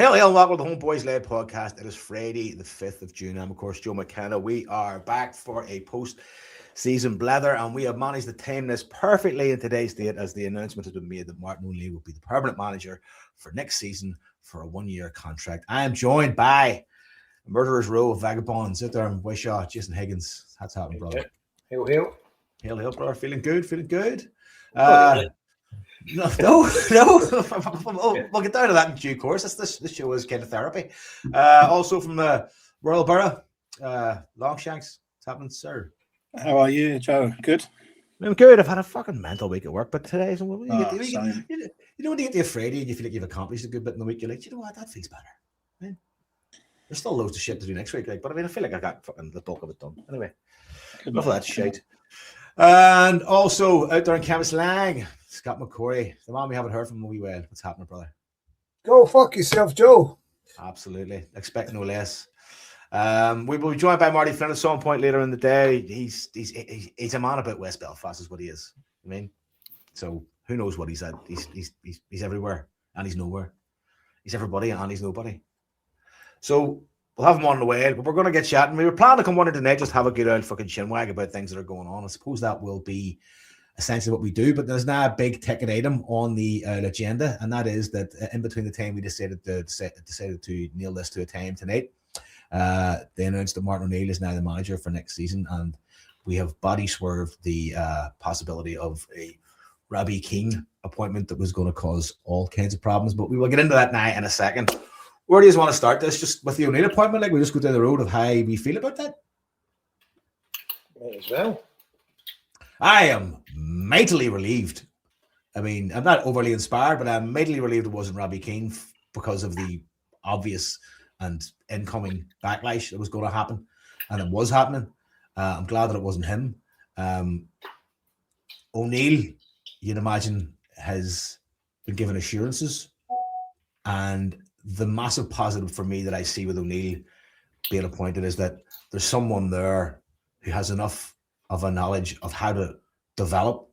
Hail, hail, welcome to the HomeBhoys led podcast. It is Friday, the 5th of June. I'm, of course, Joe McKenna. We are back for a post-season blather, and we have managed to time this perfectly in today's date as the announcement has been made that Martin O'Neill will be the permanent manager for next season for a one-year contract. I am joined by a murderer's row of vagabonds out there in Wishaw, Jason Higgins. That's happening, brother. Hail, hail. Hail, hail, brother. Feeling good, feeling good. No. We'll get down to that in due course. This show is kind of therapy. Also from the Royal Borough, Longshanks. What's happening, sir? How are you, Joe? Good? I'm good. I've had a fucking mental week at work, but today's when you when you get the afraid and you feel like you've accomplished a good bit in the week, you're like, you know what, that feels better. I mean, there's still loads of shit to do next week, but I mean, I feel like I got fucking the bulk of it done. Anyway, enough of that shit. And also out there in Camas Lang, Scott McCory, the man we haven't heard from a wee while. What's happening, brother? Go fuck yourself, Joe. Absolutely. Expect no less. We will be joined by Marty Flynn at some point later in the day. He's a man about West Belfast, is what he is. I mean, so who knows what he's at? He's everywhere and he's nowhere. He's everybody and he's nobody. So we'll have him on the way, but we're going to get chatting. We were planning to come on in tonight, just have a good old fucking chinwag about things that are going on. I suppose that will be essentially what we do, but there's now a big ticket item on the agenda, and that is that in between the time we decided to nail this to a time tonight, they announced that Martin O'Neill is now the manager for next season, and we have body swerved the possibility of a Robbie Keane appointment that was going to cause all kinds of problems, but we will get into that now in a second. Where do you want to start this? Just with the O'Neill appointment? Like, we just go down the road of how we feel about that? Might as well. I am mightily relieved. I mean, I'm not overly inspired, but I'm mightily relieved it wasn't Robbie Keane because of the obvious and incoming backlash that was going to happen. And it was happening. I'm glad that it wasn't him. O'Neill, you'd imagine, has been given assurances. And the massive positive for me that I see with O'Neill being appointed is that there's someone there who has enough of a knowledge of how to develop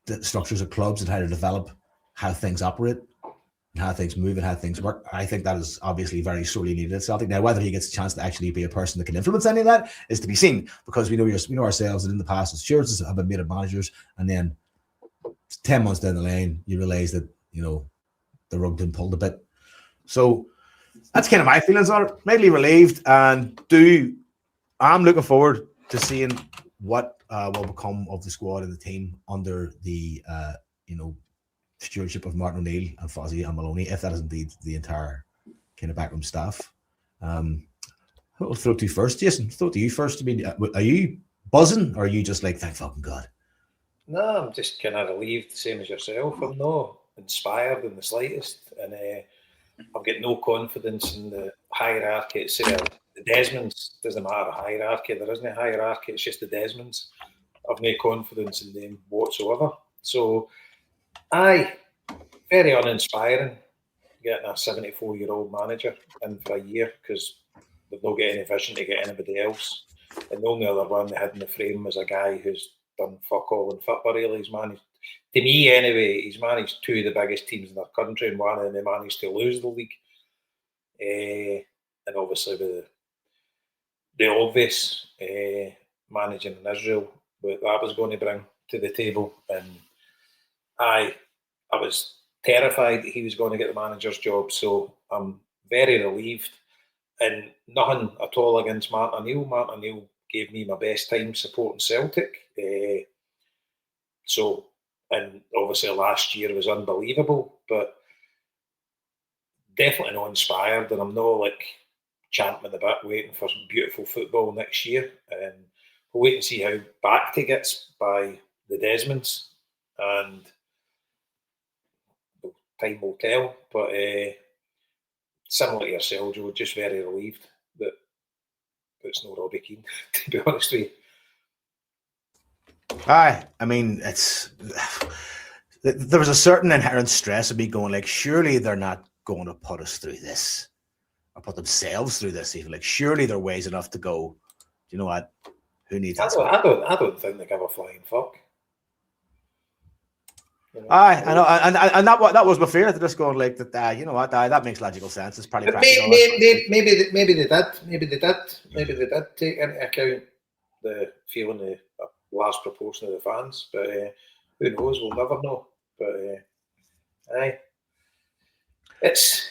the structures of clubs and how to develop how things operate and how things move and how things work. I think that is obviously very sorely needed at Celtic. Now, whether he gets a chance to actually be a person that can influence any of that is to be seen, because we know ourselves that in the past, assurances have been made of managers, and then 10 months down the lane, you realize that, you know, the rug been pulled a bit. So that's kind of my feelings on it. Mainly relieved, and I'm looking forward to seeing what will become of the squad and the team under the stewardship of Martin O'Neill and Fozzie and Maloney, if that is indeed the entire kind of backroom staff. I'll throw it to you first, Jason. Throw it to you first. I mean, are you buzzing, or are you just like, thank fucking God? No, I'm just kind of relieved, the same as yourself. I'm not inspired in the slightest, and I've got no confidence in the hierarchy itself. The Desmonds, doesn't matter the hierarchy, there isn't a hierarchy, it's just the Desmonds. I've no confidence in them whatsoever. So, very uninspiring getting a 74-year-old manager in for a year, because they've not got any vision to get anybody else. And the only other one they had in the frame was a guy who's done fuck all in football, really. He's managed, to me anyway, he's managed two of the biggest teams in our country, and one of them they managed to lose the league. And obviously with the obvious managing in Israel, what that was going to bring to the table. And I was terrified that he was going to get the manager's job, so I'm very relieved. And nothing at all against Martin O'Neill. Martin O'Neill gave me my best time supporting Celtic. And obviously last year was unbelievable, but definitely not inspired, and I'm not like champing the bit waiting for some beautiful football next year. And we'll wait and see how backed he gets by the Desmonds, and time will tell. But similar to yourself, Joe, just very relieved that it's not Robbie Keane, to be honest with you. I mean, there was a certain inherent stress of me going like, surely they're not going to put us through this, or put themselves through this even. Like, surely there are ways enough to go, do you know what? Who needs that? I don't think they give a flying fuck. Aye, I know, and that was my fear. They're just going like that. You know what? That makes logical sense. It's probably practical. Maybe they did take into account the feeling of a large proportion of the fans, but who knows? We'll never know. But aye, it's.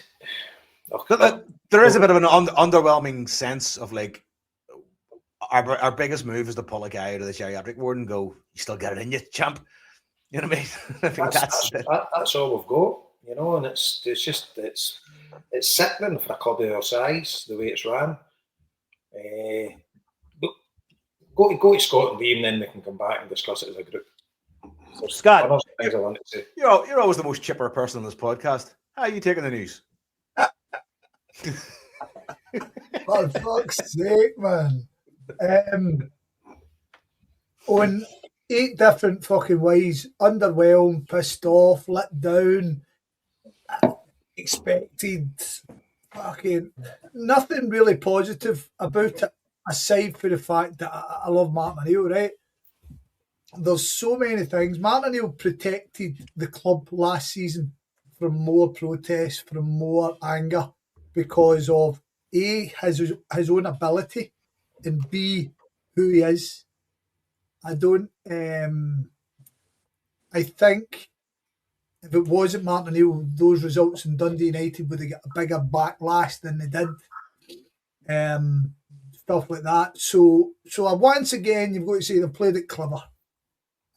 There is a bit of an underwhelming sense of like our biggest move is to pull a guy out of the geriatric ward and go, "You still got it in you, champ." You know what I mean? I think that's all we've got, you know, and it's sickening for a club of our size the way it's ran. Go to Scotland, and then we can come back and discuss it as a group. So Scott, things I wanted to say. You're always the most chipper person on this podcast. How are you taking the news? For fuck's sake, man. On 8 different fucking ways, underwhelmed, pissed off, let down, expected, fucking nothing really positive about it, aside for the fact that I love Martin O'Neill, right? There's so many things. Martin O'Neill protected the club last season from more protests, from more anger, because of A, his own ability, and B, who he is. I think if it wasn't Martin O'Neill, those results in Dundee United would have got a bigger backlash than they did. Stuff like that. So once again, you've got to say they've played it clever.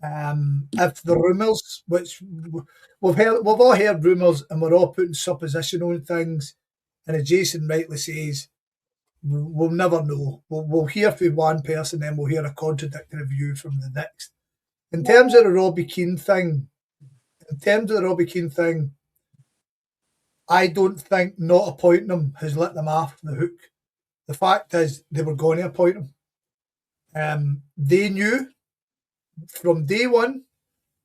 If the rumours, which we've all heard rumours, and we're all putting supposition on things, and as Jason rightly says, we'll never know. We'll hear from one person, then we'll hear a contradictory view from the next. In terms of the Robbie Keane thing, I don't think not appointing him has let them off the hook. The fact is, they were going to appoint him. They knew from day one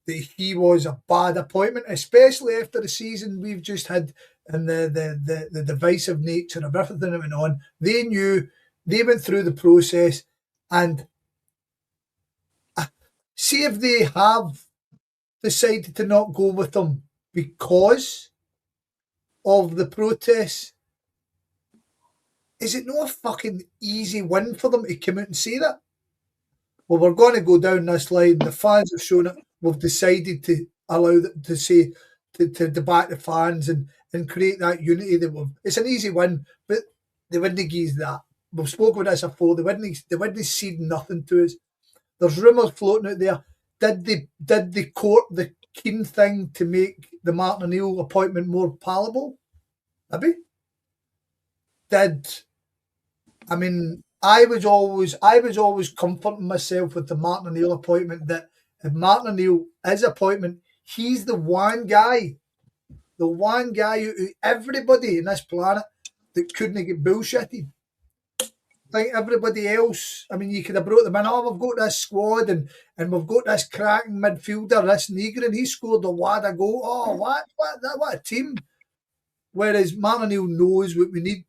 that he was a bad appointment, especially after the season we've just had and the divisive nature of everything that went on. They knew, they went through the process, and see if they have decided to not go with them because of the protests. Is it not a fucking easy win for them to come out and say that? Well, we're going to go down this line. The fans have shown it. We've decided to allow them to say, to back the fans and create that unity. It's an easy win, but they wouldn't give that. We've spoken about this before. They wouldn't cede nothing to us. There's rumours floating out there. Did they court the Keane thing to make the Martin O'Neill appointment more palatable? Maybe. I was always comforting myself with the Martin O'Neill appointment, that if Martin O'Neill is appointment, he's the one guy who everybody in this planet that couldn't get bullshitted. Like everybody else, you could have brought them in. Oh, we've got this squad and we've got this cracking midfielder, this Negro, and he scored a wad of goal. Oh, what a team! Whereas Martin O'Neill knows what we need,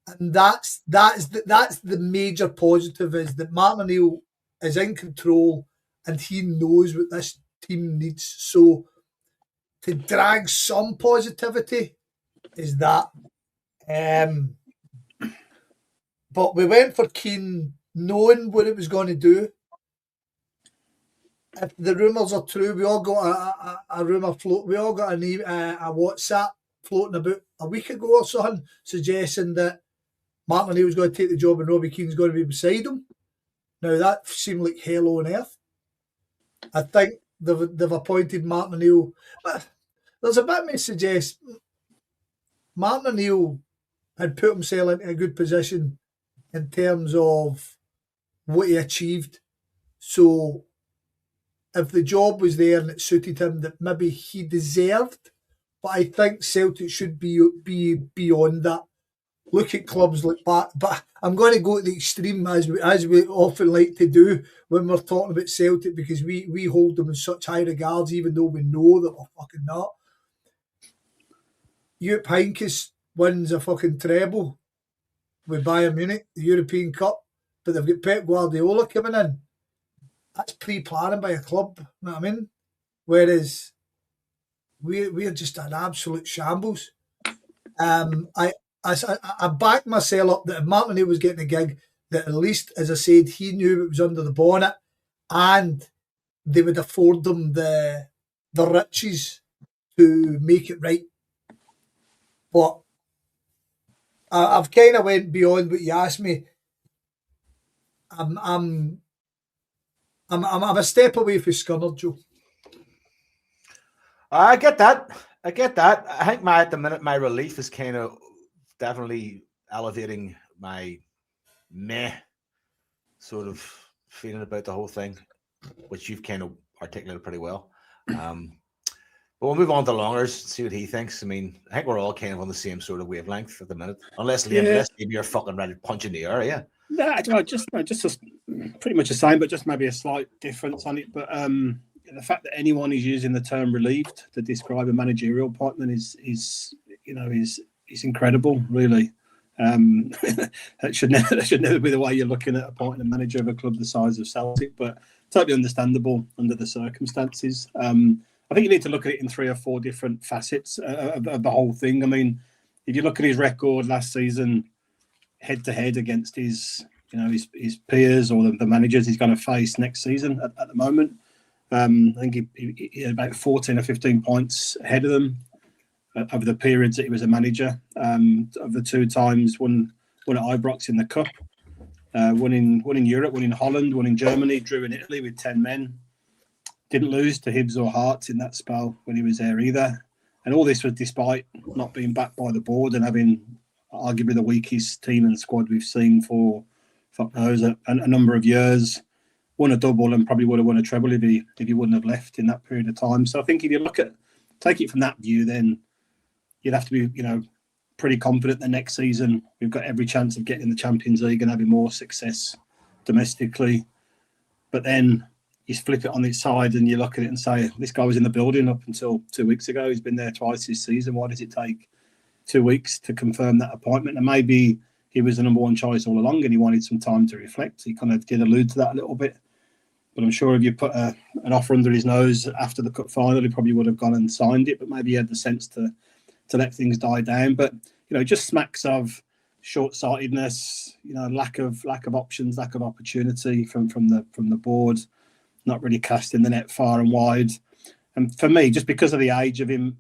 and that's the major positive, is that Martin O'Neill is in control and he knows what this team needs. So to drag some positivity is that. But we went for Keane knowing what it was going to do. If the rumours are true, we all got a rumour float. We all got a WhatsApp floating about a week ago or something, suggesting that Martin O'Neill was going to take the job and Robbie Keane's going to be beside him. Now that seemed like hell on earth. I think they've appointed Martin O'Neill. But there's a bit me suggest Martin O'Neill had put himself into a good position in terms of what he achieved. So if the job was there and it suited him, that maybe he deserved. But I think Celtic should be beyond that. Look at clubs like that. But I'm going to go to the extreme, as we often like to do when we're talking about Celtic, because we hold them in such high regards, even though we know that we're fucking not. Jupp Heynckes wins a fucking treble with Bayern Munich, the European Cup, but they've got Pep Guardiola coming in. That's pre-planning by a club, you know what I mean? Whereas we're just an absolute shambles. I backed myself up that if Martin was getting a gig, that at least, as I said, he knew it was under the bonnet, and they would afford them the riches to make it right. But I've kind of went beyond what you asked me. I'm a step away from Scunner, Joe. I get that. I think at the minute my relief is kind of definitely elevating my meh sort of feeling about the whole thing, which you've kind of articulated pretty well. But we'll move on to Longers, see what he thinks. I mean, I think we're all kind of on the same sort of wavelength at the minute, unless Liam, maybe you're fucking ready to punch in the air, yeah. No, just pretty much the same, but just maybe a slight difference on it. But the fact that anyone is using the term relieved to describe a managerial appointment is incredible, really. That should never be the way you're looking at appointing a manager of a club the size of Celtic, but totally understandable under the circumstances. I think you need to look at it in 3 or 4 different facets of the whole thing. I mean, if you look at his record last season, head to head against his peers or the managers he's going to face next season at the moment, I think he had about 14 or 15 points ahead of them over the periods that he was a manager. Of the 2 times, one at Ibrox in the Cup, one in Europe, one in Holland, one in Germany, drew in Italy with 10 men. Didn't lose to Hibs or Hearts in that spell when he was there either. And all this was despite not being backed by the board and having arguably the weakest team and squad we've seen for fuck knows a number of years. Won a double and probably would have won a treble if he wouldn't have left in that period of time. So I think if you take it from that view, then you'd have to be, pretty confident that next season we've got every chance of getting the Champions League and having more success domestically. But then you flip it on its side and you look at it and say, this guy was in the building up until 2 weeks ago. He's been there twice this season. Why does it take 2 weeks to confirm that appointment? And maybe he was the number 1 choice all along and he wanted some time to reflect. He kind of did allude to that a little bit. But I'm sure if you put an offer under his nose after the cup final, he probably would have gone and signed it. But maybe he had the sense to let things die down. But, just smacks of short-sightedness, lack of options, lack of opportunity from the board. Not really casting the net far and wide. And for me, just because of the age of him,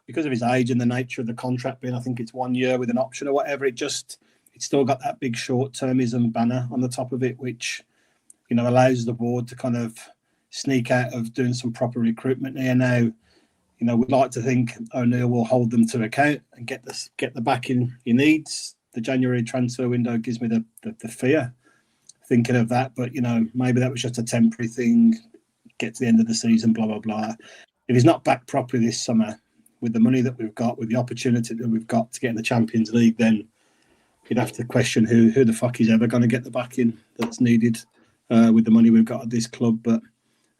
because of his age and the nature of the contract being, I think it's 1 year with an option or whatever, it's still got that big short-termism banner on the top of it, which, allows the board to kind of sneak out of doing some proper recruitment here now. We'd like to think O'Neill will hold them to account and get the backing he needs. The January transfer window gives me the fear thinking of that, but maybe that was just a temporary thing. Get to the end of the season, blah blah blah. If he's not back properly this summer, with the money that we've got, with the opportunity that we've got to get in the Champions League, then you'd have to question who the fuck is ever going to get the backing that's needed with the money we've got at this club. But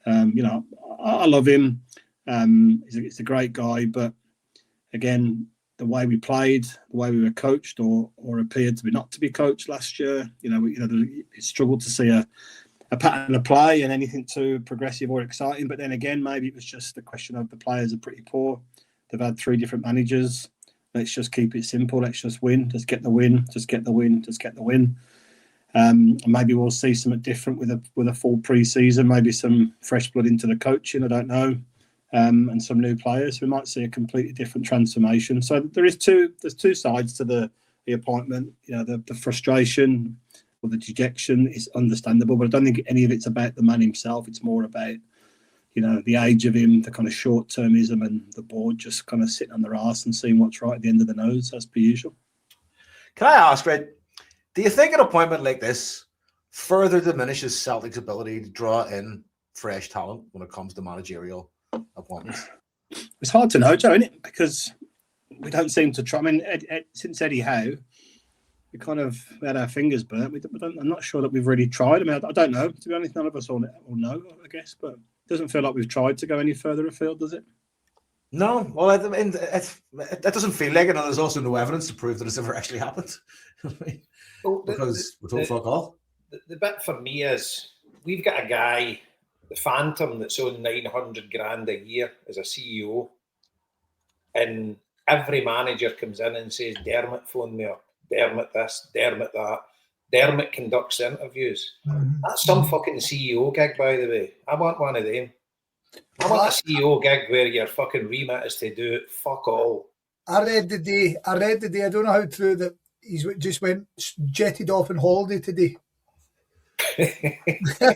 I love him. He's a great guy, but again, the way we played, the way we were coached, or appeared to be not to be coached last year, we struggled to see a pattern of play and anything too progressive or exciting. But then again, maybe it was just a question of the players are pretty poor. They've had 3 different managers. Let's just keep it simple. Let's just win. Just get the win. Just get the win. Just get the win. And maybe we'll see something different with a full pre-season. Maybe some fresh blood into the coaching. I don't know. And some new players. We might see a completely different transformation. So there's two sides to the appointment. The frustration or the dejection is understandable, but I don't think any of it's about the man himself. It's more about the age of him, the kind of short-termism, and the board just kind of sitting on their arse and seeing what's right at the end of the nose, as per usual. Can I ask, Red, do you think an appointment like this further diminishes Celtic's ability to draw in fresh talent when it comes to managerial appointments? It's hard to know, Joe, isn't it? Because we don't seem to try. I mean, since Eddie Howe, we kind of had our fingers burnt. I'm not sure that we've really tried. I mean, I don't know. To be honest, none of us all know, I guess. But it doesn't feel like we've tried to go any further afield, does it? No. Well, I mean, that doesn't feel like it, and there's also no evidence to prove that it's ever actually happened. Because we don't fuck all. The bit for me is we've got a guy, the Phantom, that's on 900 grand a year as a CEO, And every manager comes in and says, Dermot phoned me up, Dermot this, Dermot that. Dermot conducts the interviews. That's some fucking CEO gig, by the way. I want one of them. I want a CEO gig where your fucking remit is to do fuck all. I read the day, I don't know how true that he's just jetted off on holiday today.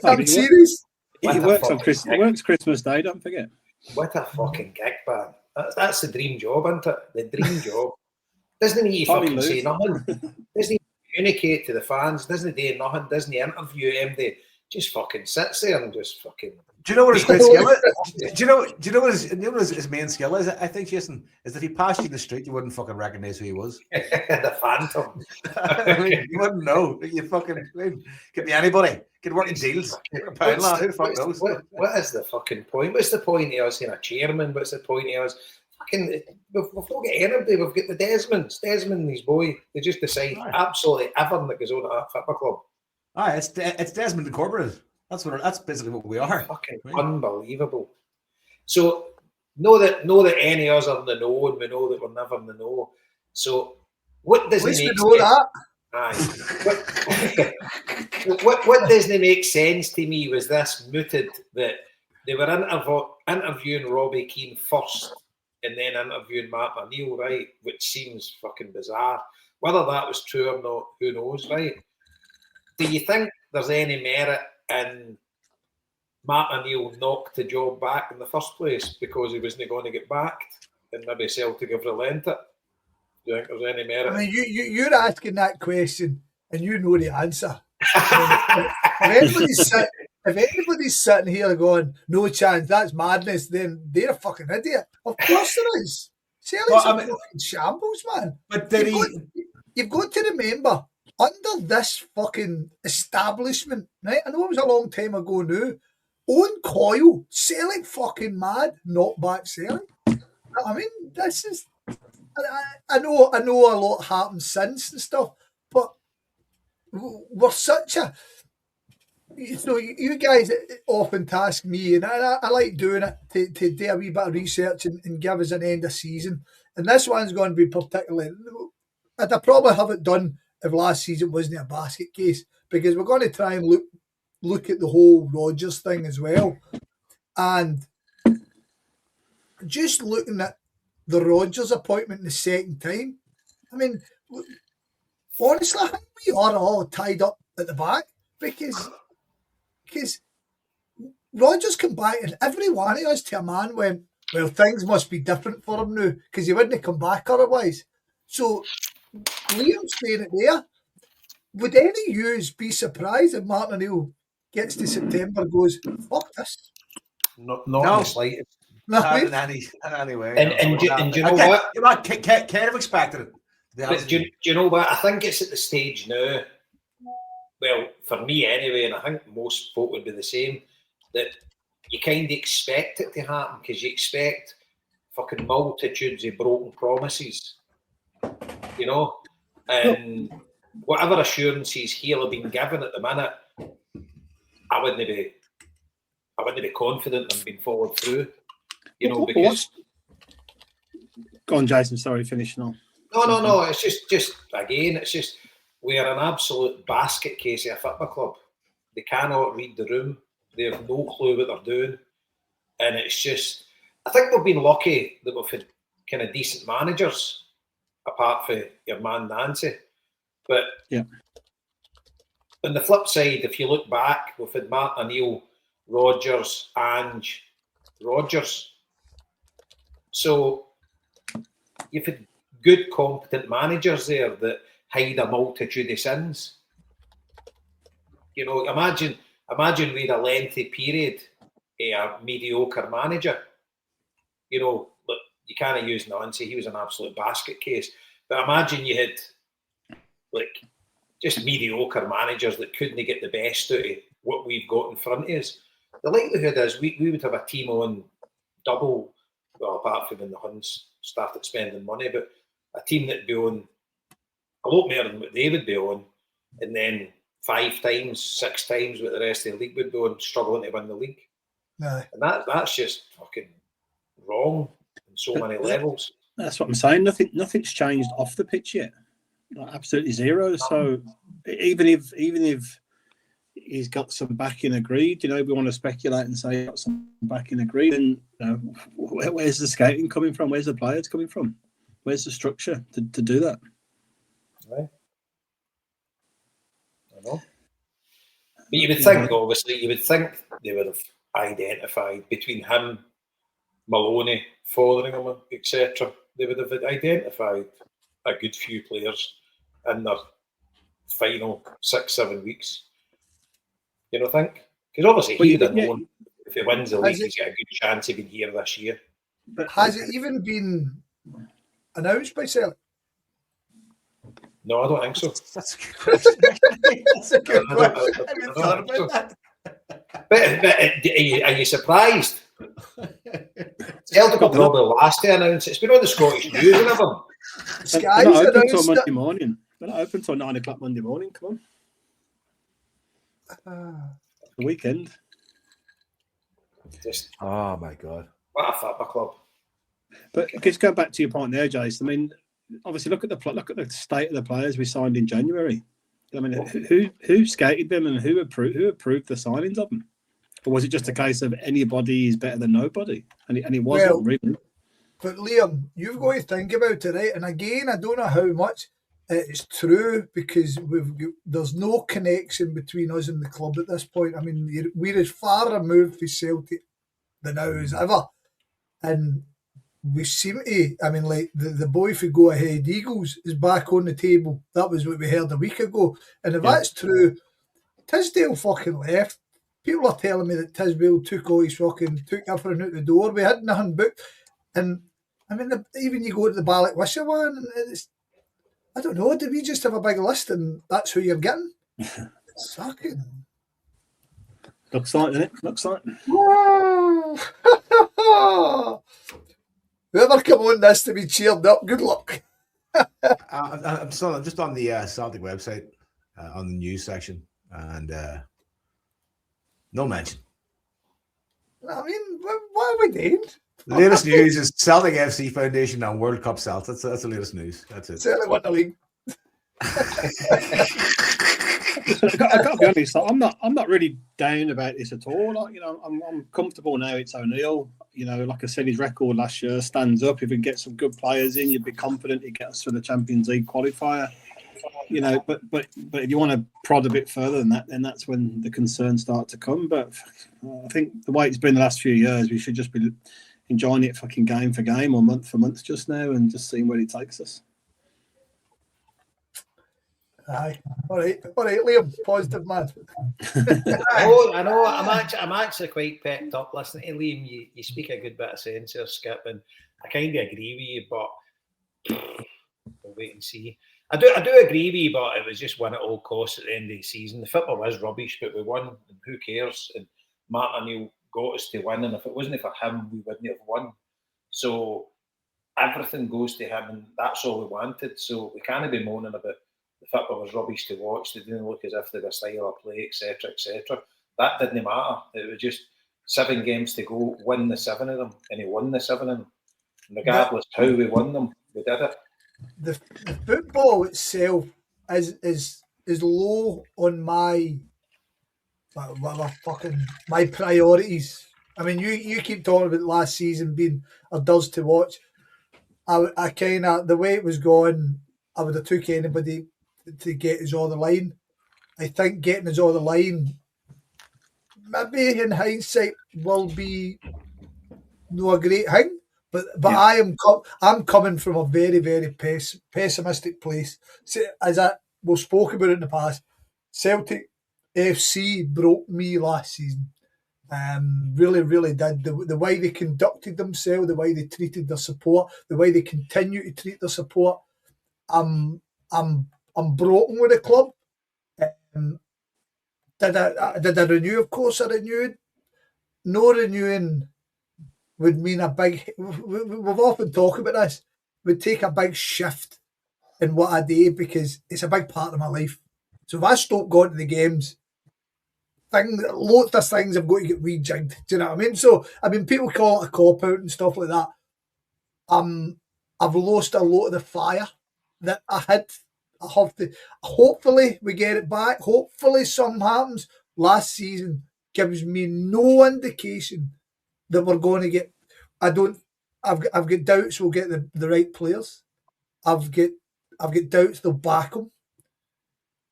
I'm serious. He works on Christmas Day, don't forget. What a fucking gig, man. That's the dream job, isn't it? The dream job. Doesn't he fucking say nothing? Doesn't he communicate to the fans? Doesn't he do nothing? Doesn't he interview MD? Just fucking sits there and just fucking... Do you know what his great skill is? Do you know what his main skill is? I think, Jason, is that if he passed you in the street, you wouldn't fucking recognise who he was. The Phantom. I mean, you wouldn't know. You fucking could be anybody. Could work in deals. What is the fucking point? What's the point of us in a chairman? What's the point of us? Fucking, we've not got anybody. We've got the Desmonds. Desmond and his boy. They just decide absolutely everything that goes on at that football club. It's Desmond Incorporated. That's basically what we are. Fucking unbelievable. So know that any of us are in the know, and we know that we're never in the know. So what does it make sense? What doesn't make sense to me was this mooted that they were interviewing Robbie Keane first and then interviewing Matt O'Neill, right? Which seems fucking bizarre. Whether that was true or not, who knows, right? Do you think there's any merit in Matt O'Neill knocked the job back in the first place because he wasn't going to get backed and maybe Celtic have relented? Do you think there's any merit? I mean, you're asking that question and you know the answer. If anybody's sitting here going, no chance, that's madness, then they're a fucking idiot. Of course there is. Celtic's fucking shambles, man. But you've got to remember, under this fucking establishment, right? I know it was a long time ago now. Owen Coyle, selling fucking mad, not back selling. I mean, this is. I know a lot happened since and stuff, but we're such a. You guys often task me, and I like doing it to do a wee bit of research and give us an end of season. And this one's going to be particularly. I'd probably have it done if last season wasn't a basket case, because we're going to try and look at the whole Rodgers thing as well. And just looking at the Rodgers appointment the second time, I mean, honestly, I think we are all tied up at the back because Rodgers come back and every one of us to a man went, well, things must be different for him now because he wouldn't come back otherwise. So Liam staying it there. Would any of you be surprised if Martin O'Neill gets to September and goes, fuck this? Not in the slightest. Not in any way. And do you know what? Can't have expected it. But do you know what? I think it's at the stage now, well, for me anyway, and I think most folk would be the same, that you kind of expect it to happen because you expect fucking multitudes of broken promises, you know? And whatever assurances he'll have been given at the minute, I wouldn't be confident in being followed through. You know, because go on, Jason, sorry, finishing on. No, it's just again, it's just we are an absolute basket case of a football club. They cannot read the room, they have no clue what they're doing. And it's just I think we've been lucky that we've had kind of decent managers, apart from your man Nancy. But yeah. On the flip side, if you look back, we've had Matt O'Neill, Rodgers, Ange, Rodgers. So you've had good, competent managers there that hide a multitude of sins. You know, imagine we had a lengthy period a mediocre manager. You know, look, you can't use Nancy, he was an absolute basket case. But imagine you had like just mediocre managers that couldn't get the best out of what we've got in front of us. The likelihood is we would have a team on double, well, apart from when the Huns started spending money, but a team that'd be on a lot more than what they would be on, and then 5 times, 6 times what the rest of the league would be on, struggling to win the league. Aye. And that's just fucking wrong on so many levels. That's what I'm saying. Nothing's changed off the pitch yet. Like, absolutely zero. So even if he's got some backing agreed, we want to speculate and say he's got some backing agreed, and where's the scouting coming from? Where's the players coming from? Where's the structure to do that? Right. I know. But you would think, obviously, they would have identified between him, Maloney, Fotheringham, etc. They would have identified a good few players in their final 6-7 weeks. You don't think? Because obviously he'd have known if he wins the league, he's got a good chance of being here this year. But has it even been announced by Celtic? No, I don't think so. That's a good question. That's a good question. I haven't thought about that. But are you surprised? Celtic will probably last to announce it. It's been on the Scottish news and everything. Sky's They're not open announced till it. Monday morning. They're not open till 9 o'clock Monday morning. Come on. The weekend. Just, Oh my God. what a football club. But just going back to your point there, Jace, I mean, obviously look at the state of the players we signed in January. I mean, who scouted them and who approved the signings of them? Or was it just a case of anybody is better than nobody? And it wasn't really. But Liam, you've got to think about it, right? And again, I don't know how much it's true because there's no connection between us and the club at this point. I mean, we're as far removed from Celtic now as ever. And we seem to, I mean, like the boy for Go Ahead Eagles is back on the table. That was what we heard a week ago. And if that's true, Tisdale fucking left. People are telling me that Tisdale took everything out the door. We had nothing booked. And I mean, even you go to the Ballock Wisher one, and it's, I don't know, did we just have a big list and that's who you're getting? Sucking. Looks like, doesn't it? Looks like. Whoever come on this to be cheered up, good luck. I'm just on the Celtic website, on the news section, and no mention. I mean, what are we doing? The latest news is Celtic FC Foundation and World Cup Celtic. That's the latest news. That's it. Celtic won the league. I got to be honest. I'm not really down about this at all. Like, I'm comfortable now. It's O'Neill. Like I said, his record last year stands up. If we can get some good players in, you'd be confident he gets us for the Champions League qualifier. But if you want to prod a bit further than that, then that's when the concerns start to come. But I think the way it's been the last few years, we should just be enjoying it fucking game for game or month for month just now and just seeing where it takes us. Aye. All right, Liam, positive man. I know. I'm actually quite pepped up listening to Liam. You speak a good bit of sense here, Skip, and I kind of agree with you, but we'll wait and see. I do agree with you, but it was just win at all costs at the end of the season. The football is rubbish, but we won, and who cares? And Marty got us to win, and if it wasn't for him, we wouldn't have won. So everything goes to him, and that's all we wanted. So we can't be moaning about the football was rubbish to watch. They didn't look as if they were style of play, etc., etc. That didn't matter. It was just 7 games to go, win the 7 of them, and he won the 7 of them. And regardless how we won them, we did it. The football itself is low on my my priorities. I mean, you keep talking about last season being a does to watch. I kind of, the way it was going, I would have took anybody to get us on the line. I think getting us on the line, maybe in hindsight, will be no a great thing. But yeah. I'm coming from a very, very pessimistic place. So, as we've spoken about it in the past, Celtic FC broke me last season. Really, really did. The way they conducted themselves, the way they treated their support, the way they continue to treat their support. I'm broken with the club. Did I renew? Of course I renewed. No renewing would mean a big... We've often talked about this. Would take a big shift in what I do because it's a big part of my life. So if I stop going to the games, lots of things have got to get rejigged. Do you know what I mean? So, I mean, people call it a cop-out and stuff like that. I've lost a lot of the fire that I had. I have to. Hopefully, we get it back. Hopefully, something happens. Last season gives me no indication that we're going to get. I don't. I've got doubts we'll get the right players. I've got doubts they'll back them.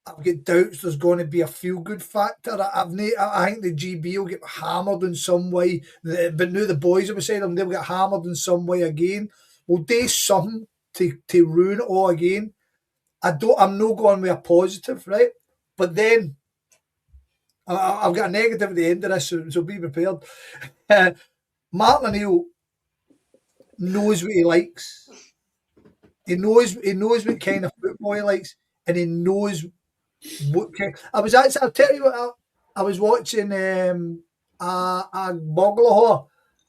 I've got doubts there's going to be a feel-good factor. I think the GB will get hammered in some way. But now the boys have said they'll get hammered in some way again. We'll do something to ruin it all again. I'm not going with a positive, right? But then I've got a negative at the end of this, so be prepared. Martin O'Neill knows what he likes. He knows what kind of football he likes, and he knows what kind. I'll tell you what. I was watching a Moglaw.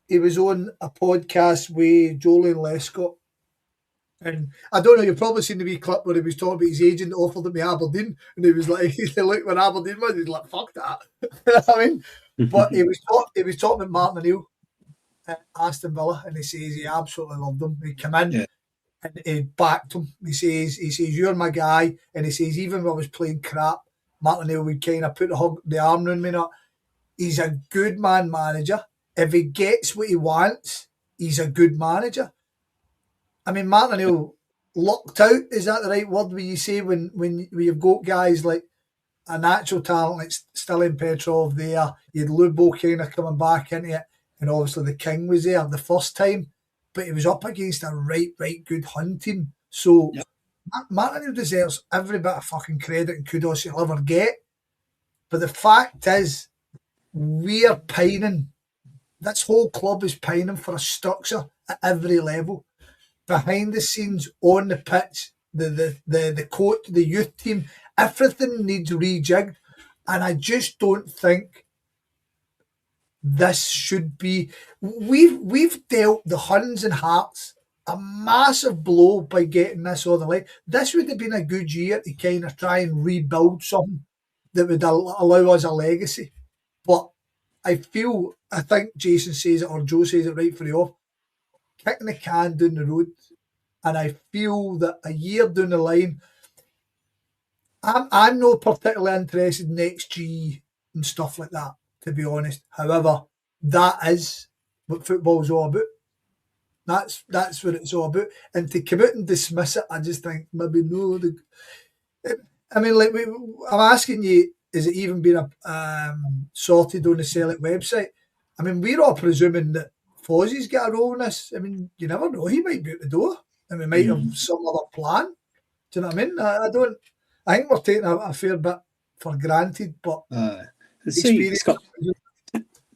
He was on a podcast with Jolene Lescott. And I don't know, you've probably seen the wee clip where he was talking about his agent offered him Aberdeen, and he was like, look, when Aberdeen was, he's like, fuck that. You know what I mean? But he was talking about Martin O'Neill at Aston Villa, and he says he absolutely loved him. He came in and he backed him. He says, you're my guy. And he says, even when I was playing crap, Martin O'Neill would kind of put the arm around me. Not. He's a good manager. If he gets what he wants, he's a good manager. I mean, Martin O'Neill locked out, is that the right word when you say when you've got guys like a natural talent like Stillen Petrov there, you had Lubo kind of coming back into it, and obviously the King was there the first time, but he was up against a right good hunting. So Martin O'Neill deserves every bit of fucking credit and kudos he'll ever get. But the fact is, we're pining, this whole club is pining for a structure at every level. Behind the scenes, on the pitch, the coach, the youth team, everything needs rejigged. And I just don't think this should be. We've dealt the Huns and Hearts a massive blow by getting this all the way. This would have been a good year to kind of try and rebuild something that would allow us a legacy. But I think Jason says it or Joe says it right for the off. Kicking the can down the road, and I feel that a year down the line, I'm not particularly interested in XG and stuff like that, to be honest. However, that is what football's all about. That's what it's all about. And to come out and dismiss it, I just think maybe no. I mean, like I'm asking you, is it even been sorted on the Celtic website? I mean, we're all presuming that Fozzie's got a role in this. I mean, you never know. He might be out the door, and we might have some other plan. Do you know what I mean? I think we're taking a fair bit for granted, but Scott,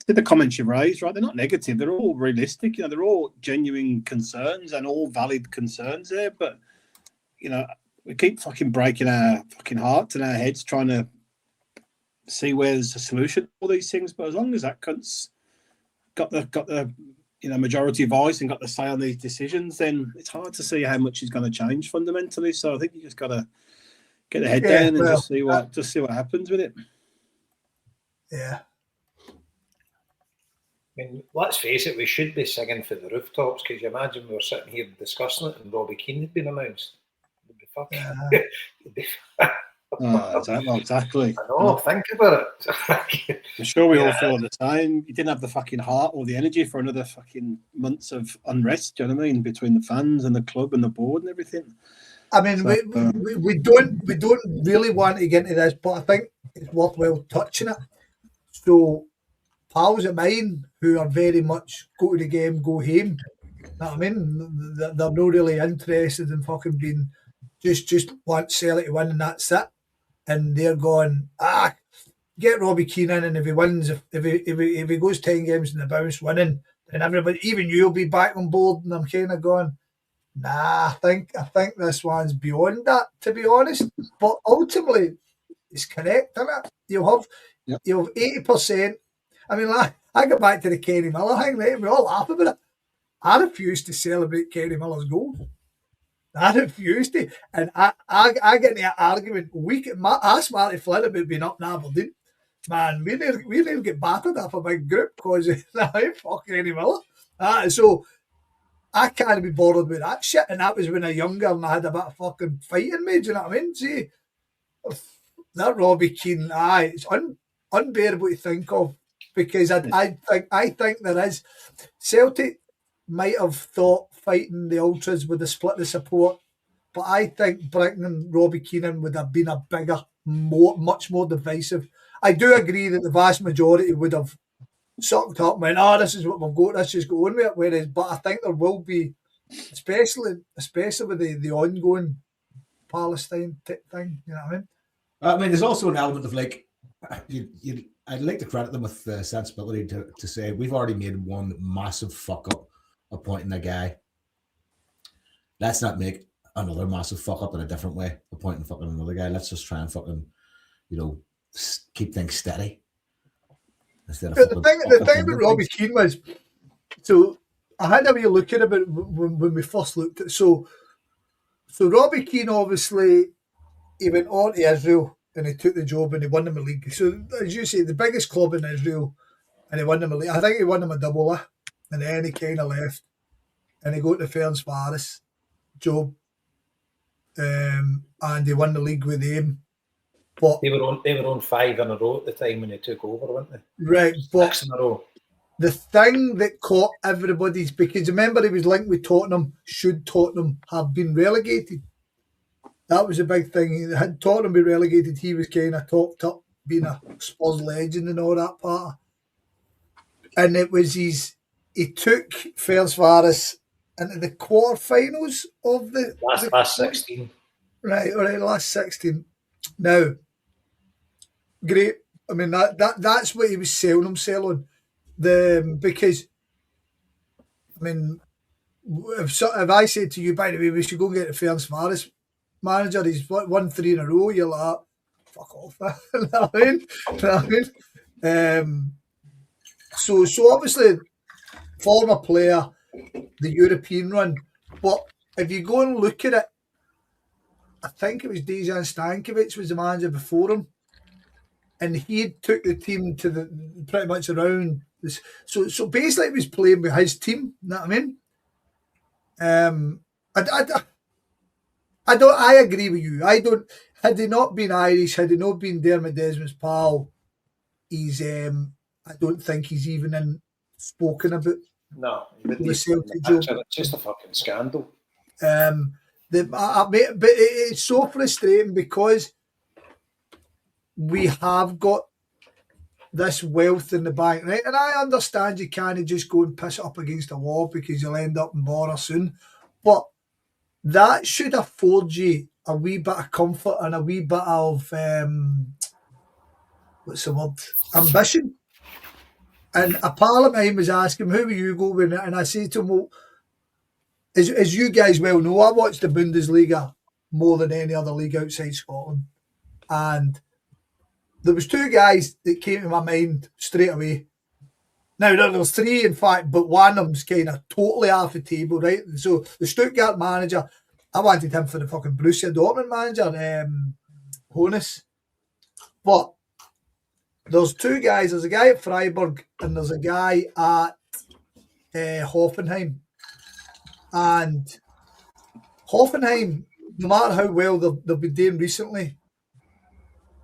the comments you raised, right? They're not negative. They're all realistic. You know, they're all genuine concerns and all valid concerns there. But you know, we keep fucking breaking our fucking hearts and our heads trying to see where's the solution to all these things. But as long as that cunt's got the majority voice and got the say on these decisions, then it's hard to see how much is going to change fundamentally. So I think you just got to get the head down and just see what happens with it. Yeah. I mean, let's face it, we should be singing for the rooftops, because you imagine we were sitting here discussing it and Robbie Keane had been announced. It'd be fucking... It'd be... Exactly. I know, think about it. I'm sure we all feel the same. You didn't have the fucking heart or the energy for another fucking months of unrest, do you know what I mean? Between the fans and the club and the board and everything. I mean, we don't really want to get into this, but I think it's worthwhile touching it. So, pals of mine who are very much go to the game, go home. You know what I mean? They're not really interested in fucking being just want Celtic to win and that's it. And they're going, get Robbie Keane in, and if he wins, if he goes 10 games in the bounce winning, then everybody, even you'll be back on board. And I'm kind of going, nah, I think this one's beyond that, to be honest. But ultimately, it's correct, isn't it? You'll have 80%. I mean, I go back to the Kenny Miller thing, right? We all laugh about it. I refuse to celebrate Kenny Miller's goals. I refuse to. And I get into an argument. Ask Marty Flynn about being up in Aberdeen. Man, we nearly get battered off a big group because fuck Kenny Miller. So I can't be bothered with that shit. And that was when I was younger and I had a bit of fucking fight in me. Do you know what I mean? See, that Robbie Keane, it's unbearable to think of, because I think there is. Celtic might have thought fighting the Ultras would have split the support, but I think bringing Robbie Keane in would have been a bigger, much more divisive. I do agree that the vast majority would have sucked up and went, "Oh, this is what we've got, let's just go on with it." Whereas, but I think there will be, especially with the ongoing Palestine thing. You know what I mean? I mean, there's also an element of like, I'd like to credit them with the sensibility to say we've already made one massive fuck up appointing a guy. Let's not make another massive fuck up in a different way, appointing fucking another guy. Let's just try and fucking, keep things steady. Instead of the thing with Robbie Keane was, so I had a wee look at it when we first looked at it. So Robbie Keane, obviously, he went on to Israel and he took the job and he won them a league. So, as you say, the biggest club in Israel, and he won them a league. I think he won them a double, and then he kind of left and he got to Ferencváros job, and he won the league with him. But they were on 5 in a row at the time when he took over, weren't they? Right, but 6 in a row. The thing that caught everybody's, because remember he was linked with Tottenham. Should Tottenham have been relegated? That was a big thing. Had Tottenham been relegated, he was kind of talked up, being a Spurs legend and all that part. And it was he took Ferencváros into the quarterfinals of the last 16. Right, all right, last 16. Now, great. I mean that's what he was selling himself on. Because I mean, if I say to you, by the way, we should go and get the Ferencváros manager, he's won 3 in a row, you're like, fuck off. You know what I mean? So obviously, former player, the European run, but if you go and look at it, I think it was Dejan Stankovic was the manager before him, and he took the team to the pretty much around this. So basically, he was playing with his team. You know what I mean? I agree with you. Had he not been Irish, had he not been Dermot Desmond's pal, he's I don't think he's even spoken about. No, the Celtic job. It's just a fucking scandal. But it's so frustrating because we have got this wealth in the bank, right? And I understand you can't just go and piss it up against a wall because you'll end up in bother soon. But that should afford you a wee bit of comfort and a wee bit of what's the word? Ambition. And a pal of mine was asking, who will you go with? And I say to him, well, as you guys well know, I watch the Bundesliga more than any other league outside Scotland. And there was 2 guys that came to my mind straight away. Now, there was 3, in fact, but one of them's kind of totally off the table, right? So the Stuttgart manager, I wanted him for the fucking Borussia Dortmund manager, Hoeneß. But there's 2 guys. There's a guy at Freiburg and there's a guy at Hoffenheim. And Hoffenheim, no matter how well they've been doing recently,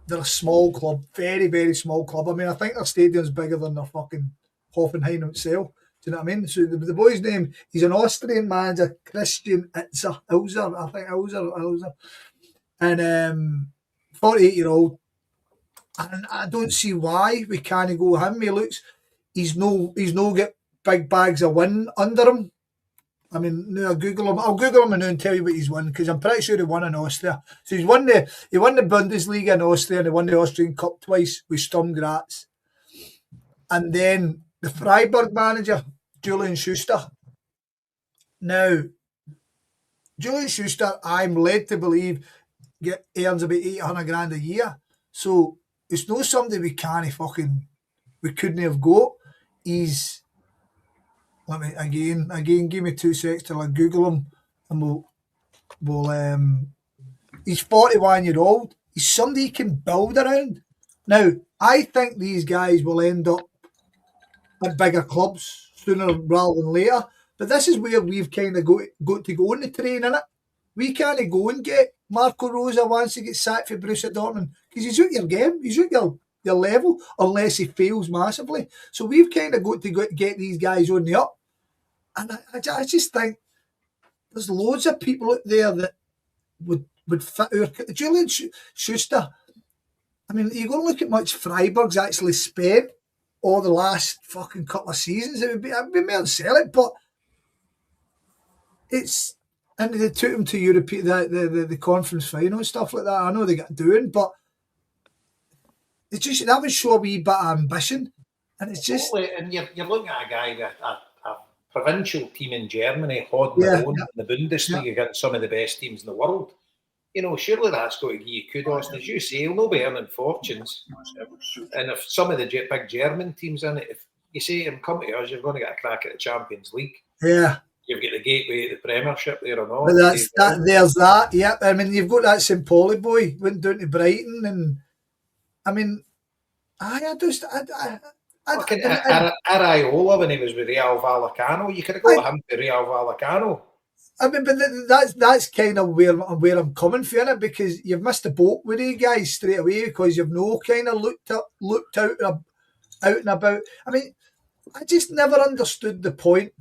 they're a small club, very, very small club. I mean, I think their stadium's bigger than their fucking Hoffenheim itself. Do you know what I mean? So the boy's name, he's an Austrian manager, Christian Ilzer, I think Ilzer. And 48-year-old. And I don't see why we can't go him. He's no got big bags of win under him. I mean, no, I'll Google him and tell you what he's won, because I'm pretty sure he won in Austria. So he won the Bundesliga in Austria and he won the Austrian Cup twice with Sturm Graz. And then the Freiburg manager, Julian Schuster. Now, Julian Schuster, I'm led to believe, earns about 800 grand a year. So it's not somebody we couldn't have got. He's, let me again give me 2 seconds till I Google him, and we'll he's 41-year-old. He's somebody you can build around. Now, I think these guys will end up at bigger clubs sooner rather than later, But this is where we've kind of got to go on the train, innit? We can't go and get Marco Rosa once he gets sacked for Borussia Dortmund because he's out your game, he's out your level, unless he fails massively. So we've kind of got to get these guys on the up. And I just think there's loads of people out there that would fit our... Julian Schuster, I mean, you're going to look at much Freiburg's actually spent all the last fucking couple of seasons. It would be more than Celtic, but it's... And they took him to Europe, the conference final and stuff like that. I know they got doing, but it's just that would show a wee bit of ambition. And it's just... And you're looking at a guy with a provincial team in Germany, holding their own in the Bundesliga against some of the best teams in the world. You know, surely that's got to give you kudos. As you say, he'll not be earning fortunes. And if some of the big German teams in it, if you say to him, come to us, you're going to get a crack at the Champions League. Yeah. You've got the gateway to the Premiership there or not. But there's that, yeah. I mean, you've got that St. Pauli boy, went down to Brighton, and I mean, Ariola, when he was with Real Vallecano, you could have got him to Real Vallecano. I mean, but that's kind of where I'm coming from it, because you've missed the boat with these guys straight away because you've no kind of looked out and about. I mean, I just never understood the point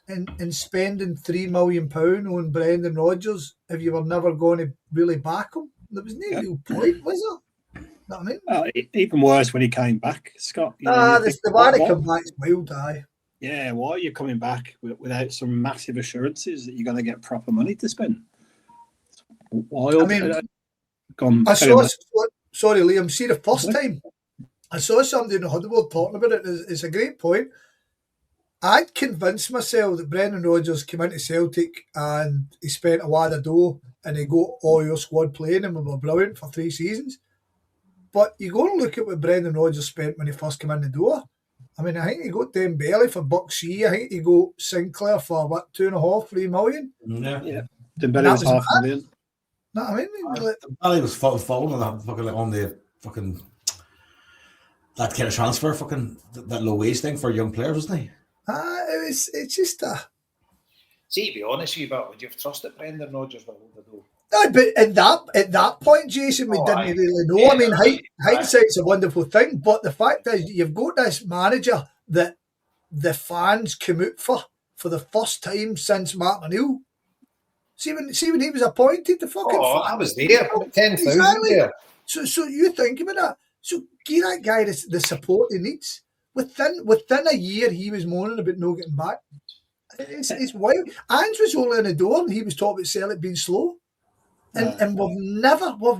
in spending £3 million on Brendan Rodgers if you were never going to really back him. There was no real point, was there? You know what I mean? Even worse when he came back, Scott. The one that come back's wild, aye. Yeah, why are you coming back without some massive assurances that you're going to get proper money to spend? Wild. I mean, sorry, Liam. See, the first time I saw somebody in the Huddleboard talking about it, it's a great point. I'd convinced myself that Brendan Rodgers came into Celtic and he spent a wad of dough and he got all your squad playing and we were brilliant for 3 seasons. But you go and look at what Brendan Rodgers spent when he first came in the door. I mean, I think he got Dembele for $1. I think he got Sinclair for what, 2.5, 3 million. Yeah. Dembele was $500,000. No, I mean, Dembele was falling on that fucking on the fucking that kind of transfer, fucking that low wage thing for young players, wasn't he? It's just a... See, to be honest with you, but would you have trusted Brendan Rodgers with all the dough? No, but at that point, Jason, we didn't really know. I mean, hindsight's a wonderful thing, but the fact is, you've got this manager that the fans come out for the first time since Martin O'Neill. See when he was appointed, the fucking... I was there, 10,000 exactly. there. So you think about that. So give that guy the support he needs. Within a year, he was moaning about no getting back. It's wild. Ange was only in the door and he was talking about Celtic being slow. And we've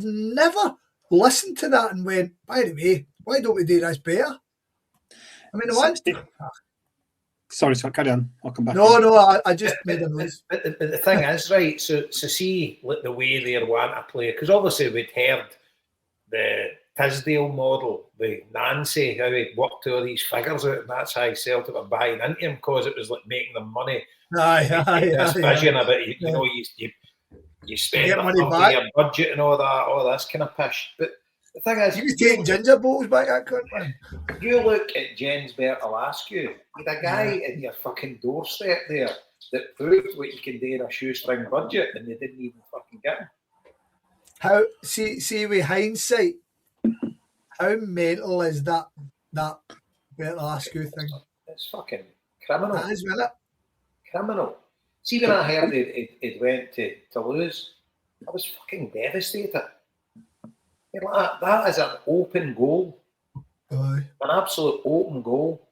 never listened to that and went, by the way, why don't we do this better? I mean, the one... Sorry, Scott, carry on. I'll come back. No, I just made a noise. But the thing is, right, so see the way they want to play, because obviously we'd heard the Tisdale model, the Nancy, how he worked all these figures out, and that's how Celtic were buying into him, because it was like making them money. This vision about, you know, you spend a your budget and all this kind of pish. But the thing is, you take ginger balls back that country. You look at Jens Bertolascu, with a guy in your fucking doorstep there that proved what you can do in a shoestring budget, and they didn't even fucking get him. How see with hindsight, how mental is that Bertolascu thing? It's fucking criminal. That is, isn't it? Criminal. See, when I heard it went to Toulouse, I was fucking devastated. Like, that is an open goal. An absolute open goal.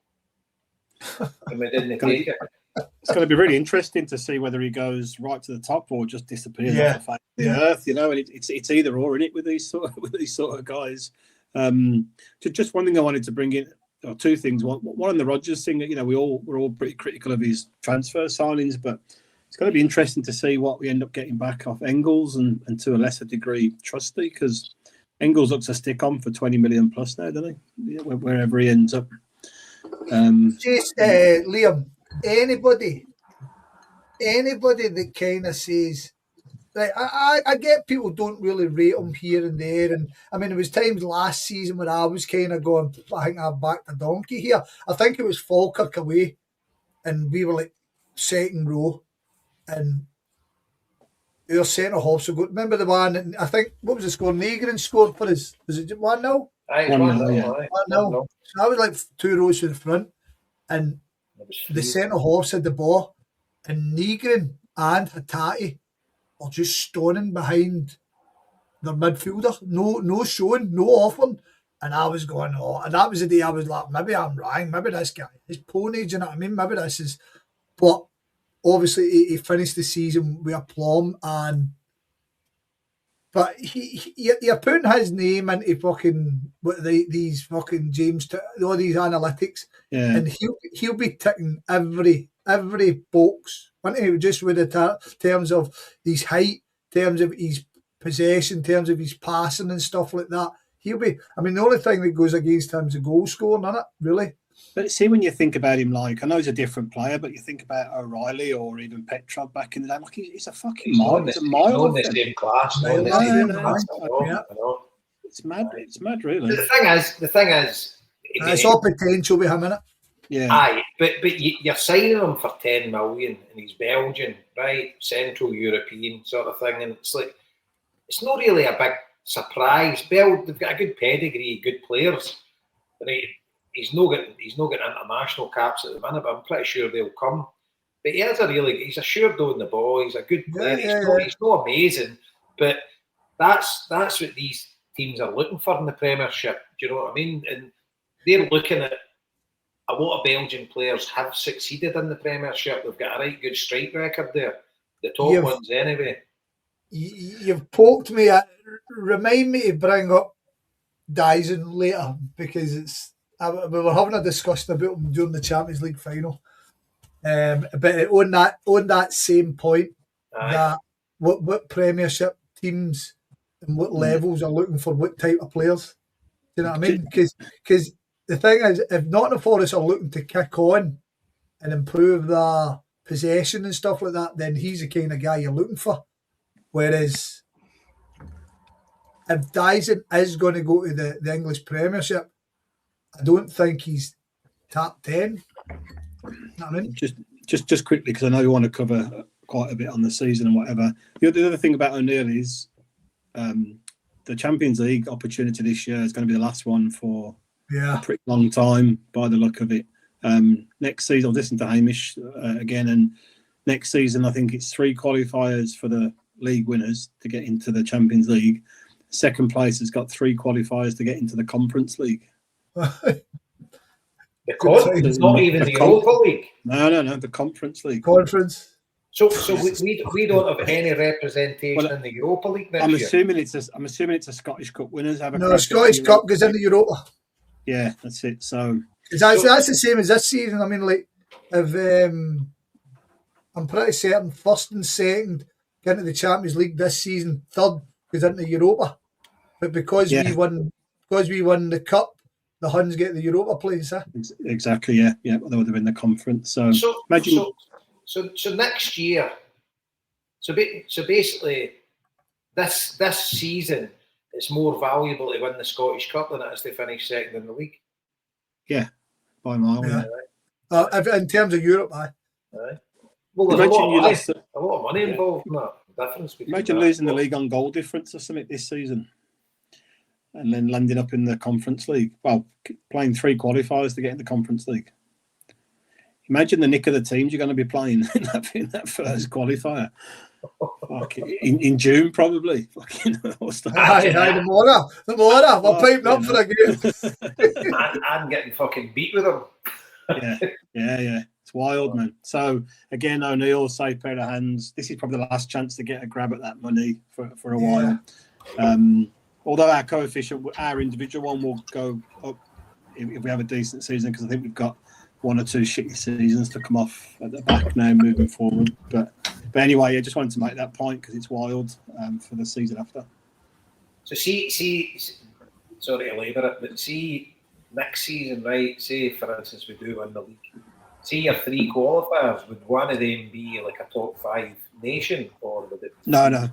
And we didn't take it. It's going to be really interesting to see whether he goes right to the top or just disappears off the face of the earth, you know. And it's either or, isn't it, with these sort of guys. Just one thing I wanted to bring in, or two things. One on the Rodgers thing. You know, we're all pretty critical of his transfer signings, but it's going to be interesting to see what we end up getting back off Engels and to a lesser degree Trusty, because Engels looks a stick on for 20 million plus now, doesn't he? Wherever he ends up. Liam, anybody that kind of says, like, I get people don't really rate him here and there, and I mean, there was times last season when I was kind of going, I think I've backed a donkey here. I think it was Falkirk away, and we were like, second row, and your centre halves are good. Remember the one? And I think what was the score? Negrin scored for us. Was it 1-0? Aye, 1-0, yeah. 1-0. So I was like 2 rows to the front, and the centre halves had the ball, and Negrin and Hattati are just stoning behind their midfielder. No showing, no offering. And I was going, oh, and that was the day I was like, maybe I'm wrong. Maybe this guy is pony, do you know what I mean? Maybe this is. But obviously, he finished the season with aplomb, but you're putting his name into fucking these fucking all these analytics, and he'll be ticking every box, won't he? Just with the terms of his height, terms of his possession, terms of his passing and stuff like that. He'll be. I mean, the only thing that goes against him is the goal scoring, isn't it? Really. But see, when you think about him, like, I know he's a different player, but you think about O'Reilly or even Petrov back in the day, like, he's a fucking mile. It's a mile. Not in the same class. I know. It's mad. It's mad, really. The thing is, it's all potential with him, innit? Yeah. Aye, but you're signing him for 10 million, and he's Belgian, right? Central European sort of thing, and it's like it's not really a big surprise. They've got a good pedigree, good players, and he's not getting international caps at the minute, but I'm pretty sure they'll come. But he's a sure doing the ball. He's a good player. He's not amazing, but that's what these teams are looking for in the Premiership. Do you know what I mean? And they're looking at a lot of Belgian players have succeeded in the Premiership. They've got a right good strike record there. The top ones, anyway. You've poked me. Remind me to bring up Dyson later, because we were having a discussion about him during the Champions League final. But on that same point, that what Premiership teams and what levels are looking for what type of players. Do you know what I mean? Because the thing is, if Nottingham Forest are looking to kick on and improve their possession and stuff like that, then he's the kind of guy you're looking for. Whereas if Dyson is going to go to the English Premiership, I don't think he's top 10. You know what I mean? Just quickly, because I know you want to cover quite a bit on the season and whatever. The other thing about O'Neill is the Champions League opportunity this year is going to be the last one for a pretty long time, by the look of it. Next season, I'll listen to Hamish again, and next season I think it's 3 qualifiers for the league winners to get into the Champions League. Second place has got 3 qualifiers to get into the Conference League. It's not even the Europa League. No, the Conference League. Conference. So we don't have any representation in the Europa League next year. I'm assuming it's a Scottish Cup winners. No, Scottish Cup goes into Europa. Yeah, that's it. So that's the same as this season. I mean, like, if I'm pretty certain first and second get into the Champions League this season, third goes into Europa. But because we won the cup, the Huns get the Europa place. Huh? Exactly. Yeah. They would have been the conference. So imagine. So next year. So basically, this season, it's more valuable to win the Scottish Cup than it is to finish second in the league. Yeah, by a mile. Yeah. In terms of Europe, aye. Well, there's a lot of money involved in that. Imagine losing the league on goal difference or something this season, and then landing up in the Conference League. Well, playing 3 qualifiers to get in the Conference League. Imagine the nick of the teams you're going to be playing in that first qualifier. In June, probably. The more. We're piping up for a game. I'm getting fucking beat with them. Yeah. It's wild, man. So, again, O'Neill, safe pair of hands. This is probably the last chance to get a grab at that money for a while. Although our coefficient, our individual one will go up if we have a decent season, because I think we've got 1 or 2 shitty seasons to come off at the back now moving forward. But anyway, I just wanted to make that point because it's wild for the season after. So see, sorry to labour it, but see next season, right? Say, for instance, we do win the league. See your 3 qualifiers. Would one of them be like a top 5 nation, or would it? No.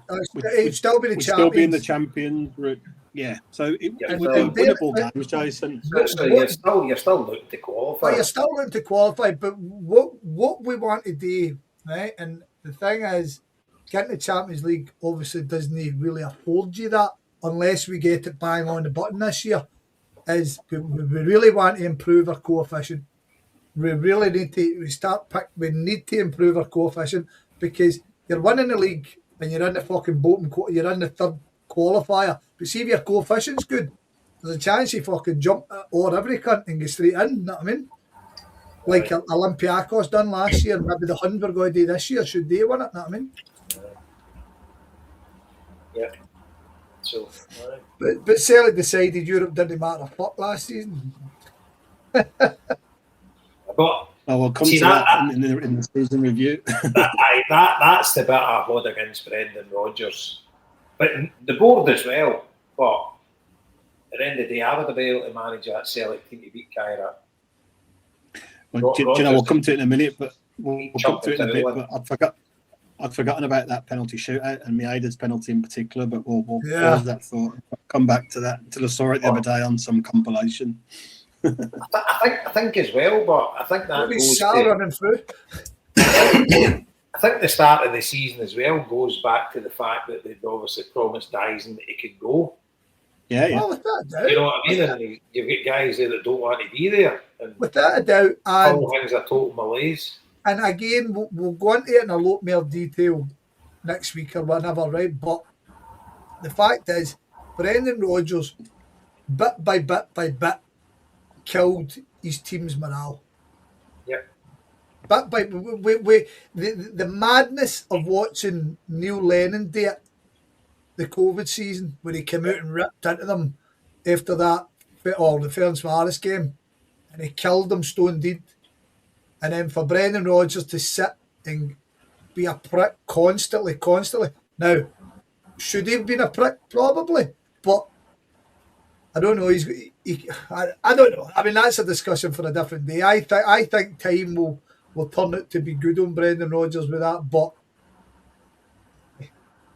It'd still be the champions. Still be in the champion route. Yeah, so it Yeah, was so- winnable games, Jason. So you're still looking to qualify. But you're still looking to qualify. But what we want to do, right? And the thing is, getting the Champions League obviously doesn't really afford you that unless we get it bang on the button this year. Is we really want to improve our coefficient. We really need to we need to improve our coefficient because you're winning the league and you're in the fucking bottom. You're in the third qualifier. But see if your coefficient's good, there's a chance you fucking jump or every cunt and get straight in. You know what I mean? Like Olympiacos done last year, maybe the Huns were going to do this year. Should they win it? You know what I mean? Yeah. So, But Celtic decided Europe didn't matter a fuck last season. but We'll come See, to that in the season review. that's the bit I hold against Brendan Rodgers. But the board as well. But at the end of the day, I would have been able to manage that Celtic team to beat Kyra. Well, do you know, we'll come to it in a minute, but we'll come to it in a bit. But I'd forgotten about that penalty shootout and Mieda's penalty in particular, but we'll pause that thought. Come back to that until I saw it the other day on some compilation. I think as well, but I think that goes running through. I think the start of the season as well goes back to the fact that they'd obviously promised Dyson that he could go. Yeah. Well, without a doubt. You know what I mean? And you've got guys there that don't want to be there. And without a doubt. And all things are total malaise. And again, we'll go into it in a lot more detail next week or whenever, right? But the fact is, Brendan Rodgers, bit by bit, killed his team's morale. Yep. But the madness of watching Neil Lennon do it, the COVID season, when he came out and ripped into them after that, or the Ferencváros game, and he killed them stone dead. And then for Brendan Rodgers to sit and be a prick constantly. Now, should he have been a prick? Probably. But I don't know. I don't know. I mean, that's a discussion for a different day. I think time will turn it to be good on Brendan Rodgers with that. But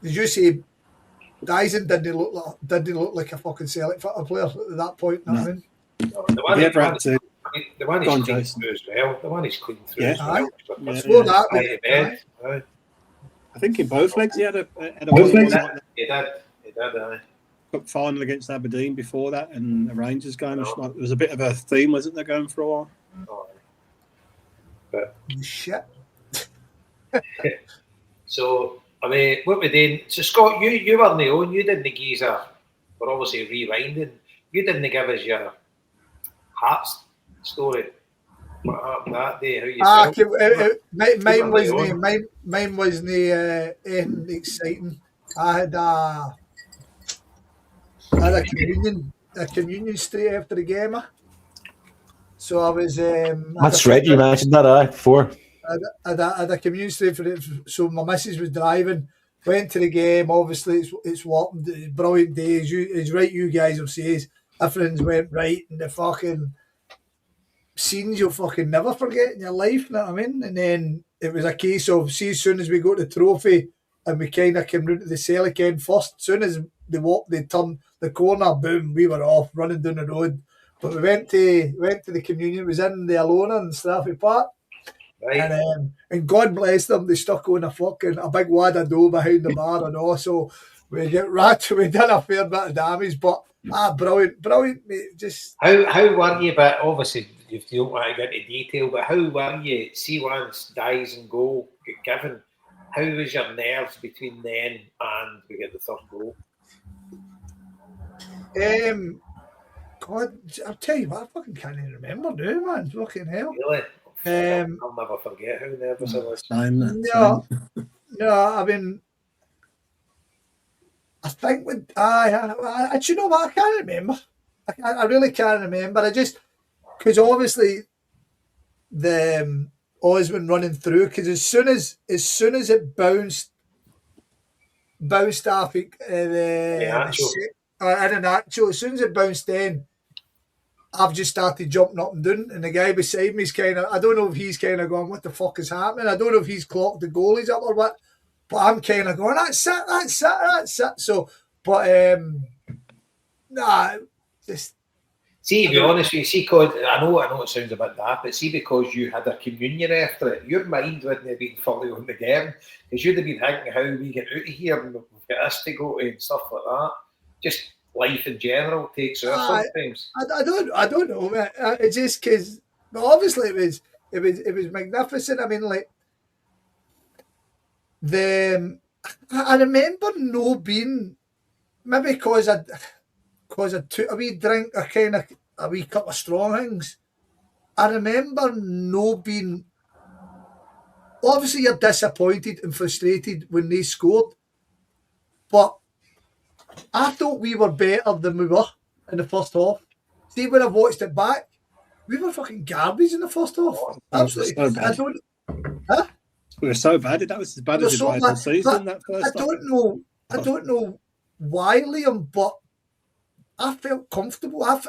as you say, Dyson didn't look like a fucking Celtic player at that point. No. I mean, The one he's clean through as well. The one he's clean through as well. I think in both legs he had a He did. Cup final against Aberdeen before that, and the Rangers game. There was a bit of a theme, wasn't there, going for a while? But shit. So I mean, what we doing? So Scott, you were on the own. You didn't geezer. We're obviously rewinding. You didn't give us your Hearts story. What happened that day? How you felt? Mine wasn't anything exciting. I had a communion straight after the game. So I was. That's right. You mentioned that before. I had a communion straight for it. So my missus was driving. Went to the game. Obviously, it's working. It's brilliant day. It's right. You guys have said everything's went right, and the fucking scenes you'll fucking never forget in your life, you know what I mean? And then it was a case of, see, as soon as we got the trophy and we kind of came round to the Celtic end first, as soon as they turned the corner, boom, we were off, running down the road. But we went to the communion, it was in the Alona in Straffy Park. Right. And God bless them, they stuck on a big wad of dough behind the bar and also we get rattled, we did a fair bit of damage, but brilliant, mate. Just how were you? But obviously, you don't want to get into detail. But how were you? See, once Dyson goal get given, how was your nerves between then and we get the third goal? God, I'll tell you what, I fucking can't even remember now, man. Fucking hell. Really? I'll never forget how nervous I was. No, I mean, I think do you know what? I can't remember. I really can't remember. I just, because obviously the Osmond running through, because as soon as it bounced off in an actual, as soon as it bounced in, I've just started jumping up and down, and the guy beside me is kind of, I don't know if he's kind of going, what the fuck is happening? I don't know if he's clocked the goalies up or what, but I'm kind of going, that's it. So, but Nah, just See, to be honest with you, see, cause I know it sounds a bit daft, but see, because you had a communion after it, your mind wouldn't have been fully on the game, because you'd have been thinking how we get out of here and we've got this to go to and stuff like that. Just life in general takes over sometimes. I don't know, man. It's just because, obviously, it was magnificent. I mean, like I remember no being maybe because I took a wee drink, a wee cup of strong things. I remember no being. Obviously, you're disappointed and frustrated when they scored, but I thought we were better than we were in the first half. See, when I watched it back, we were fucking garbage in the first half. Absolutely. So bad. We were so bad. That was as bad as it was all season. That first I don't know why, Liam, but I felt comfortable. I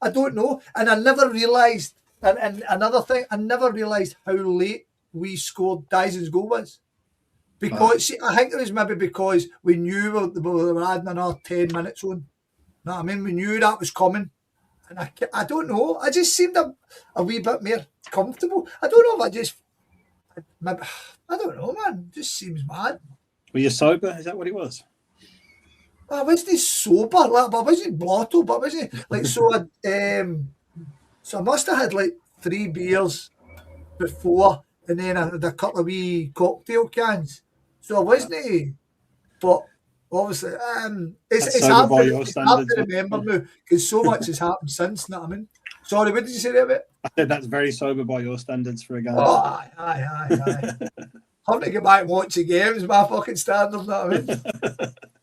don't know. And I never realised, and another thing, I never realised how late we scored Dyson's goal was. Because see, I think it was maybe because we knew we were adding another 10 minutes on. You know what I mean? We knew that was coming. And I don't know. I just seemed a wee bit more comfortable. I don't know if I don't know, man. It just seems mad. Were you sober? Is that what it was? I wasn't sober, like, but I wasn't blotto, but I wasn't like so. So I must have had like 3 beers before, and then I had a couple of wee cocktail cans. So I wasn't, but obviously, it's hard to remember now because so much has happened since. You know what I mean? Sorry, what did you say there about? I said that's very sober by your standards for a game. Oh, aye. Having to get back and watch the games, my fucking standards. You know what I mean?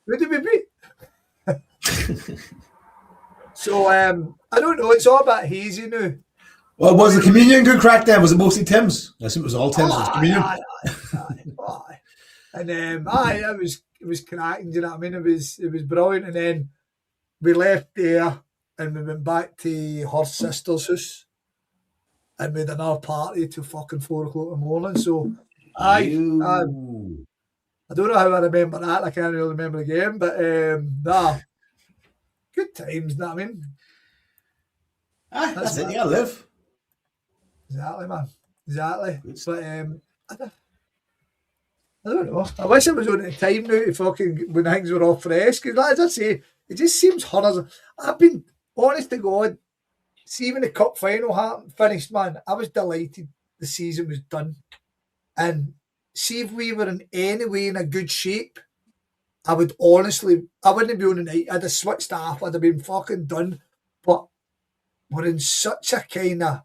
Who did we beat? So I don't know. It's all a bit hazy now. Well, was the communion good crack then? Was it mostly Tim's? I assume it was all Tim's. Communion. Aye. And it was cracking. Do you know what I mean? It was brilliant. And then we left there and we went back to her sister's house and made another party till fucking 4 o'clock in the morning. So I don't know how I remember that. I can't really remember the game, but good times. You know what I mean? That's it. Yeah, live. Exactly, man. Exactly. But I don't know. I wish it was on the time now to fucking when things were all fresh. Because, as I say, it just seems hard. I've been honest to God. See, when the cup final finished, man, I was delighted the season was done. And see if we were in any way in a good shape, I wouldn't be on the night. I'd have switched off. I'd have been fucking done. But we're in such a kind of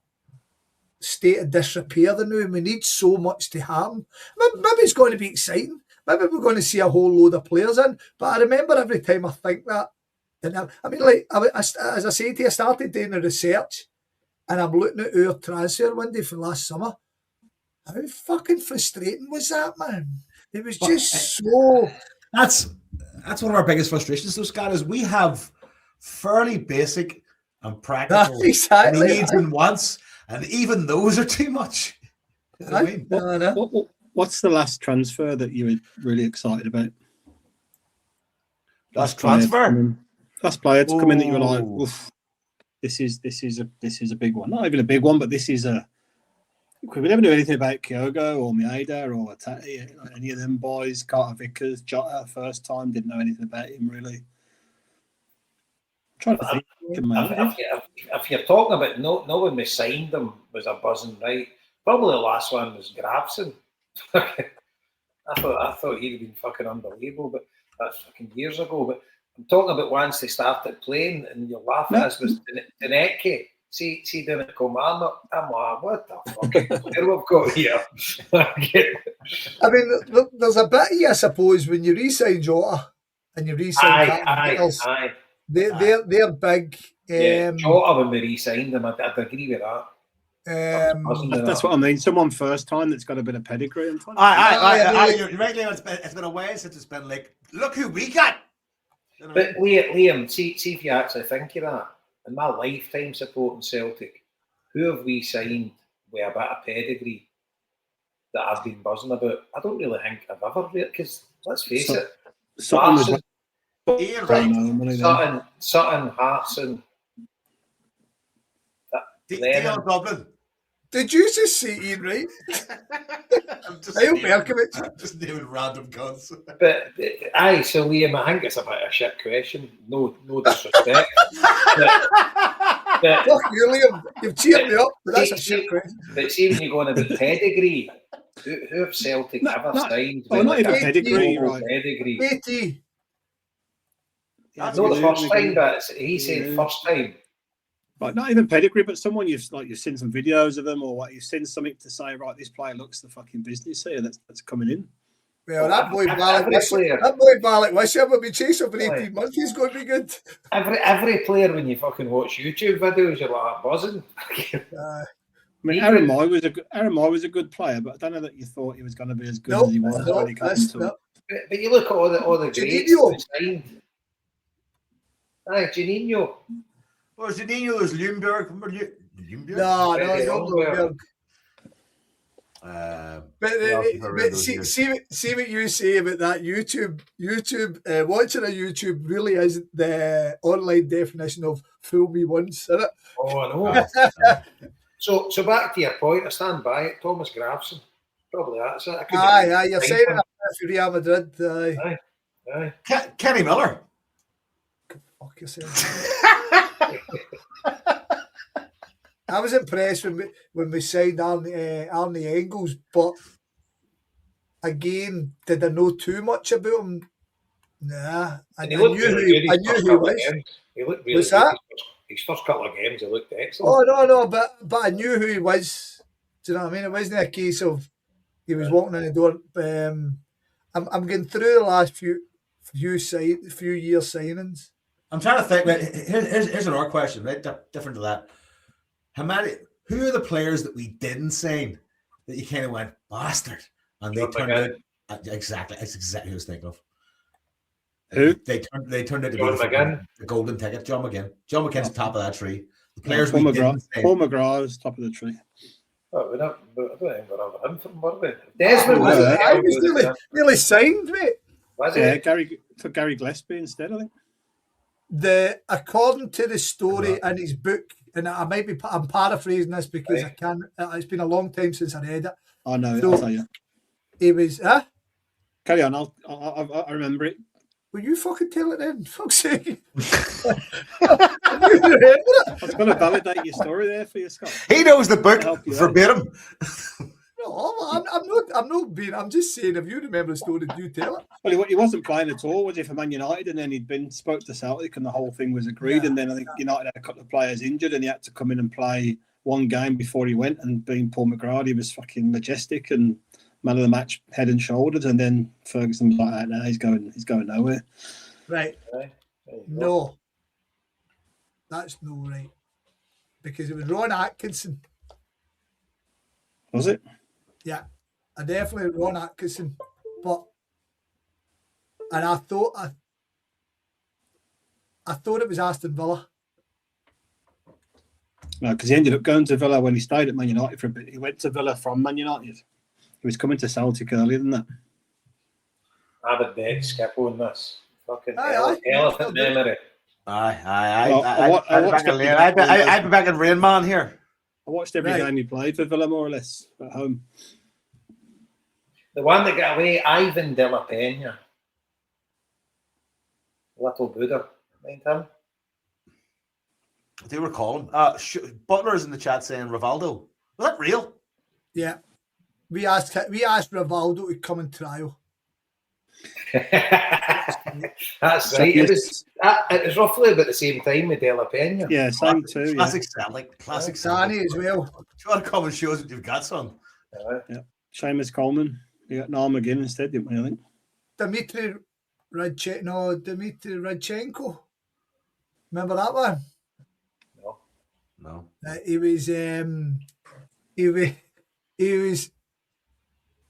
state of disrepair now, and we need so much to happen. Maybe it's going to be exciting. Maybe we're going to see a whole load of players in. But I remember every time I think that, and I mean, like as I say to you, I started doing the research, and I'm looking at our transfer window from last summer. How fucking frustrating was that, man? It was just so. That's one of our biggest frustrations, though, Scott, is we have fairly basic and practical needs and wants, and even those are too much. You know what I mean? What's the last transfer that you were really excited about? Last transfer? Last player to come in that you were like, oof, this is a big one. Not even a big one, but this is a. We never knew anything about Kyogo or Maeda or any of them boys. Carter Vickers, Jota, first time, didn't know anything about him really. I'm trying to think. If you're talking about no when we signed them was a buzzing, right? Probably the last one was Grabson. I thought he'd have been fucking unbelievable, but that's fucking years ago. But I'm talking about once they started playing, and you're laughing at us was Deneke. See, didn't come on. I'm like, what the fucking player we've got here? I mean, there's a bit of you, I suppose, when you re-sign Jota and you re-sign aye. They're big. Jota when we re-signed them, I'd agree with that. That's what I mean. Someone first time that's got a bit of pedigree. You're right, Liam. It's been a while since it's been like, look who we got. You know? But Liam, see if you actually think of that. In my lifetime supporting Celtic, who have we signed with a bit of pedigree that I've been buzzing about? I don't really think I've ever, because let's face it, Ian Don't Wright, know, money then. Sutton, Hartson, Dion Dublin. Did you just say Ian Wright? I'm Dale Berkovich. just naming random guns. but aye. So Liam, I think it's a bit of a shit question. No disrespect. but, Fuck you, Liam. You've cheered me up, but that's a see- shit question. but see when you go on about pedigree, who have Celtic ever signed? Oh, with not even a pedigree, global right? pedigree. 80. That's Not the good. first time, but he said first time. Right, not even pedigree, but someone you've seen some videos of them, or what you've seen something to say. Right, this player looks the fucking business here. That's coming in. Well, that boy Every Balak Wisham will be chasing for 18 months. He's going to be good. Every player, when you fucking watch YouTube videos, you're like buzzing. Uh, I mean, Aaron Moy was a good player, but I don't know that you thought he was going to be as good Nope, as he was when he came into it. But you look at all the greats Janino. that signed. Aye, Janino. Well, Janino, there's Ljungberg. Remember Ljungberg? no, Very you're long not. Yeah, But see what you say about that YouTube watching a YouTube really is the online definition of fool me once, isn't it? Oh, I know. So back to your point, I stand by it. Thomas Gravson. Probably that's it. Aye, you're saying it for Real Madrid. Aye. Kenny Miller. Fuck yourself. I was impressed when we signed Arnie Engels, but again, did I know too much about him? Nah, I knew who he was. He looked really What's good. that? His first couple of games, he looked excellent. Oh no, but I knew who he was. Do you know what I mean? It wasn't a case of he was walking in the door. I'm getting through the last few years signings. I'm trying to think. Right, here's another question, right? Different to that. Who are the players that we didn't sign that you kind of went bastard, and they turned out exactly? That's exactly what I was thinking of. Who? They turned out to John be McGinn. the golden ticket. John McGinn. John McGinn's top of that tree. The players Paul we McGrath. didn't sign. Paul McGrath is top of the tree. Oh, I don't think we're over him from were we? Desmond I was nearly signed, mate. Was Yeah, it? Gary Gillespie instead, I think. According to the story in his book, and I'm paraphrasing this because I can't. It's been a long time since I read it. I know. So- I'll tell you. He was, Carry on. I remember it. will you fucking tell it then? Fuck's sake. You remember it? I was going to validate your story there for you, Scott. He knows the book Help you out. verbatim. No, I'm not being. I'm just saying. If you remember the story, you tell it. Well, he wasn't playing at all, was he, for Man United? And then he'd spoke to Celtic, and the whole thing was agreed. Yeah. And then I think United had a couple of players injured, and he had to come in and play one game before he went. And being Paul McGrath, he was fucking majestic and man of the match, head and shoulders. And then Ferguson was like, "No, he's going nowhere." Right. No, that's no right. Because it was Ron Atkinson. Was it? Yeah, I definitely Ron Atkinson, and I thought it was Aston Villa. No, because he ended up going to Villa when he stayed at Man United for a bit. He went to Villa from Man United. He was coming to Celtic earlier than that. I would bet skip on this. Fucking Aye. elephant memory. Aye. Well, I'd be back in Rain Man here. I watched every Right. game he played for Villa, more or less, at home. The one that got away, Ivan De La Pena. Little Buddha. Mind him? I do recall him. Butler's in the chat saying Rivaldo. Was that real? Yeah, we asked Rivaldo to come and trial. That's right. It was roughly about the same time with De La Pena. Yeah, same too. Yeah. Classic Celtic. Classic Danny Celtic. as well. Do you want to come and show us what you've got, son? Seamus Coleman. You got Niall McGinn instead, didn't we, I think? Dmitry Radchenko. Remember that one? No. He was.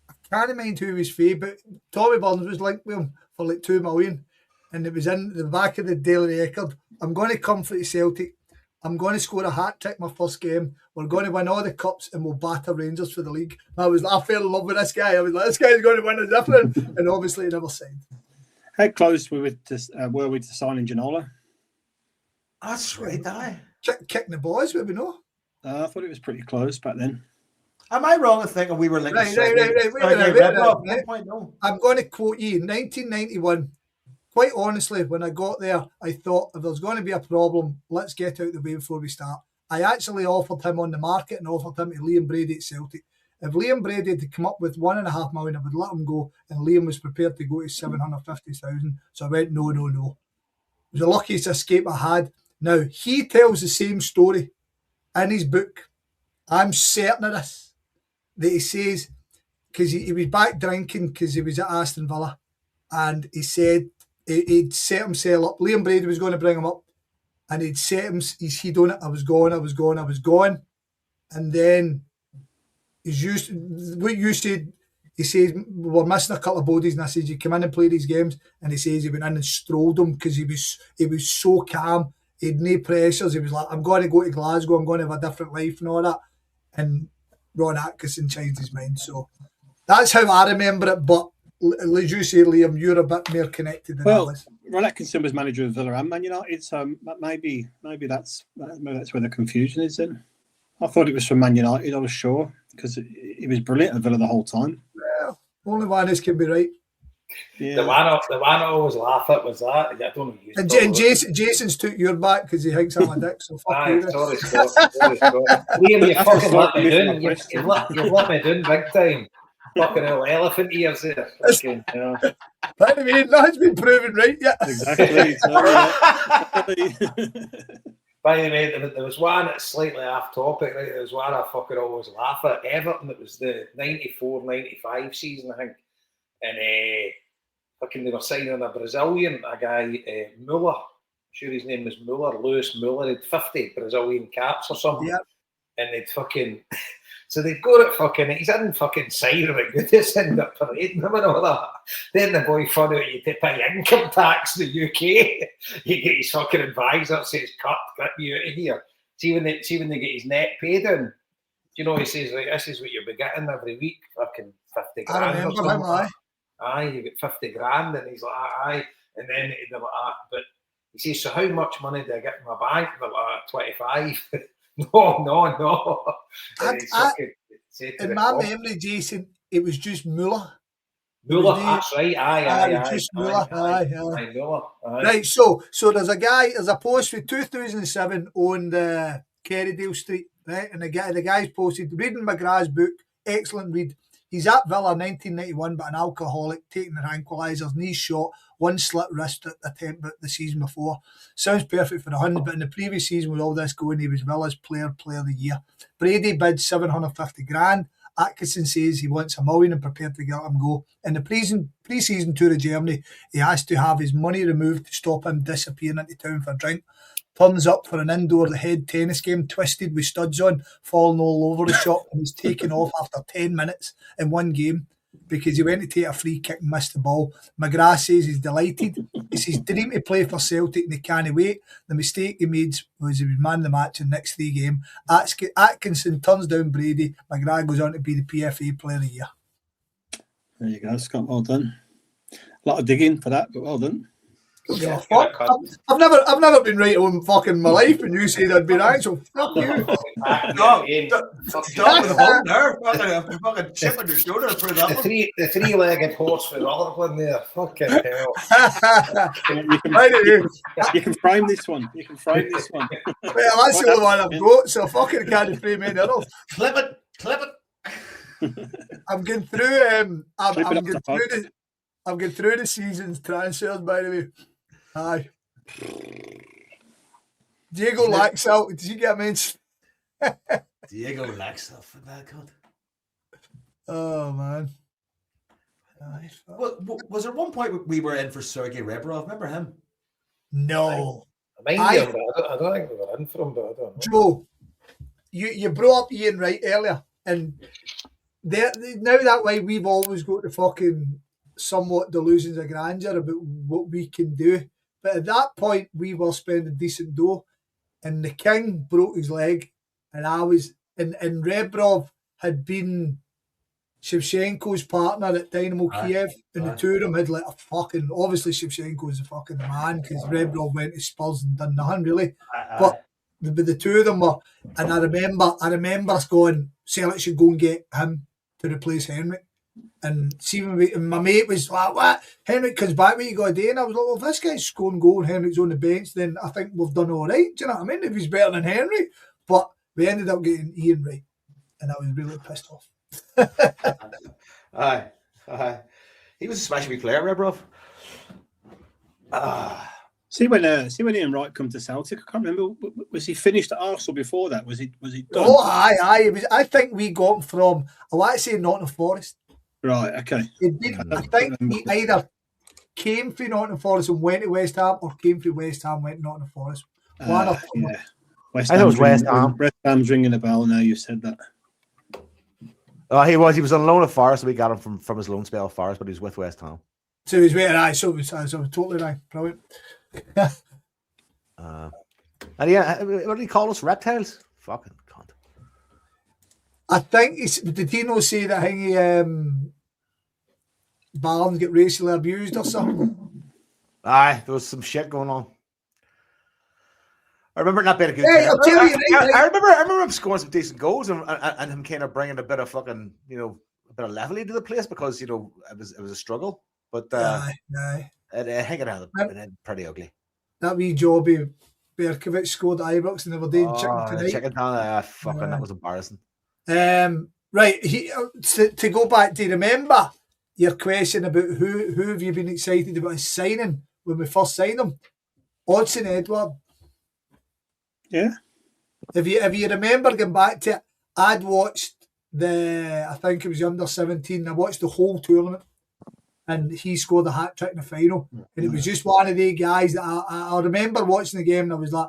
I can't mind who was for, but Tommy Burns was linked with him for like $2 million, and it was in the back of the Daily Record. I'm going to come for the Celtic. I'm going to score a hat trick my first game. We're going to win all the cups and we'll batter Rangers for the league. I fell in love with this guy. I was like, this guy's going to win us everything, and obviously he never signed. How close were we to signing Ginola? That's right, aye. Kicking the boys, would we know? I thought it was pretty close back then. Am I wrong in thinking we were like Right. Wait a minute, No. I'm going to quote you. 1991. Quite honestly, when I got there, I thought if there's going to be a problem, let's get out the way before we start. I actually offered him on the market and offered him to Liam Brady at Celtic. If Liam Brady had come up with £1.5 million, I would let him go, and Liam was prepared to go to 750,000. So I went, no. It was the luckiest escape I had. Now, he tells the same story in his book. I'm certain of this, that he says, because he was back drinking because he was at Aston Villa, and he said he'd set himself up. Liam Brady was going to bring him up, and he'd set him, he'd done it. I was gone. And then he's used, what you said, he says, we were missing a couple of bodies, and I said, you come in and play these games, and he says he went in and strolled them because he was so calm. He had no pressures. He was like, I'm going to go to Glasgow, I'm going to have a different life and all that. And Ron Atkinson changed his mind. So that's how I remember it. But as you say, Liam, you're a bit more connected than I was. Ron Atkinson was manager of Villa and Man United, so maybe that's where the confusion is then. I thought it was from Man United, I was sure, because he was brilliant at Villa the whole time. Well, only one is can be right. Yeah. The one I always laugh at was that. I don't know. And Jason's took your back because he thinks I'm a dick. So fuck you. Sorry, Scott. Liam, you fucking let me down. You've let me down big time. Fucking hell, elephant ears there. Fucking, By the way, nothing's been proven right yet. Exactly. By the way, there was one that's slightly off topic. Right? There was one I fucking always laugh at. Everton, it was the 94-95 season, I think. And fucking they were signing a Brazilian, a guy, Muller. I'm sure his name was Muller, Lewis Muller. He'd 50 Brazilian caps or something. Yep. And they'd fucking... So they'd go at fucking... He's in fucking Siren at Goodness in the parade and all that. Then the boy found out you had to pay income tax in the UK. You get his fucking advisor says, cut me out of here. See when they get his net paid in. You know, he says, like, this is what you'll be getting every week. Fucking 50 grand. I remember him, aye, you get 50 grand, and he's like, aye. And then they're like, but he says, so how much money do I get in my bank? They're like, 25. No. In my memory, Jason, it was just Muller. Muller, that's right. Aye. Just Muller. Aye. Muller. Right, so there's a post for 2007 on the Kerrydale Street, right? And the guy's posted, reading McGrath's book, excellent read. He's at Villa 1991, but an alcoholic, taking the tranquilizers, knee shot, one slit wrist attempt the season before. Sounds perfect for the Huns, but in the previous season with all this going, he was Villa's player of the year. Brady bids 750 grand. Atkinson says he wants $1 million and prepared to let him go. In the pre-season tour of Germany, he has to have his money removed to stop him disappearing into town for a drink. Turns up for an indoor head tennis game, twisted with studs on, falling all over the shop, and was taken off after 10 minutes in one game because he went to take a free kick and missed the ball. McGrath says he's delighted. It's his dream to play for Celtic and he can't wait. The mistake he made was he was man of the match in the next 3 games. Atkinson turns down Brady. McGrath goes on to be the PFA Player of the Year. There you go, Scott. Well done. A lot of digging for that, but well done. Yeah, fuck. I've never been right on fucking my life, and you said I'd be right, so fuck you. Fucking chip on your shoulder for that one. The three-legged horse for Rutherglen there. Fucking hell. You can frame this one. Well, that's the only one I've got, so I fucking can't frame any others. Clip it. I'm going through. I'm going through the season's transfers, by the way. Aye. Diego Laxalt, did you get mentioned? Diego Laxalt for that god. Oh man. Was there one point we were in for Sergei Rebrov? Remember him? No. I don't think we were in for him, but I don't know. Joe, you brought up Ian Wright earlier, and now that way we've always got the fucking somewhat delusions of grandeur about what we can do. But at that point, we were spending decent dough, and the king broke his leg, and I was, and Rebrov had been Shevchenko's partner at Dynamo Kiev, and the two of them had like a fucking. Obviously, Shevchenko's a fucking man because Rebrov went to Spurs and done nothing really. But the two of them were, and I remember us going, Celtic should go and get him to replace Henrik. And see, and my mate was like, "What? Henrik comes back, what you got to do?" And I was like, "Well, if this guy's scoring goal and Henrik's on the bench, then I think we've done all right." Do you know what I mean? If he's better than Henrik, but we ended up getting Ian Wright, and I was really pissed off. Aye. He was a smashing player, Rebrov. See when Ian Wright come to Celtic, I can't remember. Was he finished at Arsenal before that? Was he done? Oh, aye. It was, I think we got him from, I want to say Nottingham Forest. Right. Okay. I think he either came from Nottingham Forest and went to West Ham, or came from West Ham and went to Nottingham Forest. Yeah. I know it was West Ham. West Ham's ringing a bell now. You said that. He was on loan at Forest. We got him from his loan spell at Forest, but he was with West Ham. So he's waiting. Aye, so it was totally right. Brilliant. And yeah, what did he call us? Reptiles? Fucking cunt. I think did he not say that he Barnes get racially abused or something? Aye, there was some shit going on. I remember not being a good. Hey, I'll tell you, I remember him scoring some decent goals and him kind of bringing a bit of fucking, a bit of levity to the place because it was a struggle. But aye. I think it had pretty ugly. That wee Jobby Berkovic scored at Ibrox and they were doing chicken tonight. Chicken tonight, fucking that was embarrassing. Right, to go back, do you remember your question about who have you been excited about his signing when we first signed him? Odsonne Edouard. Yeah. If you remember going back to it, I'd watched I think it was the under-17, I watched the whole tournament and he scored a hat-trick in the final. And it was just one of the guys that I remember watching the game and I was like,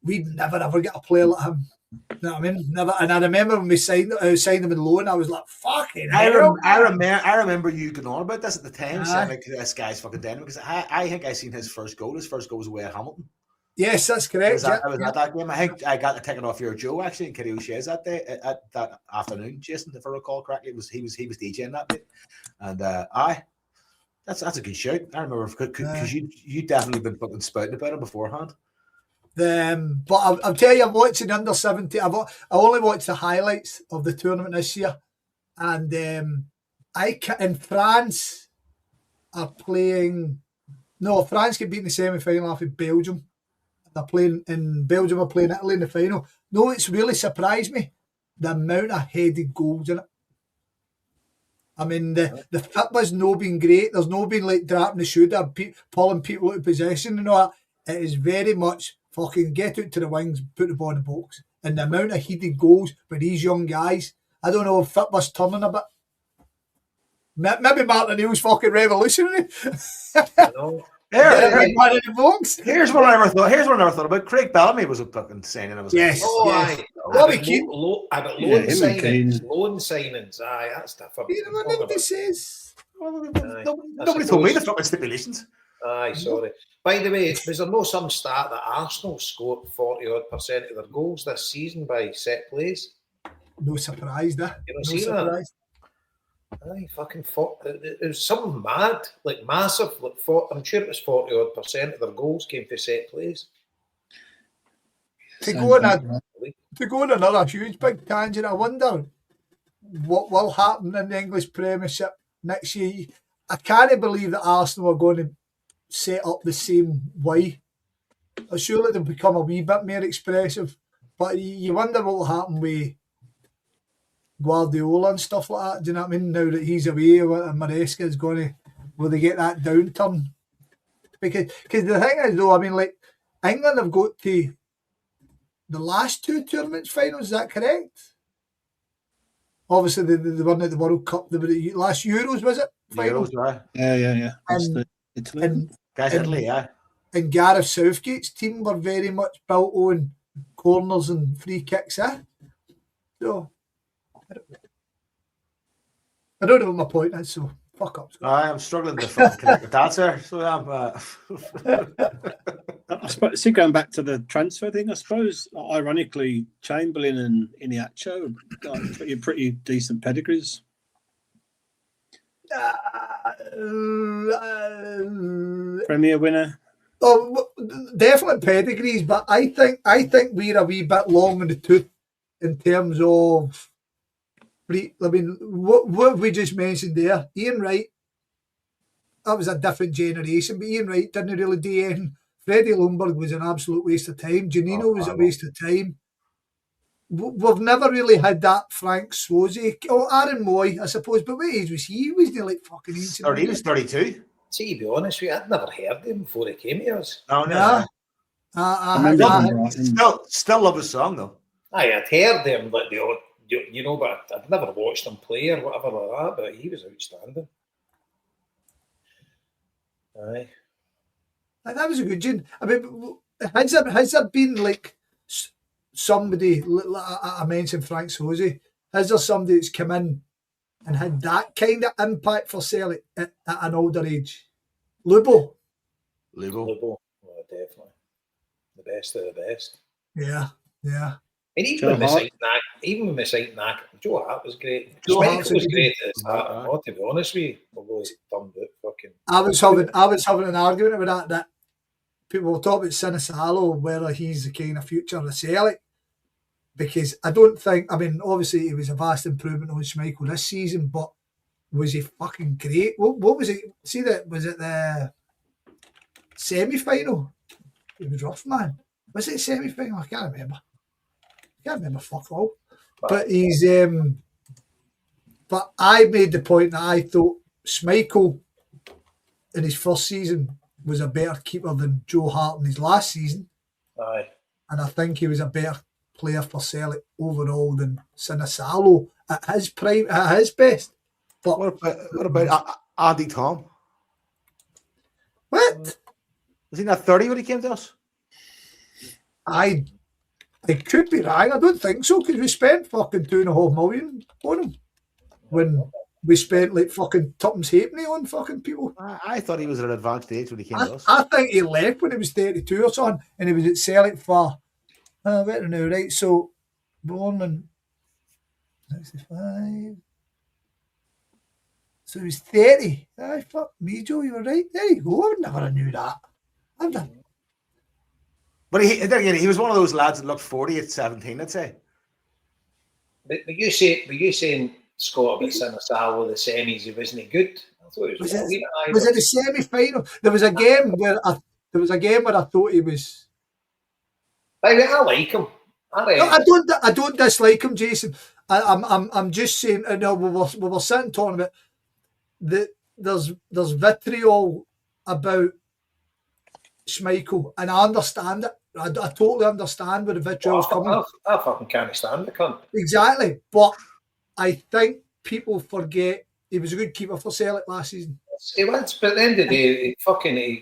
we'd never ever get a player like him. You know what I mean? Never. And I remember when we signed him in loan, I was like, fucking hell. I remember you going on about this at the time, saying like, this guy's fucking dead, because I think I seen his first goal. His first goal was away at Hamilton. Yes, that's correct. I was at that game. I think I got the ticket off your Joe actually in Kitty O'Shea's that day, at that afternoon, Jason, if I recall correctly. He was DJing that day. And that's a good shout. I remember because you definitely been fucking spouting about it beforehand. But I'll tell you, I'm watching under 17. I only watched the highlights of the tournament this year, and in France are playing. No, France get beat in the semi-final after Belgium. They're playing in Belgium. Are playing Italy in the final. No, it's really surprised me the amount of headed goals in it. I mean, the FIBA's no been great. There's no been like dropping the shoulder, pulling people out of possession and all that. It is very much fucking get out to the wings, put the ball in the box. And the amount of heated goals by these young guys, I don't know if FIBA's turning a bit. Maybe Martin O'Neill's fucking revolutionary. Here's what I never thought about. Craig Bellamy was a fucking signing. I was yes. Like, Bobby Keane. Loan signings. Aye, that's tough. You know what this is? Nobody told me the fucking stipulations. Aye, sorry. By the way, was there no some stat that Arsenal scored 40% of their goals this season by set plays? No surprise, there. You don't see that? Aye, fucking it was something mad, like massive. Like I'm sure it was 40% of their goals came from set plays. To go on another huge big tangent, I wonder what will happen in the English Premiership next year. I can't believe that Arsenal are going to set up the same way. Surely they'll become a wee bit more expressive, but you wonder what will happen with Guardiola and stuff like that. Do you know what I mean? Now that he's away and Maresca is going to, will they get that downturn? Because the thing is though, I mean, like England have got to the last two tournaments finals, is that correct? Obviously the one at the World Cup, the last Euros, was it? Euros, right? Yeah. Italy, yeah. And Gareth Southgate's team were very much built on corners and free kicks, So I don't know what my point is, so fuck up. I'm struggling to connect the dots there, so I'm. I suppose, going back to the transfer thing, I suppose, ironically, Chamberlain and Iniacho are pretty decent pedigrees. Premier winner. Oh, definitely pedigrees, but I think we're a wee bit long in the tooth in terms of. I mean, what we just mentioned there, Ian Wright. That was a different generation, but Ian Wright didn't really do anything. Freddie Lundberg was an absolute waste of time. Janino was a waste of time. We've never really had that Frank Swozey. Oh, Aaron Moy, I suppose. But what age was he? He was like fucking ancient. He was 32. See, to be honest with you, I'd never heard him before he came to us. Oh, no. Yeah. Still love his song, though. I'd heard him, like the odd, you know, but I'd never watched him play or whatever like that, but he was outstanding. Aye. That was a good tune. I mean, has there been like somebody, I mentioned Frank Swozey, has there somebody that's come in and had that kind of impact for Celtic at an older age? Lubo. Well, definitely. The best of the best. Yeah. And even with Messiah Knack, Joe Hart was great. Joe Schmeichel Hart's was great at his heart, to be honest with you. Although he's done it fucking. I was having an argument about that people will talk about Sinisalo, whether he's the kind of future of Celtic. Because I don't think, I mean, obviously he was a vast improvement on Schmeichel this season, but was he fucking great? What was it? See that? Was it the semi-final? It was rough, man. Was it semi-final? I can't remember. Fuck all. But he's but I made the point that I thought Schmeichel in his first season was a better keeper than Joe Hart in his last season. Aye. And I think he was a better player for Celtic overall than Sinisalo at his prime, at his best. But what about Andy Tom? What? Was he not 30 when he came to us? It could be right. I don't think so, because we spent fucking $2.5 million on him when we spent like fucking tuppence halfpenny on fucking people. I thought he was at an advanced age when he came to us. I think he left when he was 32 or something, and he was at Celtic for, I don't know, right? So, born in 65. So he was 30. Aye, fuck me, Joe, you were right. There you go. I would never have knew that. I've done. But he was one of those lads that looked 40 at 17, I'd say. But were you saying, Scott, about Sinisalo, the semis, he wasn't good? I thought it was it the semi-final? There was a game where I thought he was. I like him. I don't dislike him, Jason. I'm just saying. No, we were sitting talking about that. There's vitriol about Schmeichel, and I understand it. I totally understand where the vitriol's coming. I fucking can't stand the cunt. Exactly, but I think people forget he was a good keeper for Celtic last season. He was, but at the end of the day,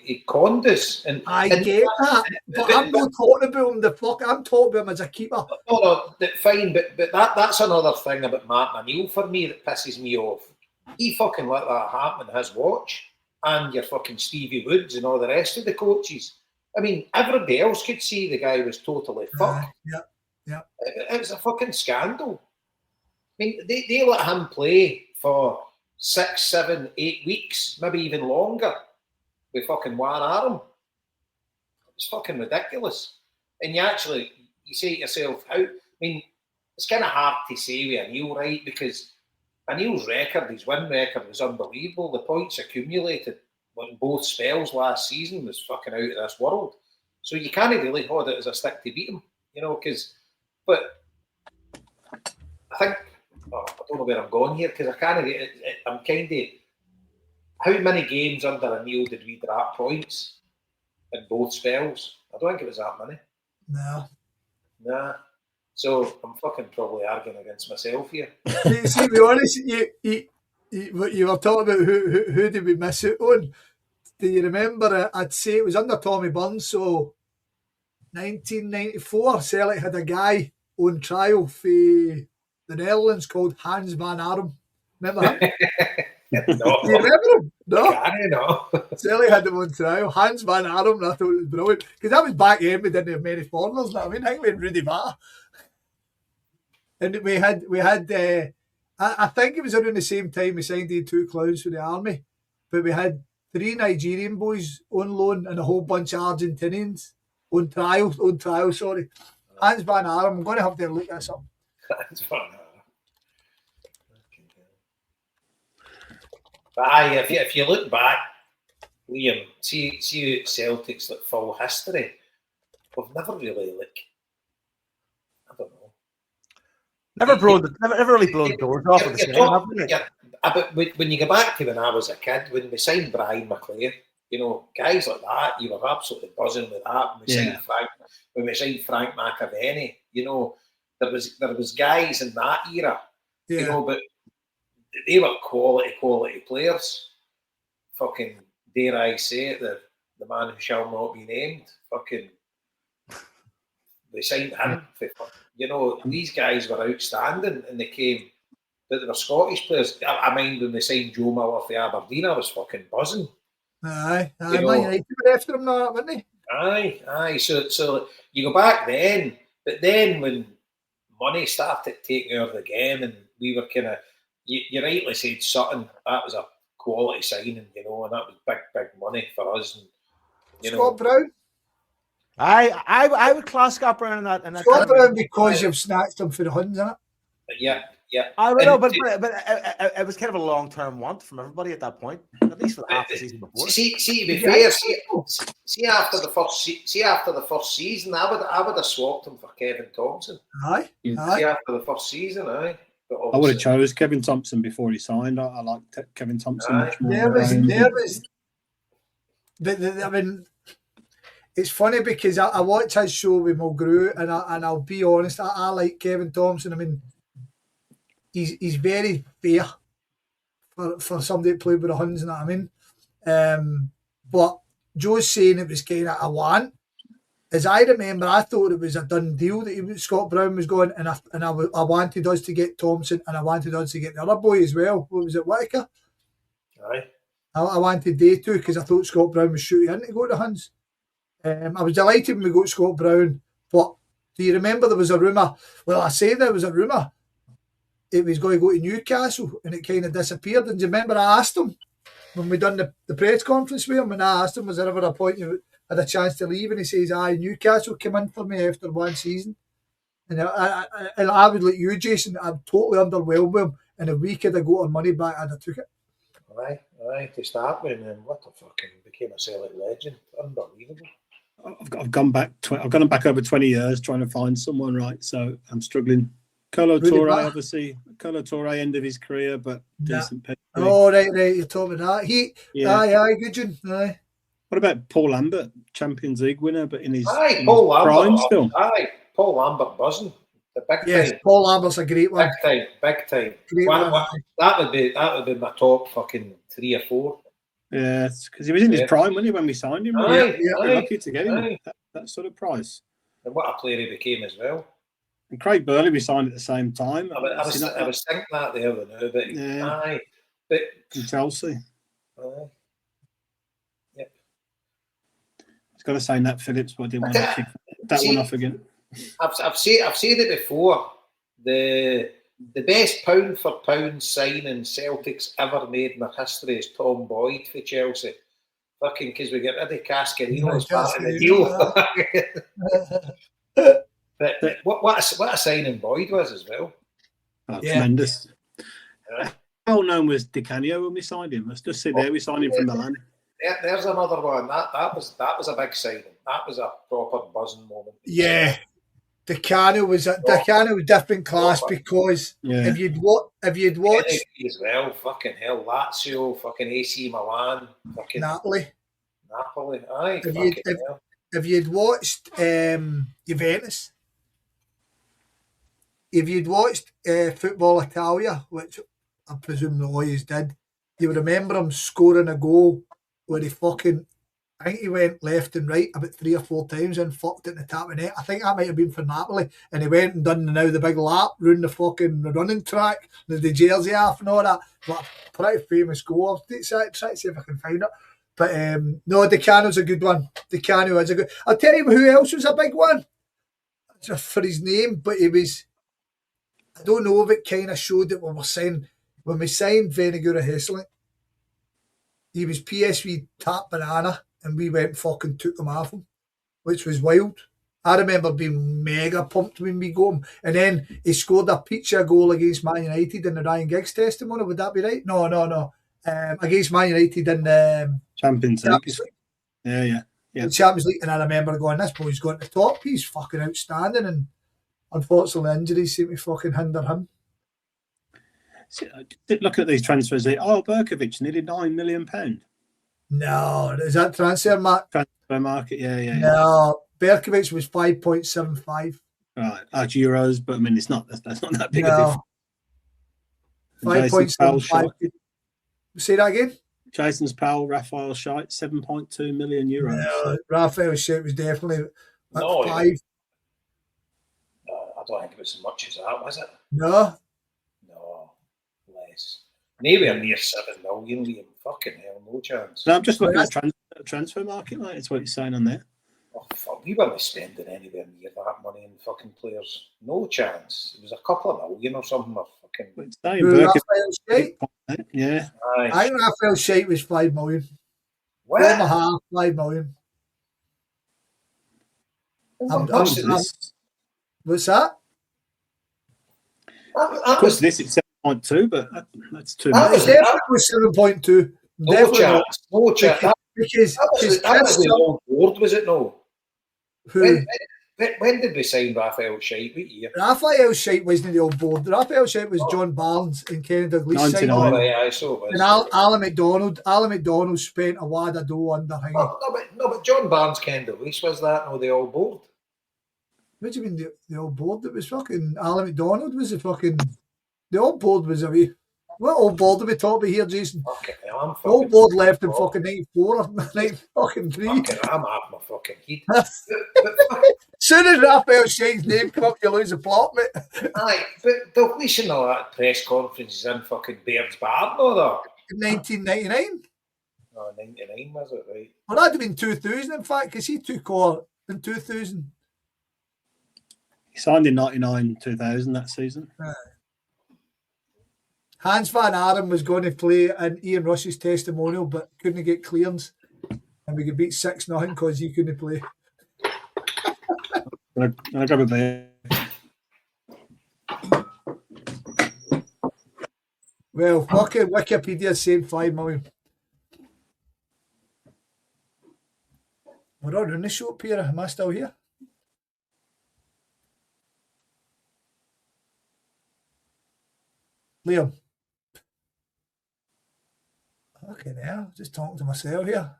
he conned us. And I get that, but I'm not talking about him. I'm talking about him as a keeper. No, fine, but that's another thing about Martin O'Neill for me that pisses me off. He fucking let that happen in his watch, and your fucking Stevie Woods and all the rest of the coaches. I mean, everybody else could see the guy was totally fucked. Yeah. It was a fucking scandal. I mean, they let him play for 6, 7, 8 weeks, maybe even longer, with fucking one arm. It's fucking ridiculous. And you say to yourself, how? I mean, it's kind of hard to say with O'Neill, right? Because O'Neill's record, his win record, was unbelievable. The points accumulated on both spells last season was fucking out of this world. So you can't really hold it as a stick to beat him, but I think, I don't know where I'm going here, because I'm kind of, how many games under O'Neill did we drop points in both spells? I don't think it was that many. No. Nah. So I'm fucking probably arguing against myself here. See, to be honest, you were talking about who did we miss out on. Do you remember? I'd say it was under Tommy Burns. So 1994, Celtic had a guy on trial for the Netherlands called Hans van Arum. Remember him? No. Do you remember him? No. No. Celtic had him on trial. Hans van Arum, and I thought it was brilliant. Because that was back then, we didn't have many foreigners. I mean, I think we had Rudy Vata. And we had I think it was around the same time we signed the 2 clowns for the army, but we had 3 Nigerian boys on loan and a whole bunch of Argentinians on trial. Sorry, Hans Van Aram. I'm going to have to look at something. That's fun. But aye, if you look back, Liam, see Celtic's like full history, we've never really I don't know. Never really blown doors off with the same, have we? But when you go back to when I was a kid, when we signed Brian McClare, guys like that, you were absolutely buzzing with that. When we signed Frank McAvenny, there was guys in that era, but they were quality players. Fucking, dare I say it, the man who shall not be named. Fucking, they signed him. These guys were outstanding and they came, but they were Scottish players. I mind when they signed Joe Miller for Aberdeen, I was fucking buzzing. Aye, Man United were after him now, weren't they? Aye. So you go back then, but then when money started taking over the game and we were kind of, you rightly said Sutton, that was a quality signing, and that was big money for us. And, Scott Brown? I would class Scott Brown in that. Scott Brown because you've snatched him for the Huns, isn't it? Yeah. I don't know, but it was kind of a long-term want from everybody at that point, at least for half the season before. See, to be fair, see after the first season, I would have swapped him for Kevin Thompson. Aye. See after the first season, aye. I would have chose Kevin Thompson before he signed. I like Kevin Thompson much more. I mean, it's funny because I watch his show with Mulgrew, and I'll be honest, I like Kevin Thompson. I mean, he's very fair for somebody to play with the Huns, you know what I mean? But Joe's saying it was kind of a want. As I remember, I thought it was a done deal that Scott Brown was going, and I wanted us to get Thompson, and I wanted us to get the other boy as well. What was it, Whittaker? Aye. I wanted they too because I thought Scott Brown was shooting in to go to Huns. I was delighted when we got Scott Brown, but do you remember there was a rumour? Well, I say there was a rumour. It was going to go to Newcastle, and it kind of disappeared. And do you remember I asked him when we done the press conference with him, and I asked him, was there ever a point you had a chance to leave? And he says, aye, Newcastle came in for me after one season. And I would like you, Jason, I'm totally underwhelmed with him. And a week had I got our money back, I'd have took it. Aye, to start with, and what the fucking became a Celtic legend. Unbelievable. I've gone back over 20 years trying to find someone, right? So I'm struggling. Colo Torre, obviously. Colo Torre, end of his career, but decent pedigree. Oh, right, you're talking about that. Aye, good one. Aye. What about Paul Lambert, Champions League winner, but in his Paul prime Lambert, still? Aye, Paul Lambert buzzing. The big time. Paul Lambert's a great one. Big time. One. That would be my top fucking 3 or 4. Yeah, because he was in his prime, wasn't he, when we signed him? Aye, we're lucky to get him at that sort of price. And what a player he became as well. And Craig Burley we signed at the same time. I was thinking that the other now, but aye, but from Chelsea. Aye. Yep. I was going to say Nat Phillips, but I didn't want to kick that one off again. I've said it before. The best pound for pound signing Celtic's ever made in their history is Tom Boyd for Chelsea. Fucking because we get rid of Cascarino as part of the deal. But what a signing Boyd was as well. Oh, tremendous. How well known was Di Canio when we signed him? Let's just say there we signed him from Milan. Yeah, there's another one. That was a big signing. That was a proper buzzing moment. Yeah. Di Canio was different class because if you'd watched as well, fucking hell, Lazio, fucking AC Milan, fucking Napoli, aye. If you'd watched Juventus, if you'd watched Football Italia, which I presume the lawyers did, you would remember him scoring a goal where I think he went left and right about 3 or 4 times and fucked it in the top of the net. I think that might have been for Napoli. And he went and done the big lap round the running track, the jersey off and all that. But a pretty famous goal. I'll try to see if I can find it. But no, Di Canio's a good one. Di Canio is a good. I'll tell you who else was a big one. Just for his name, but he was I don't know if it kind of showed that when we signed Venegura Hesselink, he was PSV tap banana, and we went fucking took him off him, which was wild. I remember being mega pumped when we got him. And then he scored a picture goal against Man United in the Ryan Giggs testimony. Would that be right? No. Against Man United in the Champions League. Yeah. The Champions League. And I remember going, this boy's going to the top. He's fucking outstanding. And unfortunately, injuries seem to fucking hinder him. See, look at these transfers. Berkovic, nearly £9 million. No, is that transfer market? Transfer market, yeah. No, Berkovic was 5.75. Right, that's euros, but I mean, that's not that big a difference. 5.75. Say that again? Jason's pal, Raphael Scheidt, 7.2 million euros. No, Raphael Scheidt was definitely at 5. No, I don't think it was as much as that, was it? No, less. Maybe I'm near 7 million, Liam. Fucking hell, no chance. No, I'm just looking at the transfer market, mate. It's what you're saying on there. Oh, fuck, we weren't spending anywhere near that money in fucking players. No chance. It was a couple of million or something. Or fucking... Raphael Scheidt? Yeah. Aye. I think Raphael Scheidt was 5 million. What? 4.5, 5 million. What's that? Because this is 7.2, but that's too That much. was- Definitely was 7.2. No chance. No chance. Because That was the old board, was it? No. who? When did we sign Raphael Scheidt? What year? Raphael Scheidt wasn't the old board. Raphael Scheidt was John Barnes and Kenny Dalglish. 99. Oh, right, I saw it. And Alan McDonald. Alan McDonald spent a wad of dough under him. No, but John Barnes, Kendall Lease, was that? No, the old board. What do you mean the old board? That was fucking Alan McDonald was the fucking... The old board was a wee... What old board are we talking about here, Jason? Fucking hell, I'm The fucking... old board left in fucking 94 or 93. Fucking, I'm out my fucking heat. As soon as Raphael Scheidt's name come up, you lose the plot, mate. Aye, but Dalglish and all that press conferences in fucking Baird's Bar, no, though. In 1999. No, 99 was it, right? Well, that'd have been 2000, in fact, because he took over in 2000. He signed in 99, 2000 that season. Hans Van Aren was going to play in Ian Rush's testimonial, but couldn't get clearance. And we could beat 6-0 because he couldn't play. I'll grab a beer. Well, fucking Wikipedia saying 5 million. We're all doing the show up here. Am I still here? Liam. Okay, now just talking to myself here.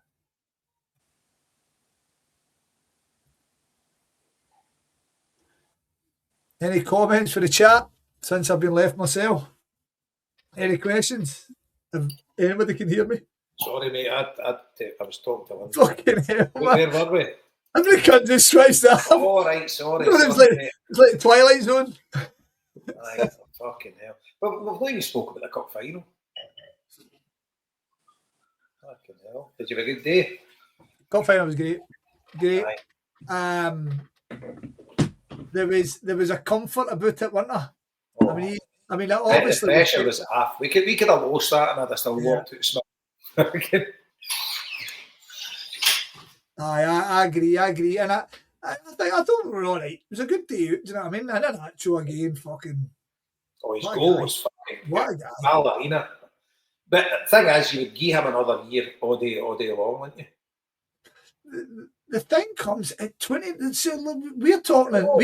Any comments for the chat since I've been left myself? Any questions? If anybody can hear me? Sorry, mate, I was talking to him. Fucking hell. Where were we? Every cunt just switched that. Oh, right, sorry. It's sorry, mate. like the Twilight Zone. Aye, fucking hell. But we've not even spoke about the cup final. Fucking hell. Did you have a good day? Cup final was great. Great. Aye. There was a comfort about it, wasn't there? Oh. I mean, The obviously pressure was off. We could have lost that and I'd have still walked out smart. I agree, and I think I thought we were all right. It was a good day out, do you know what I mean? And then that show again, fucking Oh, his what a goal guy. was fucking What a guy. ballerina. But the thing is, you would give him another year all day long, wouldn't you? The thing comes at 20. So we're talking about.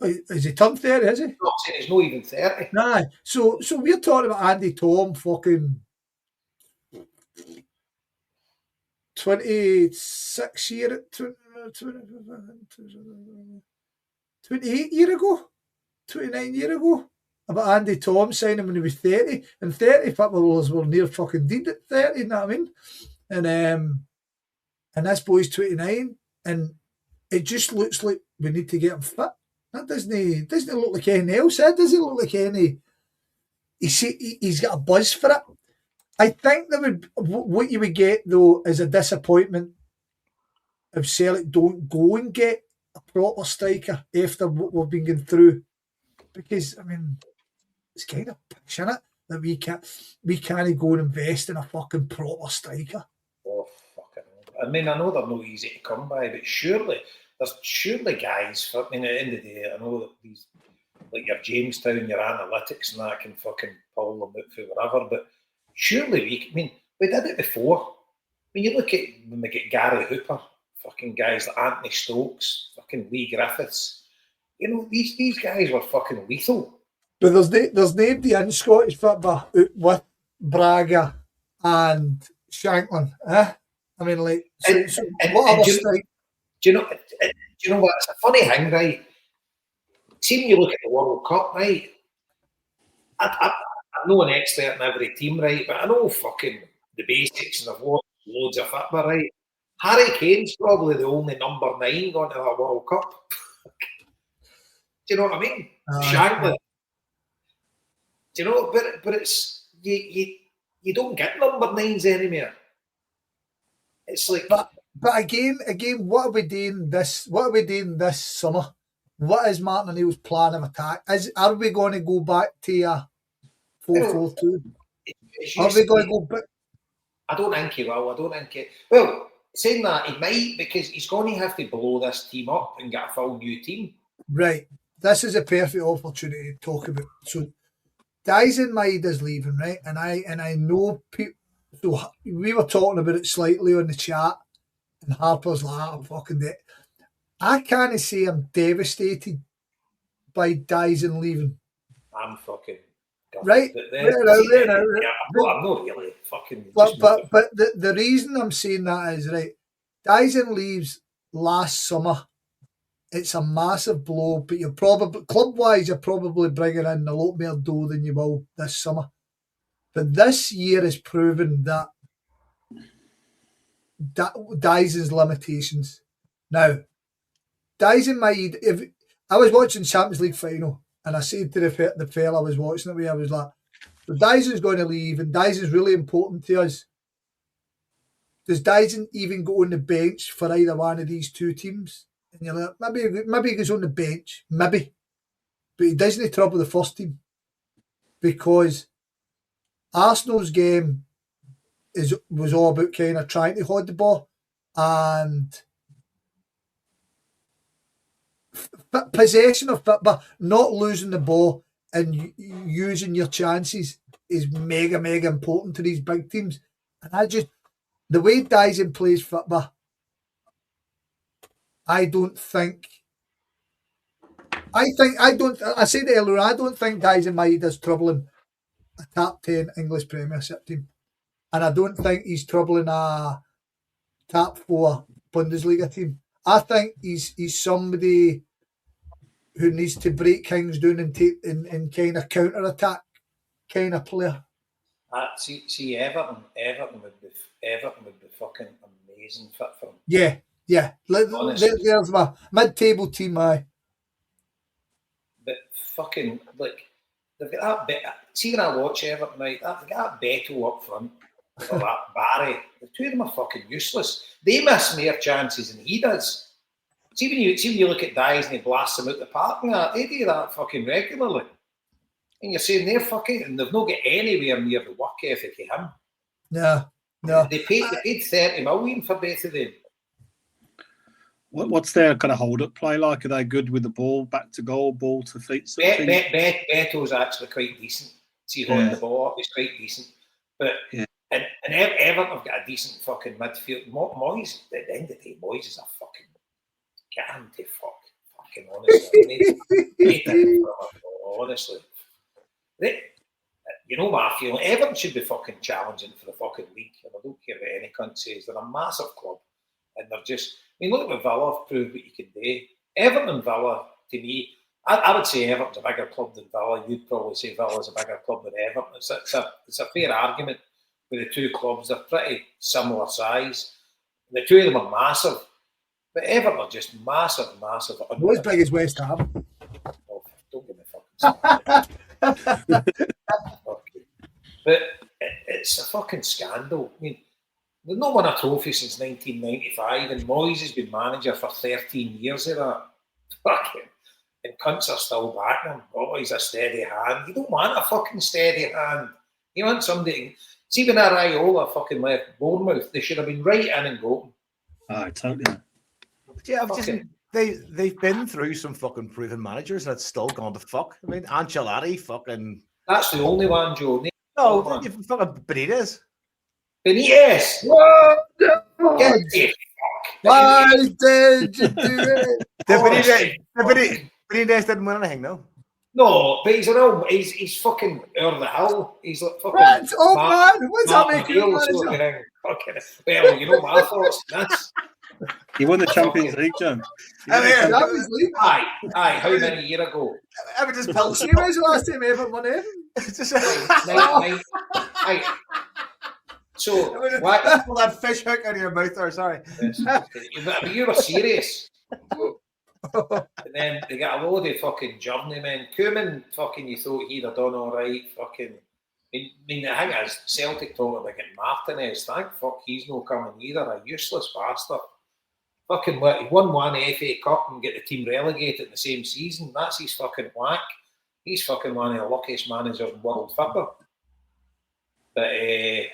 30. Is he turned 30? Is he? I'm not saying he's not even 30. Nah. So we're talking about Andy Tom fucking 26 year, 28 year ago, 29 year ago. About Andy Tom signing when he was 30, and 30 people were near fucking dead at 30. You know what I mean? And this boy's 29, and it just looks like we need to get him fit. That doesn't look like anything else. That doesn't look like any. He's got a buzz for it. I think what you would get though is a disappointment if Celtic don't go and get a proper striker after what we've been going through because I mean, it's kind of pish, isn't it, that we can't go and invest in a fucking proper striker. Oh, fucking hell. I mean, I know they're not easy to come by, but there's surely guys, I mean, at the end of the day, I know that these, like your Jamestown, your analytics and that can fucking pull them out for whatever, but surely we did it before. When you look at when we get Gary Hooper, fucking guys like Anthony Stokes, fucking Lee Griffiths, you know, these guys were fucking lethal. But there's nobody in Scottish football with Braga and Shanklin, eh? I mean, like, what other strike? Do you know what? It's a funny thing, right? See, when you look at the World Cup, right? I'm not an expert in every team, right? But I know fucking the basics, and I've watched loads of football, right? Harry Kane's probably the only number 9 going to that World Cup. Do you know what I mean? Shanklin. Do you know? But it's you don't get number 9s anymore. It's like, but again, what are we doing this summer? What is Martin O'Neill's plan of attack? Are we going to go back to a 4-4-2? Are we going to go back? I don't think he will. Well, saying that, he might, because he's going to have to blow this team up and get a full new team. Right. This is a perfect opportunity to talk about. So, Dyson Maida's leaving, right? And I know people. So we were talking about it slightly on the chat, and Harper's like, I'm fucking dead. I can't say I'm devastated by Dyson leaving. I'm fucking right. I'm not really fucking. But the reason I'm saying that is, right, Dyson leaves last summer. It's a massive blow, but you're probably, club-wise, you're probably bringing in a lot more dough than you will this summer. But this year has proven that Dyson's limitations. Now, Dyson might, if I was watching Champions League final, and I said to the fella I was watching it with, I was like, so Dyson's going to leave, and Dyson's really important to us. Does Dyson even go on the bench for either one of these two teams? And you're like, maybe he goes on the bench, maybe. But he doesn't trouble the first team. Because Arsenal's game was all about kind of trying to hold the ball, and possession of football, not losing the ball and using your chances is mega, mega important to these big teams. And the way Dyson plays football, I said earlier, I don't think Dyson Maida's troubling a top 10 English Premiership team. And I don't think he's troubling a top 4 Bundesliga team. I think he's somebody who needs to break things down and kind of counter-attack kind of player. See, Everton would be fucking amazing fit for him. Yeah. There's my mid-table team, aye. But fucking, like, they've got that. See, when I watch Everton, right, they've got that Beto up front, or that Barry. The two of them are fucking useless. They miss more chances than he does. See when you look at Dyson and he blasts them out the park, and that, they do that fucking regularly. And you're saying they're fucking, and they've not got anywhere near the work ethic of him. No. They paid 30 million for both of them. What's their kind of hold-up play like? Are they good with the ball, back to goal, ball to feet? Beto's actually quite decent. See, holding the ball up, he's quite decent. But and Everton have got a decent fucking midfield. Moyes, at the end of the day, Moyes is a fucking guarantee fucking honestly. You know my feeling. Everton should be fucking challenging for the fucking league, and I don't care what any cunt says. They're a massive club, and they're just. I mean, look at Villa have proved what you can do. Everton and Villa, to me, I would say Everton's a bigger club than Villa. You'd probably say Villa's a bigger club than Everton. It's a fair argument with the two clubs. They're pretty similar size. The two of them are massive. But Everton are just massive. Not as big as West Ham. Oh, don't give me fucking stuff. But it's a fucking scandal. I mean, they've not won a trophy since 1995, and Moyes has been manager for 13 years of that. Fucking. And cunts are still backing him. Oh, he's a steady hand. You don't want a fucking steady hand. You want somebody. See, when Ariola fucking left Bournemouth, they should have been right in and go. Oh, totally. Yeah, Fucking- they've been through some fucking proven managers and it's still gone to fuck. I mean, Ancelotti, fucking. That's the only one, Joe. No, one. you fucking Benitez. Benitez. What the Get fuck? the Why did you do it? Benitez didn't win anything, no. No, but he's fucking over the hill. He's like fucking. What? Oh man, what's that Martin making you O'Neill sort of manager? thing. Fucking, well, you know my thoughts. That's He won the Champions League, John. I mean, That was legal. aye. How many years ago? I mean, just Bill See, when's the last time Everton won anything? Just Aye. So what? pull that fish hook out of your mouth there, sorry. But you were serious. And then they got a load of fucking journeymen. Koeman, fucking, you thought he'd have done all right. Fucking, I mean, the thing is, Celtic talking about getting Martinez. Thank fuck he's no coming either. A useless bastard. Fucking what? He won one FA Cup and get the team relegated in the same season. That's his fucking whack. He's fucking one of the luckiest managers in world football. But I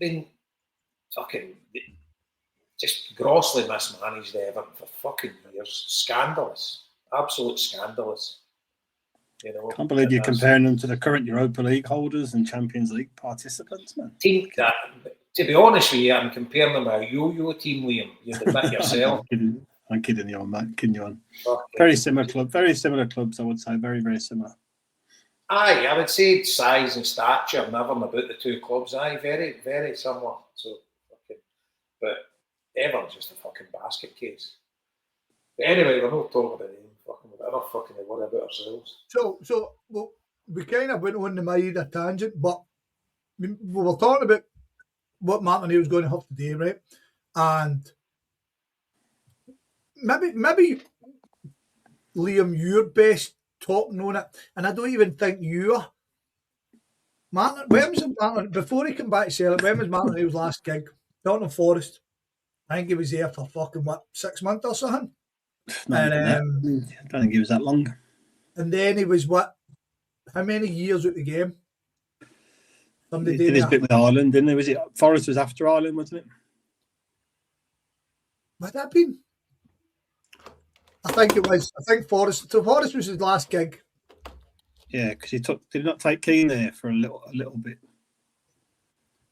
mean, fucking. Just grossly mismanaged Everton for fucking years. Scandalous. Absolute scandalous. You know, Can't believe you're comparing them to the current Europa League holders and Champions League participants, man. team that, to be honest with you, I'm comparing them with a yo-yo team, Liam. You'd admit yourself. I'm kidding you on, mate. Kidding you on. Fucking- Very similar clubs, I would say. Very, very similar. Aye, I would say size and stature, never about the two clubs. Aye, very, very similar. So, fucking, but Everton's just a fucking basket case. But anyway, we're not talking about them. Fucking, we're not fucking worry about ourselves. So well, we kind of went on the Maida tangent, but we were talking about what Martin was going to have to do, right? And maybe Liam, you're best talking on it, and I don't even think you are. Martin, when was Martin before he came back to Celtic? When was Martin O'Neill's last gig? Nottingham Forest. I think he was there for fucking 6 months or something. I don't think he was that long. And then he was how many years at the game? He did his bit with Ireland, didn't he? Was it Forest was after Ireland, wasn't it? Would that been? I think it was. I think Forest. So Forest was his last gig. Yeah, because did he not take Keane there for a little bit?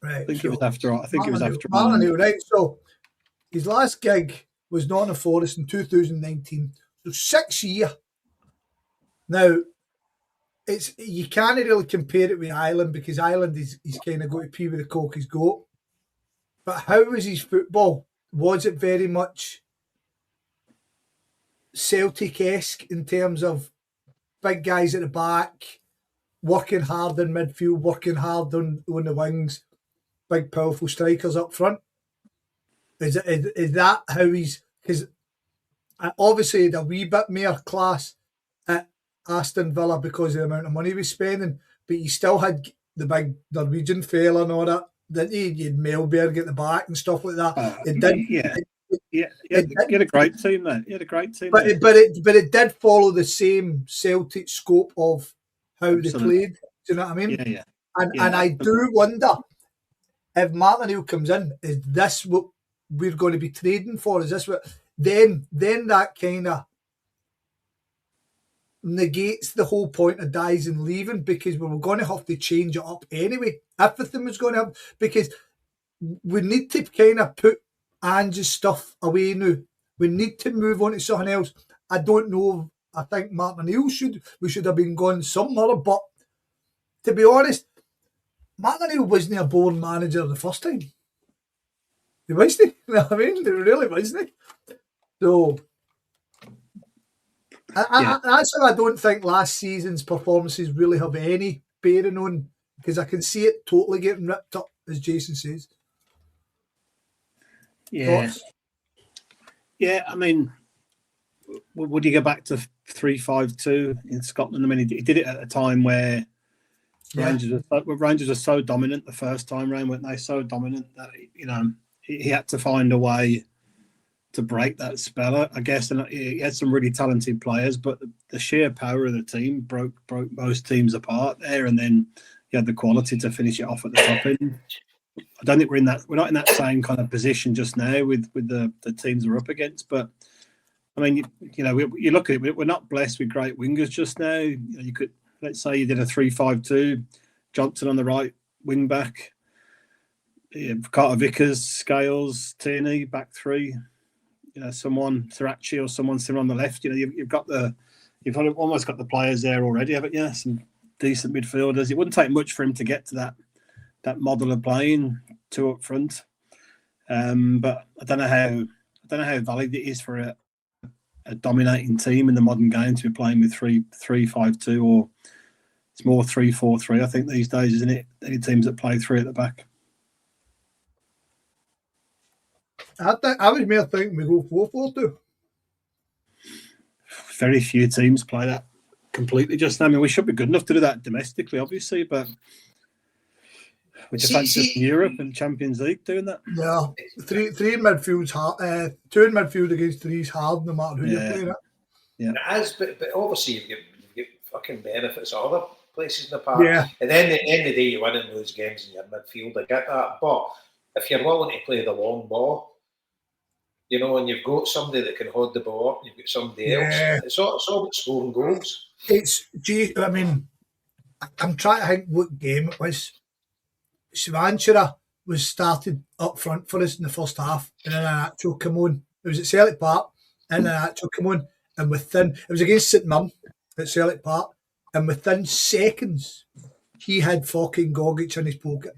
Right. I think it was after. I think it was after. Martin O'Neill, right. So his last gig was Nottingham Forest in 2019. So 6 years. Now, you can't really compare it with Ireland because Ireland is kind of got to pee with the cock he's got. But how was his football? Was it very much Celtic-esque in terms of big guys at the back, working hard in midfield, working hard on the wings, big powerful strikers up front? Is that how he's... Because obviously he had a wee bit more class at Aston Villa because of the amount of money he was spending, but he still had the big Norwegian fella and all that. Didn't he? You had Melberg at the back and stuff like that. He had a great team there. He had a great team. But it did follow the same Celtic scope of how they played. Do you know what I mean? Yeah. And I do wonder if Martin O'Neill comes in, is this what we're going to be trading for? Is this what then that kind of negates the whole point of Dyson leaving, because we were going to have to change it up anyway. Everything was going to have, because we need to kind of put Ange's stuff away now. We need to move on to something else. I don't know. I think Martin O'Neill we should have been going somewhere, but to be honest, Martin O'Neill wasn't a born manager the first time. He wasn't. You know what I mean? He really wasn't. So that's why I don't think last season's performances really have any bearing on, because I can see it totally getting ripped up, as Jason says. Yeah. Thoughts? Yeah, I mean, would you go back to 3-5-2 in Scotland? I mean, he did it at a time where Rangers were so dominant the first time round, weren't they? So dominant that, you know, he had to find a way break that spell, I guess. And he had some really talented players, but the sheer power of the team broke most teams apart there. And then he had the quality to finish it off at the top end. I don't think we're not in that same kind of position just now with the teams we're up against. But I mean, you look at it, we're not blessed with great wingers just now. You could, let's say you did a 3-5-2, Johnson on the right wing back, Carter Vickers, Scales, Tierney, back three. Someone Sirachi or someone sitting on the left. You've almost got the players there already, haven't you? Some decent midfielders. It wouldn't take much for him to get to that model of playing, two up front. But I don't know how valid it is for a dominating team in the modern game to be playing with 3-5-2, or it's more 3-4-3. I think these days, isn't it? Any teams that play three at the back. I was more thinking we go 4-4-2. Very few teams play that completely just now. I mean, we should be good enough to do that domestically, obviously, but we just fancy Europe and Champions League doing that. Yeah, three in midfield's hard. Two in midfield against three's hard, no matter who you're playing at. Yeah, it is, but obviously you get fucking benefits of other places in the park. Yeah. And then at the end of the day, you win in those games in your midfield. I get that, but if you're willing to play the long ball, and you've got somebody that can hold the ball up, you've got somebody else. It's all about scoring goals. I mean, I'm trying to think what game it was. Svanchera was started up front for us in the first half, and then Anacho come on. It was at Celtic Park, and then Anacho come on, and it was against St Mirren at Celtic Park, and within seconds, he had fucking Gogic in his pocket,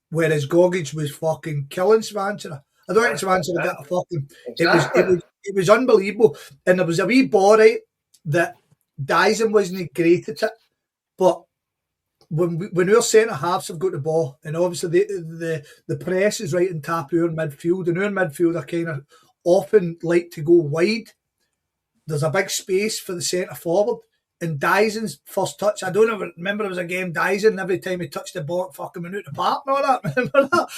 whereas Gogic was fucking killing Svanchera. I don't think Svanchera got a fucking. Exactly. It was unbelievable, and there was a wee ball right that Dyson wasn't great at it, but when our centre halves have got the ball, and obviously the press is right on top of our midfield, and our midfield are kind of often like to go wide. There's a big space for the centre forward, and Dyson's first touch, I don't ever remember it was a game. Dyson, every time he touched the ball, it fucking went out the park and all that. Remember that?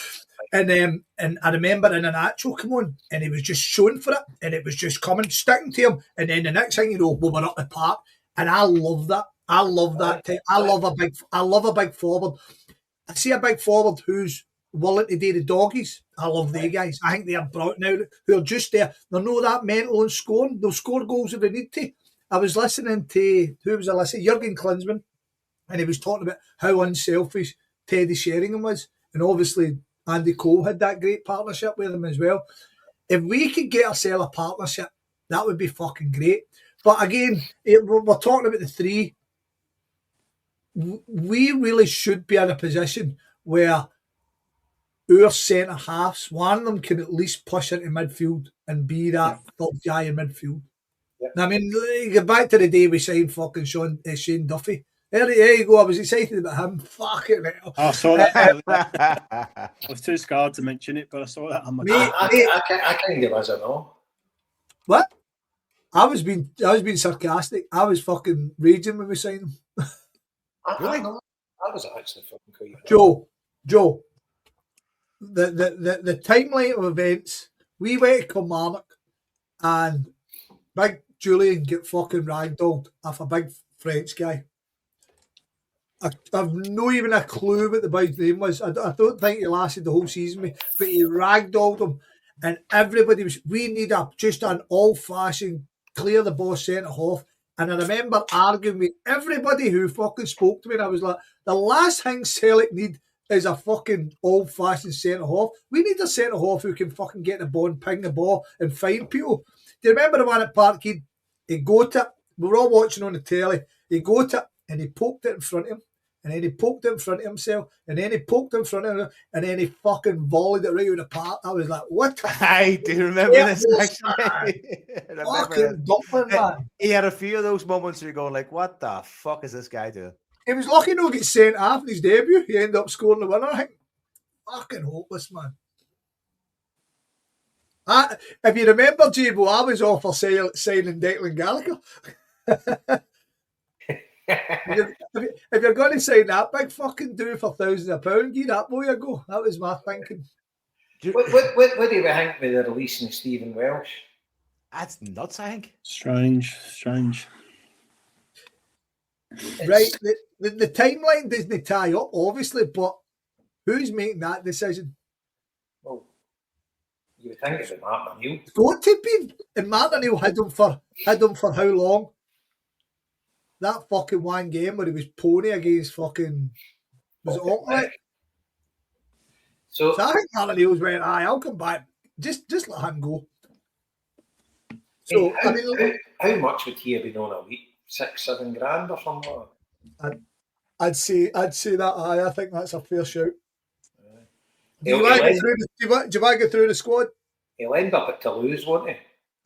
And I remember in an actual come on, and he was just showing for it, and it was just coming, sticking to him, and then the next thing you know, we were up the park, and I love that. I love that. I love a big forward. I see a big forward who's willing to do the doggies. I love the guys. I think they are brought now who are just there. They're not that mental and scoring. They'll score goals if they need to. I was listening to Jurgen Klinsmann, and he was talking about how unselfish Teddy Sheringham was, and obviously Andy Cole had that great partnership with him as well. If we could get ourselves a partnership, that would be fucking great. But again, we're talking about the three. We really should be in a position where our centre halves, one of them can at least push into midfield and be that third guy in midfield. Yeah. I mean, get back to the day we signed fucking Shane Duffy. There you go. I was excited about him. Fucking hell. I saw that. I was too scared to mention it, but I saw that on my. I kind of was, I know. What? I was being sarcastic. I was fucking raging when we signed him. I was actually fucking cool. Joe. The timeline of events. We went to Kilmarnock, and big Julian get fucking ragdolled off a big French guy. I've no even a clue what the boy's name was. I don't think he lasted the whole season, but he ragdolled him, and everybody was. We need just an old-fashioned clear the ball centre half. And I remember arguing with everybody who fucking spoke to me, and I was like, the last thing Celtic need is a fucking old-fashioned centre half. We need a centre half who can fucking get the ball and ping the ball and find people. Do you remember the one at Parkhead? He got it. We were all watching on the telly. He got it, and he poked it in front of him. And then he poked it in front of himself, and then he poked it in front of him, and then he fucking volleyed it right out of the park. I was like, what? I do remember this, actually. Fucking dumpling, man. He had a few of those moments where you're going like, what the fuck is this guy doing? He was lucky not to get sent off in his debut. He ended up scoring the winner, I think. Fucking hopeless, man. If you remember, Jabo, I was off for signing Declan Gallagher. If you're going to sign that big fucking do for £1,000, give that boy a go. That was my thinking. What do you think with the releasing of Stephen Welsh? That's nuts, I think. Strange. Right, the timeline doesn't tie up, obviously, but who's making that decision? Well, you would think it's Martin O'Neill. It's got to be. And Martin O'Neill had him for how long? That fucking one game where he was pony against fucking was it Auckland? So I think Martin O'Neill's went, aye, I'll come back. Just let him go. So how much would he have been on a week? 6-7 grand or something like that? I'd say that. Aye, I think that's a fair shout. Do you He'll want end- to get through the squad? He'll end up at Toulouse, won't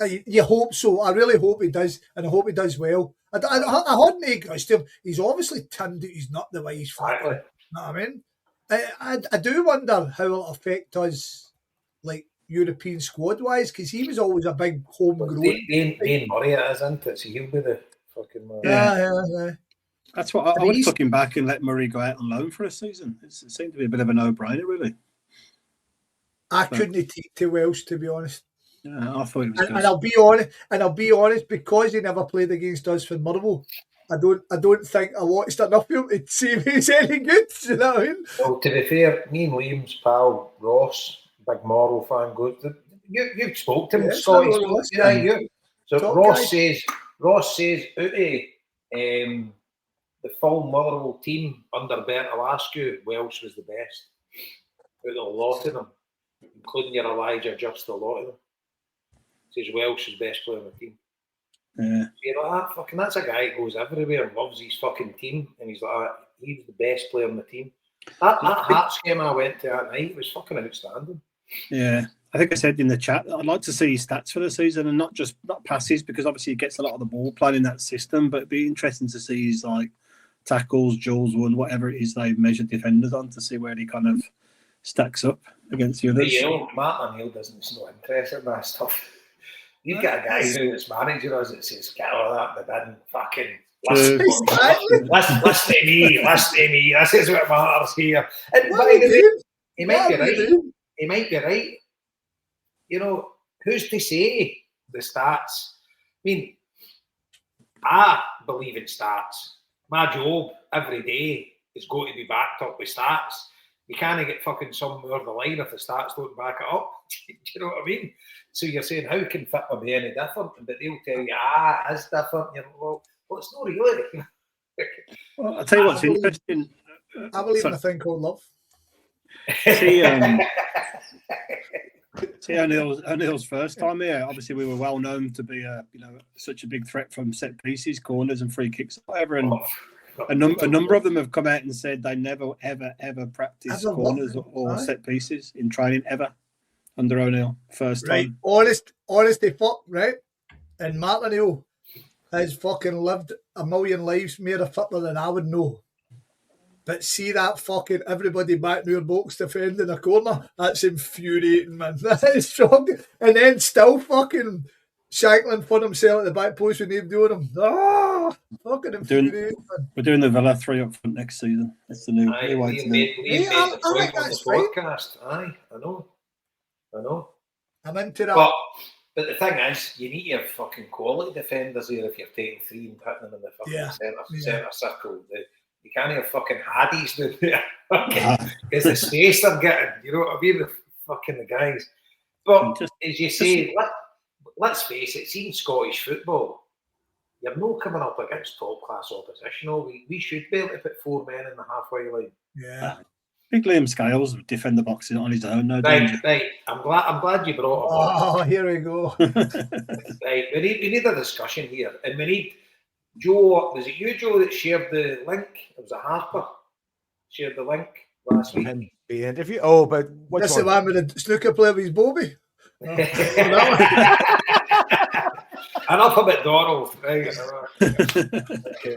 he? You hope so. I really hope he does, and I hope he does well. I hadn't against him. He's obviously tinned out his nut the way he's Exactly. fucking. You know what I mean? I do wonder how it'll affect us, like European squad wise, because he was always a big homegrown. Dane Murray it is, isn't it? So he'll be the fucking man. Yeah. That's what I would fucking back and let Murray go out on loan for a season. It seemed to be a bit of a no-brainer, really. I couldn't take to Welsh, to be honest. Yeah, I thought it was good. And I'll be honest, because he never played against us for Motherwell, I don't think I watched enough of him to see if he's any good. You know what I mean? Well, to be fair, me and Liam's pal Ross, big moral fan, goes. You spoke to him, Yes, Scott. I know Ross, Yeah, yeah. you. So Top Ross guy. says out of the full Motherwell team under Bertalascu, Welsh was the best out of a lot of them, including your Elijah, just a lot of them. Says Welsh is best player on the team. Yeah. You know, that's a guy who goes everywhere and loves his fucking team, and he's like, he was the best player on the team. That Hearts game I went to that night was fucking outstanding. Yeah. I think I said in the chat, I'd like to see his stats for the season and not passes, because obviously he gets a lot of the ball playing in that system, but it'd be interesting to see his like tackles, duels won, whatever it is they measure defenders on, to see where he kind of stacks up against the others. Martin O'Neill doesn't no interest in that stuff. You've got a guy who's manager us that says, get all that in the bin, fucking listen to me, this is what matters here. And by the way, he might be right. You know, who's to say the stats? I mean, I believe in stats. My job every day is going to be backed up with stats. You can't get fucking somewhere the line if the stats don't back it up. Do you know what I mean? So you're saying, how can Fitma be any different? But they'll tell you, it's different. You're like, well, it's not really. Well, I'll tell you what's interesting. I believe in a thing called love. See O'Neill's first time here. Obviously, we were well known to be such a big threat from set pieces, corners, and free kicks, whatever. And a number of them have come out and said they never, ever practice corners or set pieces in training ever under O'Neill. First time. Right, honesty, fuck, right? And Martin O'Neill has fucking lived a million lives more of football than I would know. But see that fucking everybody back near box defending a corner, that's infuriating, man. That is shocking. And then still fucking shackling for himself at the back post when they're doing him. Fucking infuriating, man. We're doing the Villa 3 up front next season. It's the new way to do it. I think that's fine. Podcast. Aye, I know. I'm into that. But the thing is, you need to have fucking quality defenders here if you're taking 3 and putting them in the fucking centre circle. You can't have fucking Haddies down there. Because the space they're getting, you know what I mean? The guys. But as you say, let's face it, seeing Scottish football, you're not coming up against top class opposition. We should be able to put 4 men in the halfway line. Yeah. I think Liam Scales would defend the boxes on his own. Right. I'm glad you brought it up. Oh, here we go. Right, we need a discussion here, and we need Joe. Was it you, Joe, that shared the link? It was a Harper shared the link last week. The interview. Oh, but That's the one with the snooker player with his Bobby. Enough about Donald. Right?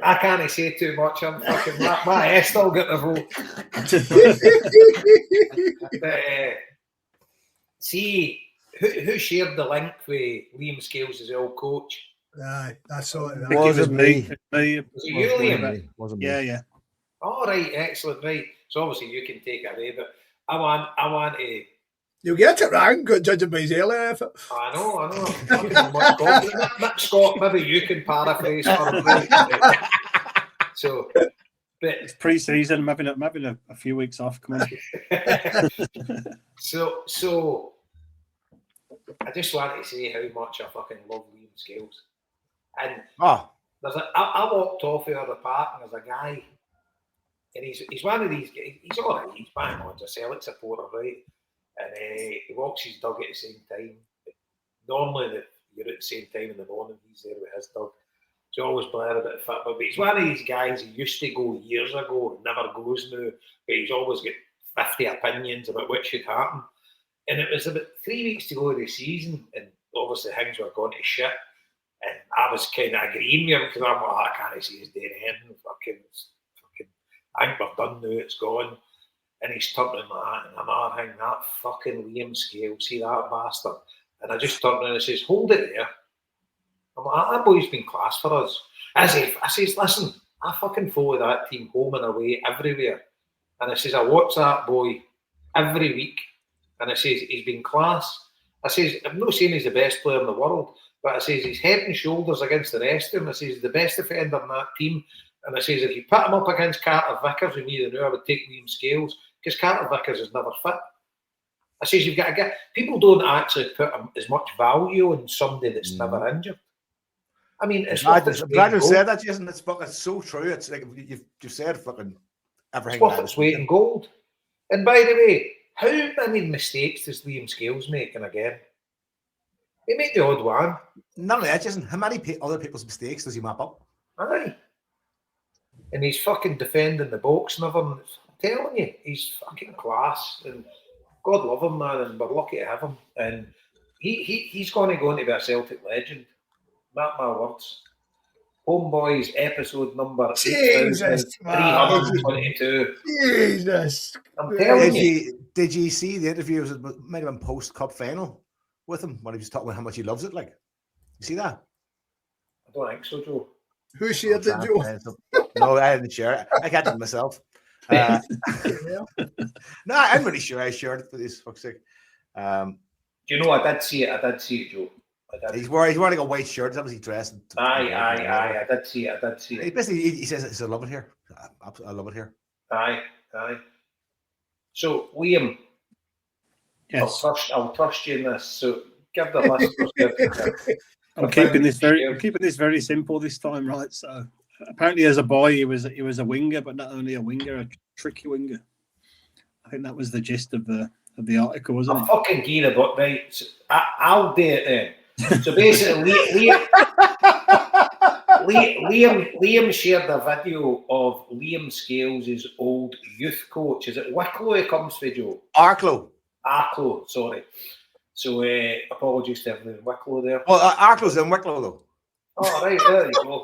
I can't say too much. I'm fucking my ass still got the vote. See who shared the link with Liam Scales as old coach? Aye, that's all. I think it was me. Was it you, Liam? Wasn't Yeah. All right, excellent. Right, so obviously you can take it away, but I want to You'll get it wrong, judging by his earlier effort. I know. Mick Scott, maybe you can paraphrase for him, right? So, but It's pre-season. I'm having a few weeks off. Come on. so I just want to say how much I fucking love Liam Scales. And Oh, I walked off out of the park and there's a guy, and he's one of these guys. He's all right. He's bang on, a Celtic supporter, right? And he walks his dog at the same time. Normally, you're at the same time in the morning. He's there with his dog. He's always blaring about football. But he's one of these guys who used to go years ago and never goes now. But he's always got 50 opinions about what should happen. And it was about 3 weeks to go of the season, and obviously things were going to shit. And I was kind of agreeing with him because I'm like, I can't see us doing anything. Fucking, I think we're done now. It's gone. And he's turning like that, and another thing, that fucking Liam Scales, see that bastard? And I just turned around and says, hold it there. I'm like, that boy's been class for us. I says, listen, I fucking follow that team home and away everywhere. And I says, I watch that boy every week. And I says, he's been class. I says, I'm not saying he's the best player in the world, but I says, he's head and shoulders against the rest of them. I says, he's the best defender in that team. And I says, if you put him up against Carter Vickers with me, then I would take Liam Scales, because Carter Vickers is never fit. I says, you've got to get... People don't actually put as much value on somebody that's never injured. I mean, it's... I'm glad you said that, Jason. It's so true. It's like you've said fucking everything. It's worth its weight in gold. And by the way, how many mistakes does Liam Scales make? And again, he made the odd one. None of that, Jason. How many other people's mistakes does he map up? Aye. And he's fucking defending the box and everything. I'm telling you, he's fucking class. And God love him, man. And we're lucky to have him. And he's going to go on to be a Celtic legend. Mark my words. HomeBhoys episode number 8,322. Jesus. I'm telling you. Did you see the interview? It might have been post-cup final with him when he was talking about how much he loves it. Like, you see that? I don't think so, Joe. Who shared it, Joe? No, I didn't share it. I got it myself. No, I'm really sure I shared it for this fuck's sake. Do you know, I did see it, Joe. He's wearing a white shirt. He's obviously dressed. Aye. I did see it. He basically he says, I love it here. I love it here. Aye. So, Liam, Yes. I'll trust you in this. So, give the listeners... I'm keeping this very simple this time, right? So, apparently, as a boy, he was a winger, but not only a winger, a tricky winger. I think that was the gist of the article, wasn't it? I'm fucking geared about, right? So I'll do it then. So basically, Liam shared a video of Liam Scales' old youth coach. Is it Wicklow he comes for, Joe? Arklow, sorry. So apologies to everyone in Wicklow there. Well, Arklow's in Wicklow though. Oh, right, there you go.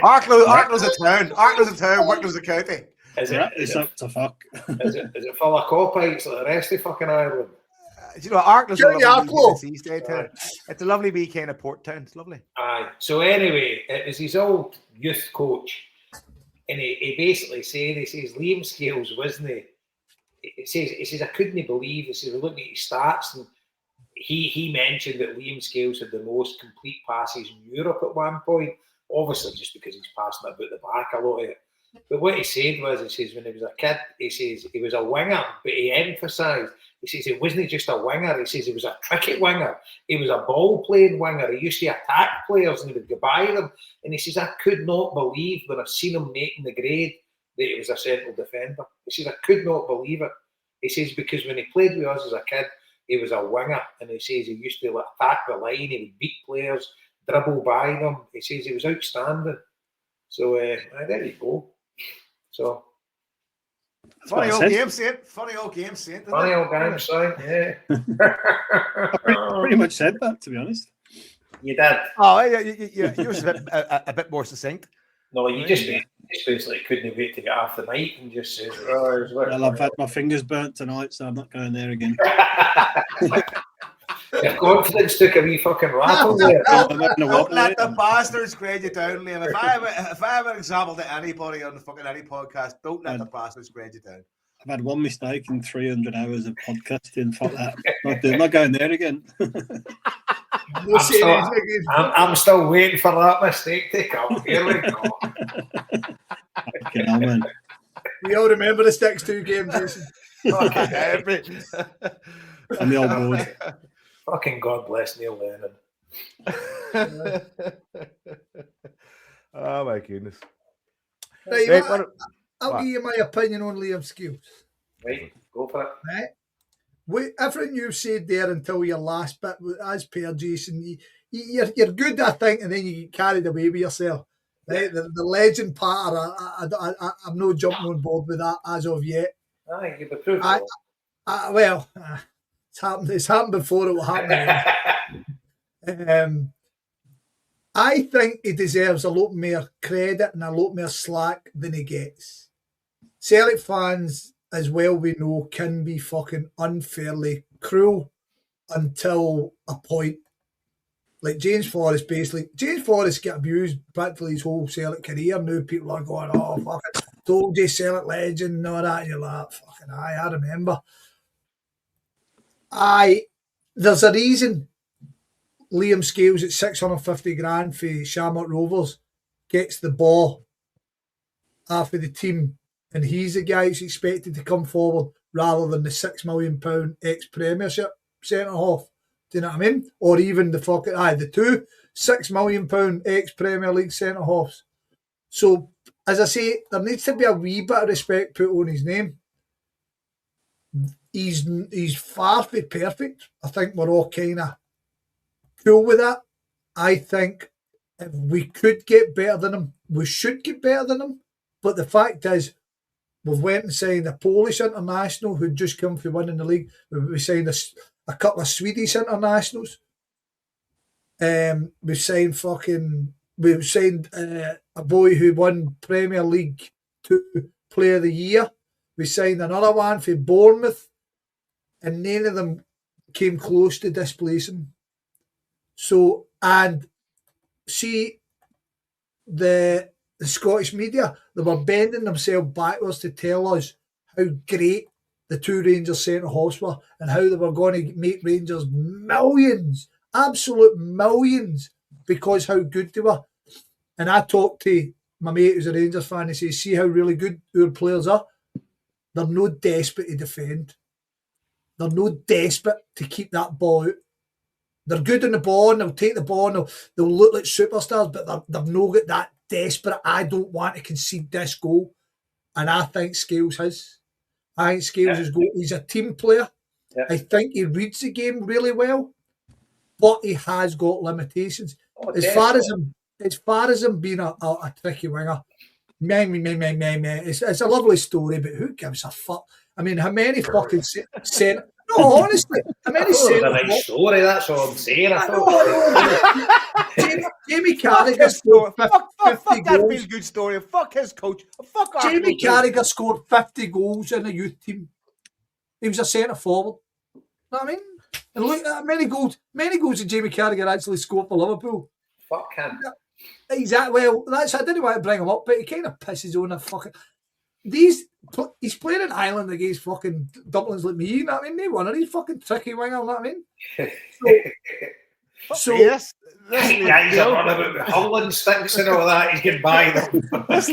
Arklow's a town. Wicklow's a county. Is It's up to fuck. Is it full of copites like the rest of fucking Ireland? Do you know, Arklow's a Arklow. town. It's a lovely wee kind of port town. It's lovely. Aye. So anyway, it was his old youth coach, and he basically said, he says, Liam Scales wasn't he? He says, I couldn't believe. He says, we're looking at his stats, and he mentioned that Liam Scales had the most complete passes in Europe at one point. Obviously, just because he's passing it about the back a lot of it. But what he said was, he says, when he was a kid, he says he was a winger, but he emphasised, he says he wasn't just a winger, he says he was a tricky winger. He was a ball-playing winger. He used to attack players and he would go by them. And he says, I could not believe when I seen him making the grade that he was a central defender. He says, I could not believe it. He says, because when he played with us as a kid, he was a winger. And he says he used to attack the line, he would beat players, dribble by them. He says he was outstanding. So there you go. So Funny old game, Saint. Funny old game, Saint, yeah. I pretty much said that, to be honest. You did. Oh, yeah, yours is a bit more succinct. No, you just basically couldn't wait to get off the mic and just say, oh, Well, I've had my fingers burnt tonight, so I'm not going there again. Your confidence took a wee fucking rattle there. Don't let the bastards grade you down, Liam. If I have an example to anybody on the fucking any podcast, don't let the bastards grade you down. I've had one mistake in 300 hours of podcasting. Fuck that. Not going there again. I'm still waiting for that mistake to come. Here we go. Fucking hell, man. We all remember the 6-2 game, Jason. And the old boys. Fucking God bless Neil Lennon. Oh my goodness. Right, Right, I'll give you my opinion on Liam Skills. Right, go for it. Right. Everything you've said there until your last bit, as per Jason, you're good, I think, and then you get carried away with yourself. Right? The legend part, I'm not jumping on board with that as of yet. Aye, you've approved it's happened before, it will happen again. I think he deserves a lot more credit and a lot more slack than he gets. Celtic fans, as well we know, can be fucking unfairly cruel until a point. Like James Forrest got abused practically his whole Celtic career. Now people are going, oh, fucking told you, Celtic legend and all that. And you're like, fucking aye, I remember. There's a reason Liam Scales at 650 grand for Shamrock Rovers gets the ball after the team, and he's the guy who's expected to come forward rather than the £6 million ex-Premiership centre-half. Do you know what I mean? Or even the two £6 million ex-Premier League centre-halves. So, as I say, there needs to be a wee bit of respect put on his name. He's far from perfect. I think we're all kind of cool with that. I think if we could get better than him, we should get better than him. But the fact is, we've went and signed a Polish international who'd just come from winning the league. We signed a couple of Swedish internationals. We've signed a boy who won Premier League 2 Player of the Year. We signed another one for Bournemouth, and none of them came close to displacing. So, and see, the Scottish media, they were bending themselves backwards to tell us how great the 2 Rangers centre-halves were and how they were going to make Rangers millions, absolute millions, because how good they were. And I talked to my mate who's a Rangers fan, and he says, see how really good our players are? They're no desperate to defend. They're no desperate to keep that ball out. They're good on the ball, and they'll take the ball, and they'll look like superstars, but they've no got that desperate, I don't want to concede this goal. And I think Scales has. I think Scales is good. He's a team player. Yeah. I think he reads the game really well, but he has got limitations. As far as him being a tricky winger, it's a lovely story, but who gives a fuck? I mean, how many fucking sent? No, honestly, how many sent? It was a nice story. That's all I'm saying. Jamie Carragher scored 50 fuck that goals. feels good story. Fuck his coach. Fuck Jamie Carragher scored 50 goals in the youth team. He was a centre forward. You know what I mean? And look at many goals did Jamie Carragher actually scored for Liverpool. Fuck him. Exactly. Well, I didn't want to bring him up, but he kind of pisses on a fucking. He's playing in Ireland against fucking dumplings like me. You know what I mean? They one of these fucking tricky winger. You know what I mean? So yes, guys are on about the Holland stinks and all that. He's getting by them. this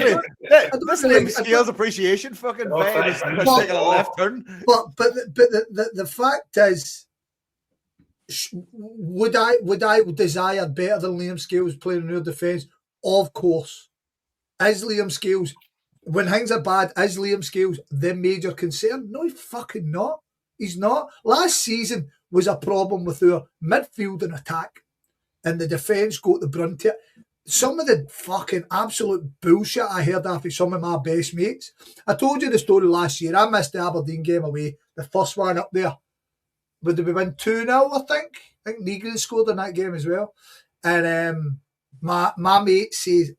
Liam Scales appreciation fucking taking a left turn. But the fact is, would I desire better than Liam Scales playing in our defence? Of course. Is Liam Scales, when things are bad, is Liam Scales the major concern? No, he's fucking not. He's not. Last season was a problem with our midfield and attack, and the defence got the brunt of it. Some of the fucking absolute bullshit I heard after some of my best mates. I told you the story last year. I missed the Aberdeen game away, the first one up there. But did we win 2-0, I think? I think Negrin scored in that game as well. And my mate says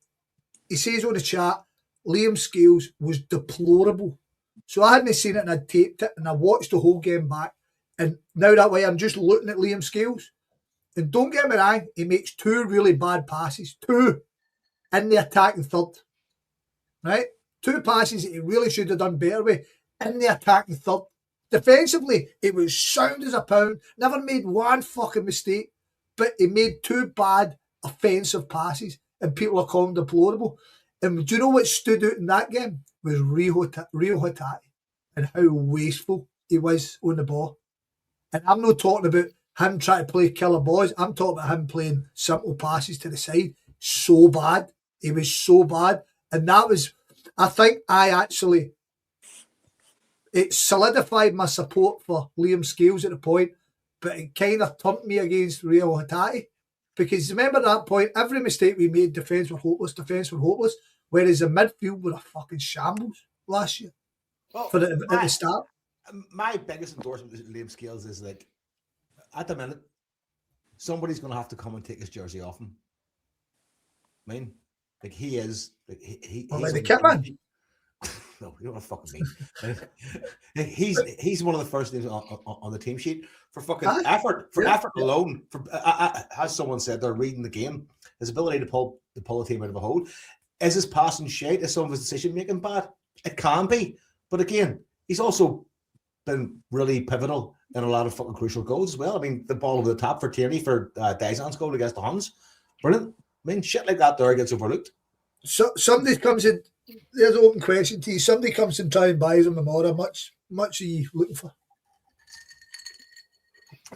on the chat, Liam Scales was deplorable. So I hadn't seen it and I taped it and I watched the whole game back. And now that way I'm just looking at Liam Scales. And don't get me wrong, he makes 2 really bad passes. 2 in the attacking third. Right? 2 passes that he really should have done better with. in the attacking third. Defensively, it was sound as a pound. Never made one fucking mistake, but he made 2 bad offensive passes, and people are calling him deplorable. And do you know what stood out in that game? Was Rio Hatate and how wasteful he was on the ball. And I'm not talking about him trying to play killer balls. I'm talking about him playing simple passes to the side. So bad. He was so bad. And that was, I think it solidified my support for Liam Scales at the point, but it kind of turned me against Rio Hatate. Because remember at that point, every mistake we made, defence were hopeless, whereas the midfield were a fucking shambles last year at the start. My biggest endorsement to Liam Scales is like, at the minute, somebody's going to have to come and take his jersey off him. I mean, like he is, like he's the kit man. No, you don't want to fucking mean. He's one of the first names on the team sheet for fucking effort. For effort alone, for as someone said, they're reading the game. His ability to pull a team out of a hole. Is his passing shite? Is some of his decision making bad? It can be, but again, he's also been really pivotal in a lot of fucking crucial goals as well. I mean, the ball over the top for Tierney for Dizan's goal against the Huns, brilliant. I mean, shit like that there gets overlooked. So somebody comes in. There's an open question to you. Somebody comes and try and buys him tomorrow. Much are you looking for?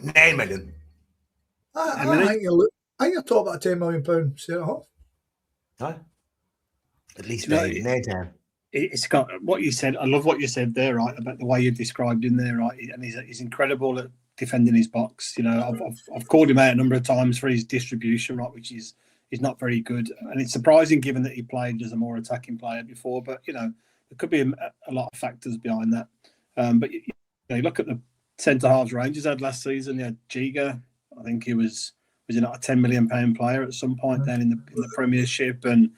9 million. I think you're talking about a £10 million centre half. Huh? At least 9, 10. It's got what you said. I love what you said there, right, about the way you described him there, right? And he's incredible at defending his box. You know, I've called him out a number of times for his distribution, right, which is not very good. And it's surprising given that he played as a more attacking player before. But you know, there could be a lot of factors behind that. But you look at the centre halves Rangers had last season. You had Giga. I think he was he not a £10 million player at some point then in the Premiership, and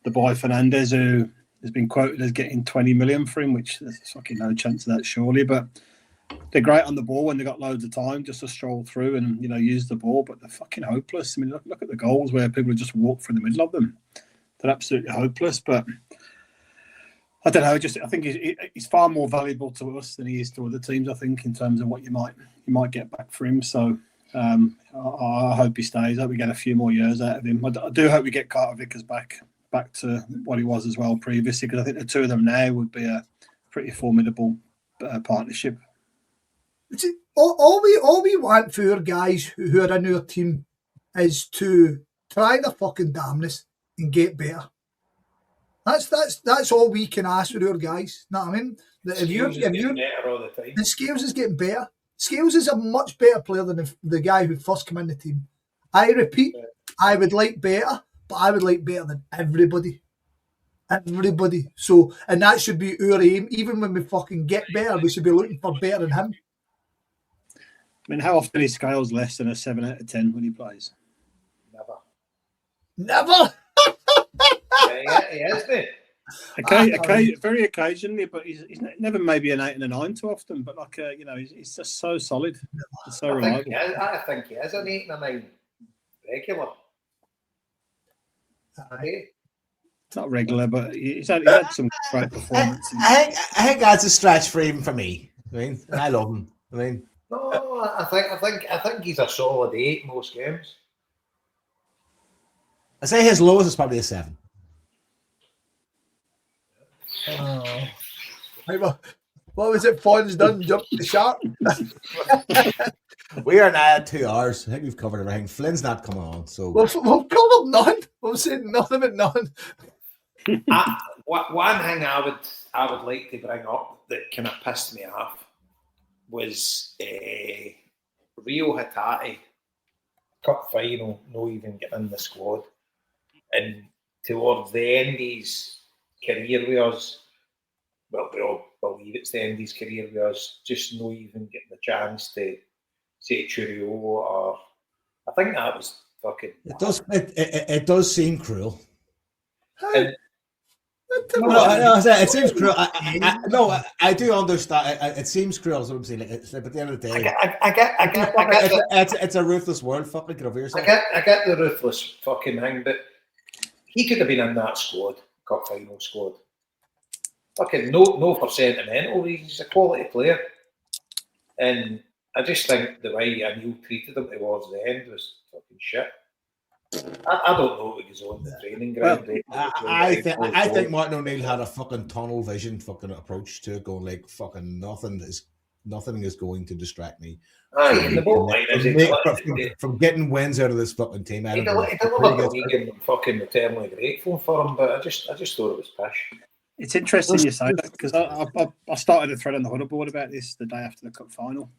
the boy Fernandez, who has been quoted as getting 20 million for him, which there's fucking no chance of that, surely. But they're great on the ball when they got loads of time just to stroll through and, you know, use the ball, but they're fucking hopeless. I mean, look at the goals where people just walk through the middle of them. They're absolutely hopeless. But I don't know. I think he's far more valuable to us than he is to other teams, I think, in terms of what you might get back for him. So I hope he stays. I hope we get a few more years out of him. I do hope we get Carter Vickers back to what he was as well previously, because I think the two of them now would be a pretty formidable partnership. All we want for our guys who are in our team is to try the fucking damnness and get better. That's all we can ask for our guys. Know what I mean? Scales is getting better all the time. And Scales is getting better. Scales is a much better player than the guy who first came in the team. I repeat, I would like better, but I would like better than everybody. Everybody. So, and that should be our aim. Even when we fucking get better, we should be looking for better than him. I mean, how often is Scales less than a 7 out of 10 when he plays? Never. Yeah, he has been. Okay, very occasionally, but he's never maybe an 8 and a 9 too often. But he's just so solid, so reliable. I think he is an 8 and a 9 regular. It's not regular, but he's had some great performances. I think that's a stretch for even for me. I mean, I love him. I mean, no, I think he's a solid 8 most games. I say his lowest is probably a 7. What was it? Fawn's done, jumped the shark. We are now at 2 hours. I think we've covered everything. Flynn's not coming on, so we've covered none. We've said nothing about none. One thing I would like to bring up that kind of pissed me off was Rio Hatate cup final, no even getting in the squad, and towards the end of his career with us, well, we all believe it's the end of his career with us, just no even getting the chance to say cheerio, or I think that was fucking. It does seem cruel. And, it seems cruel. I do understand. It seems cruel. That's what I'm saying. Like, but at the end of the day, I get it's a ruthless world. Fucking get over yourself. I get the ruthless fucking thing, but he could have been in that squad, cup final squad. fucking no for sentimental reasons. He's a quality player, and I just think the way Neil treated him towards the end was fucking shit. I don't know what he was on the training ground. I think Martin O'Neill had a fucking tunnel vision fucking approach to it, going like fucking nothing is going to distract me from getting wins out of this fucking team. He delivered a week and fucking eternally grateful for him, but I just thought it was pish. It's interesting you say that, because I started a thread on the huddle board about this the day after the cup final,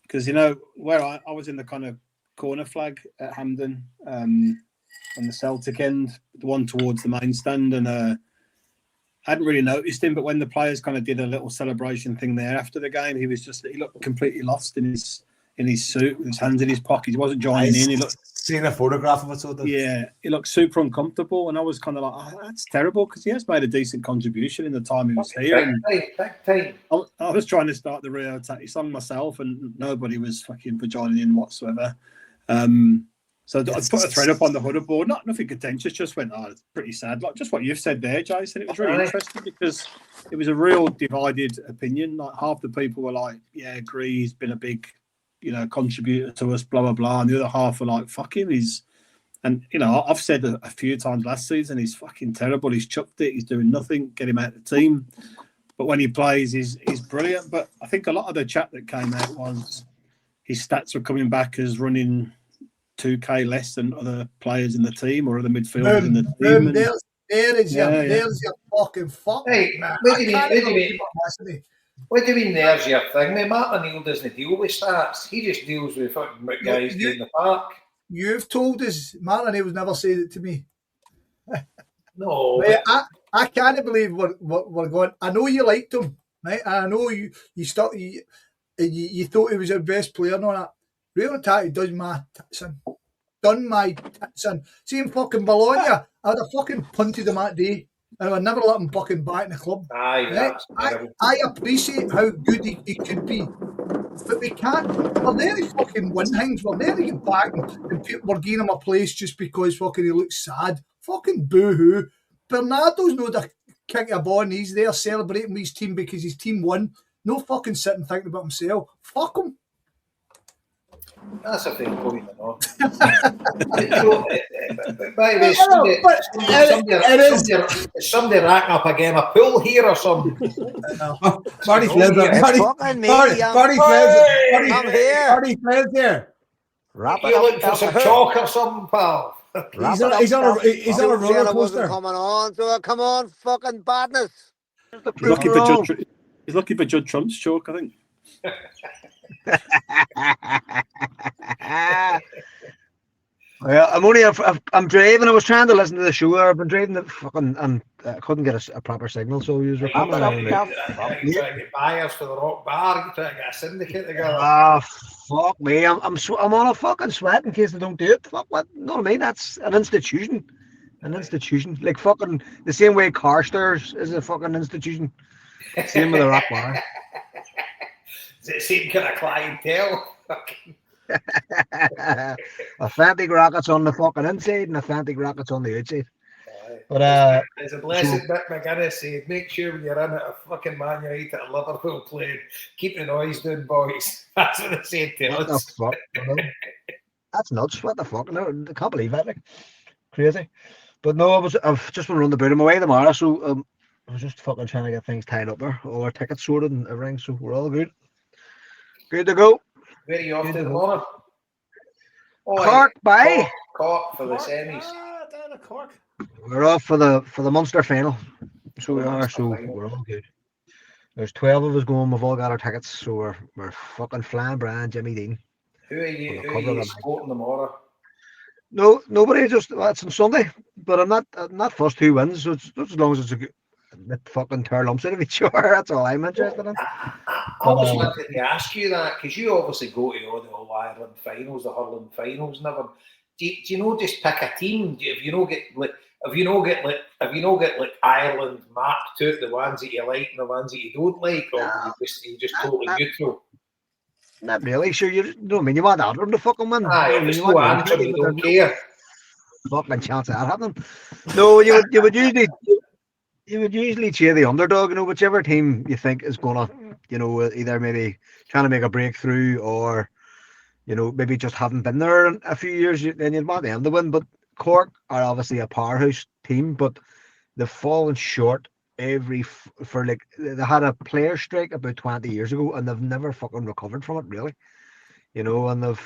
because you know where I was in the kind of corner flag at Hampden on the Celtic end, the one towards the main stand, and I hadn't really noticed him, but when the players kind of did a little celebration thing there after the game, he looked completely lost in his suit with his hands in his pocket. He wasn't joining in. He looked seen a photograph of it, so yeah, he looked super uncomfortable, and I was kind of like, oh, that's terrible, because he has made a decent contribution in the time he was here. And I was trying to start the Rio Tati song myself, and nobody was fucking joining in whatsoever. So I put a thread up on the huddle board, nothing contentious, just went, oh, it's pretty sad. Like just what you've said there, Jason. It was really interesting, because it was a real divided opinion. Like half the people were like, yeah, agree, he's been a big, contributor to us, blah, blah, blah. And the other half were like, fuck him. And I've said a few times last season, he's fucking terrible. He's chucked it. He's doing nothing. Get him out of the team. But when he plays, he's brilliant. But I think a lot of the chat that came out was his stats were coming back as running 2K less than other players in the team or other midfielders in the team. There's your fucking fuck. Hey, what do you mean there's your thing? Mate, Martin O'Neill doesn't deal with stats. He just deals with fucking guys in the park. You've told us Martin O'Neill's never said it to me. No. Mate, I can't believe we're going. I know you liked him, right? And I know you thought he was your best player and all that. Rio Tati does my tits in. Done my tits in. See him fucking Bologna, I would have fucking punted him that day, and I would never let him fucking back in the club. Aye, right? I appreciate how good he could be, but we can't. We're there to fucking win things. We're there to get back, and we're giving him a place just because fucking he looks sad. Fucking boo-hoo. Bernardo's no the king of ball, and he's there celebrating with his team because his team won. No fucking sitting thinking about himself. Fuck him. That's a fair point, by the way, somebody racking up a game of pool here or something. Marty Flynn here. You looking for some chalk or something, pal? He's on a roller coaster. Coming on, so come on, fucking badness. He's looking for Judd Trump's chalk, I think. Well, I'm driving. I was trying to listen to the show. I've been driving and I couldn't get a proper signal, so he was recording. Trying to get buyers for the Rock Bar. You trying to get a syndicate together? Ah, fuck me! I'm on a fucking sweat in case they don't do it. Fuck what? You know what I mean? That's an institution. Like fucking the same way Carstairs is a fucking institution. Same with the Rock Bar. Is it the same kind of clientele? Authentic rockets on the fucking inside and authentic rockets on the outside. But there's a blessed Dick McGuinness said, make sure when you're in at a fucking Man United at a Liverpool playing, keep the noise down, boys. That's what they said to us. Fuck, that's nuts. What the fuck? No, I can't believe that. Like, crazy. But no, I've just been running the boot. I'm away tomorrow, so I was just fucking trying to get things tied up there. All our tickets sorted and everything, so we're all good. Good to go. Where are you off to the morning? Cork, bye. Cork for the semis. Down at Cork. We're off for the Munster final. So we are, so we're all good. There's 12 of us going, we've all got our tickets, so we're fucking flying Brian, Jimmy Dean. Who are you supporting tomorrow? No, nobody, just that's on Sunday. But I'm not fussed who wins, so it's just as long as it's a good fucking tear lumps out of each other. That's all I'm interested in. I always wanted to ask you that, because you obviously go to all the All-Ireland finals, the hurling finals, never. Do you know just pick a team? If you don't get like Ireland mapped out the ones that you like and the ones that you don't like, or you just totally neutral? Not really. Sure, you know what I mean. You want Ireland to fucking win. If it's no answer, you don't care. Fucking chance of that happening. No, you would usually. you would usually cheer the underdog, whichever team you think is gonna, either maybe trying to make a breakthrough or, maybe just haven't been there in a few years, then you'd want them to win. But Cork are obviously a powerhouse team, but they've fallen short for like they had a player strike about 20 years ago and they've never fucking recovered from it really. And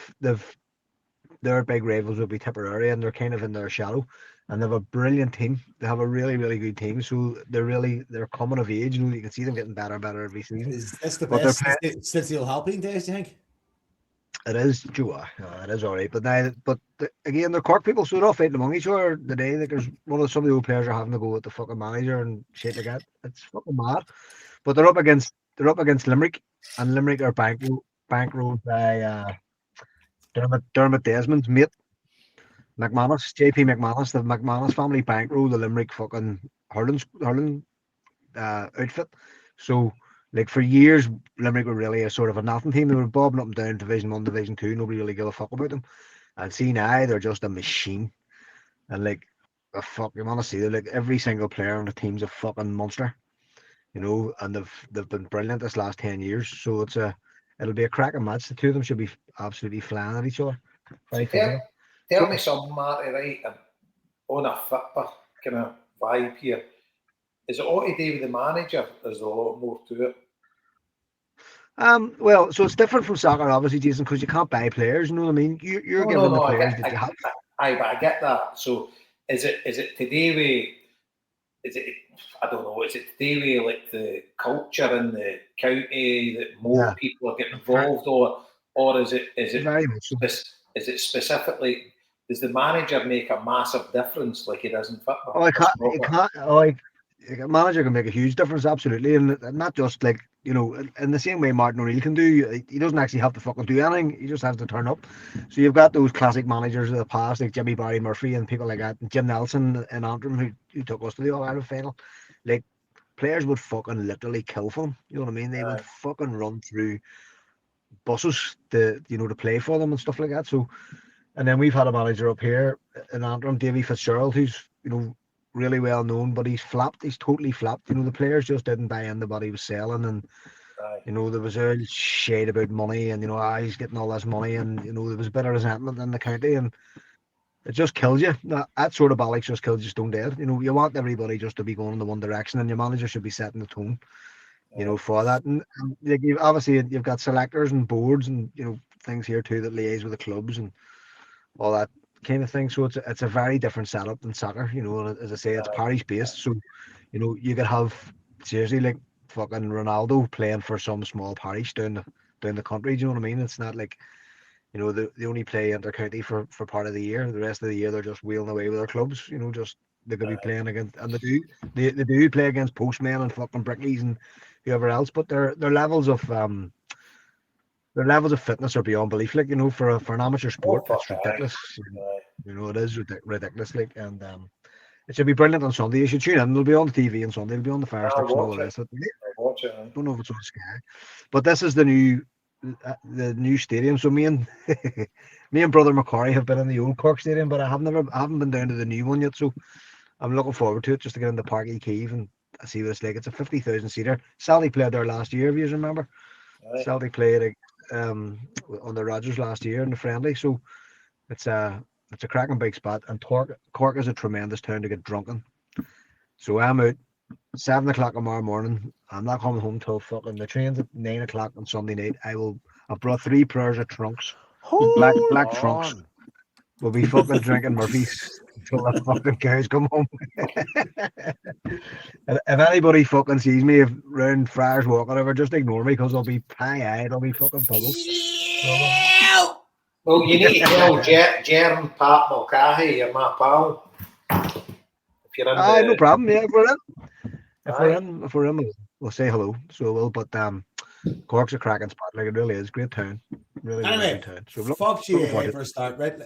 their big rivals would be Tipperary and they're kind of in their shadow. And they have a brilliant team. They have a really, really good team. So they're coming of age. You can see them getting better and better every season. Is this the But best since the O'Halpine days, do you think? it is, Joe. It is all right. Again, they're Cork people, so they're all fighting among each other today. Like there's some of the old players are having to go with the fucking manager and shit like that. It's fucking mad. But they're up against Limerick, and Limerick are bankrolled by Dermot Desmond's mate. JP McManus, the McManus family bankroll the Limerick fucking hurling outfit. So, like for years, Limerick were really a sort of a nothing team. They were bobbing up and down Division 1, Division 2. Nobody really gave a fuck about them. And see now, they're just a machine. And like, you want to see, like every single player on the team's a fucking monster. And they've been brilliant this last 10 years. So it'll be a cracking match. The two of them should be absolutely flying at each other. Very funny. Tell me something, Marty, right? And on a football kind of vibe here. Is it all to do with the manager? There's a lot more to it. Well, so it's different from soccer, obviously, Jason, because you can't buy players. You know what I mean? You're giving the players that you have. I get that. So is it today with? I don't know. Is it today with like the culture in the county that more people are getting involved, or is it very much so. Is it specifically? Does the manager make a massive difference like he does in football? A manager can make a huge difference, absolutely, and not just like in the same way Martin O'Neill can do. He doesn't actually have to fucking do anything. He just has to turn up. So you've got those classic managers of the past, like Jimmy Barry Murphy and people like that, and Jim Nelson in Antrim, who took us to the All-Ireland final. Like players would fucking literally kill for them. You know what I mean? They would fucking run through buses to play for them and stuff like that. So, and then we've had a manager up here in Antrim, Davy Fitzgerald, who's really well known, but he's flopped. He's totally flopped. The players just didn't buy into what he was selling, and there was a shade about money, and he's getting all this money, and there was a bit of resentment in the county, and it just kills you. That sort of bollocks just kills you stone dead. You want everybody just to be going in the one direction, and your manager should be setting the tone. For that, and like you've got selectors and boards and things here too that liaise with the clubs and all that kind of thing. So it's a very different setup than soccer. As I say, it's parish based. So you could have seriously like fucking Ronaldo playing for some small parish down the country. Do you know what I mean? It's not like they only play inter-county for part of the year. The rest of the year they're just wheeling away with their clubs. Just they could be playing against, and they do play against postmen and fucking Brickleys and whoever else, but their levels of fitness are beyond belief. Like for an amateur sport, it's ridiculous. It is ridiculous. Like, and it should be brilliant on Sunday. You should tune in. It'll be on the TV on Sunday. It'll be on the Fire Sticks and all the rest of it. I don't know if it's on Sky, but this is the new stadium. So me and brother Macquarie have been in the old Cork Stadium, but I haven't been down to the new one yet. So I'm looking forward to it, just to get into Park Keeve and I see what it's like. It's a 50,000 seater. Celtic played there last year, if you remember. Celtic played on the Rodgers last year in the friendly. So it's a cracking big spot. And Cork is a tremendous town to get drunk in. So I'm out 7 o'clock tomorrow morning. I'm not coming home till fucking the train's at 9 o'clock on Sunday night. I've brought 3 pairs of trunks, black trunks. We'll be fucking drinking Murphy's until the fucking cows come home. If anybody fucking sees me around Friars Walk or whatever, just ignore me because I'll be pie-eyed. I'll be fucking puzzled. Well, you need to tell Jeremy Pat Mulcahy, you're my pal. If you're in no problem. Yeah, if we're in, we'll say hello. So we'll. But Cork's a cracking spot. Like it really is. Great town. Really good town. So fuck you for a start, right?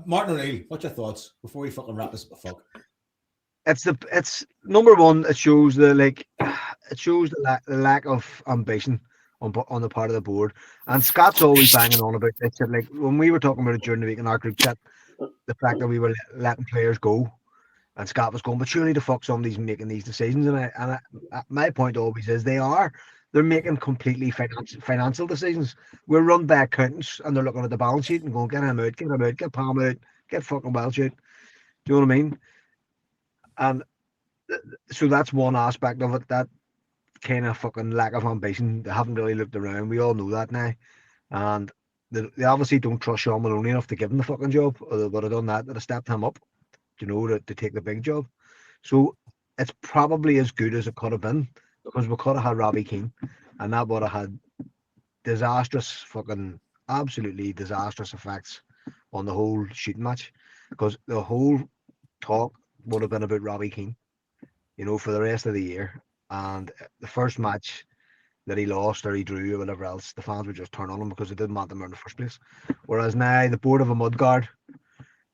Martin O'Neill, what's your thoughts before we fucking wrap this fuck? It's number one. It shows the lack of ambition on the part of the board. And Scott's always banging on about this. Like when we were talking about it during the week in our group chat, the fact that we were letting players go, And Scott was going, but surely the fuck somebody's making these decisions. And my point always is they're making completely financial decisions. We're run by accountants and they're looking at the balance sheet and going, get him out, get Palmer out, get fucking Welch out. Do you know what I mean? And so that's one aspect of it, that kind of fucking lack of ambition. They haven't really looked around. We all know that now. And they obviously don't trust Sean Maloney enough to give him the fucking job, or they would have done that. They'd have stepped him up, to take the big job. So it's probably as good as it could have been, because we could have had Robbie Keane, and that would have had absolutely disastrous effects on the whole shooting match, because the whole talk would have been about Robbie Keane, for the rest of the year. And the first match that he lost or he drew or whatever else, the fans would just turn on him because they didn't want him in the first place. Whereas now the board of a mudguard,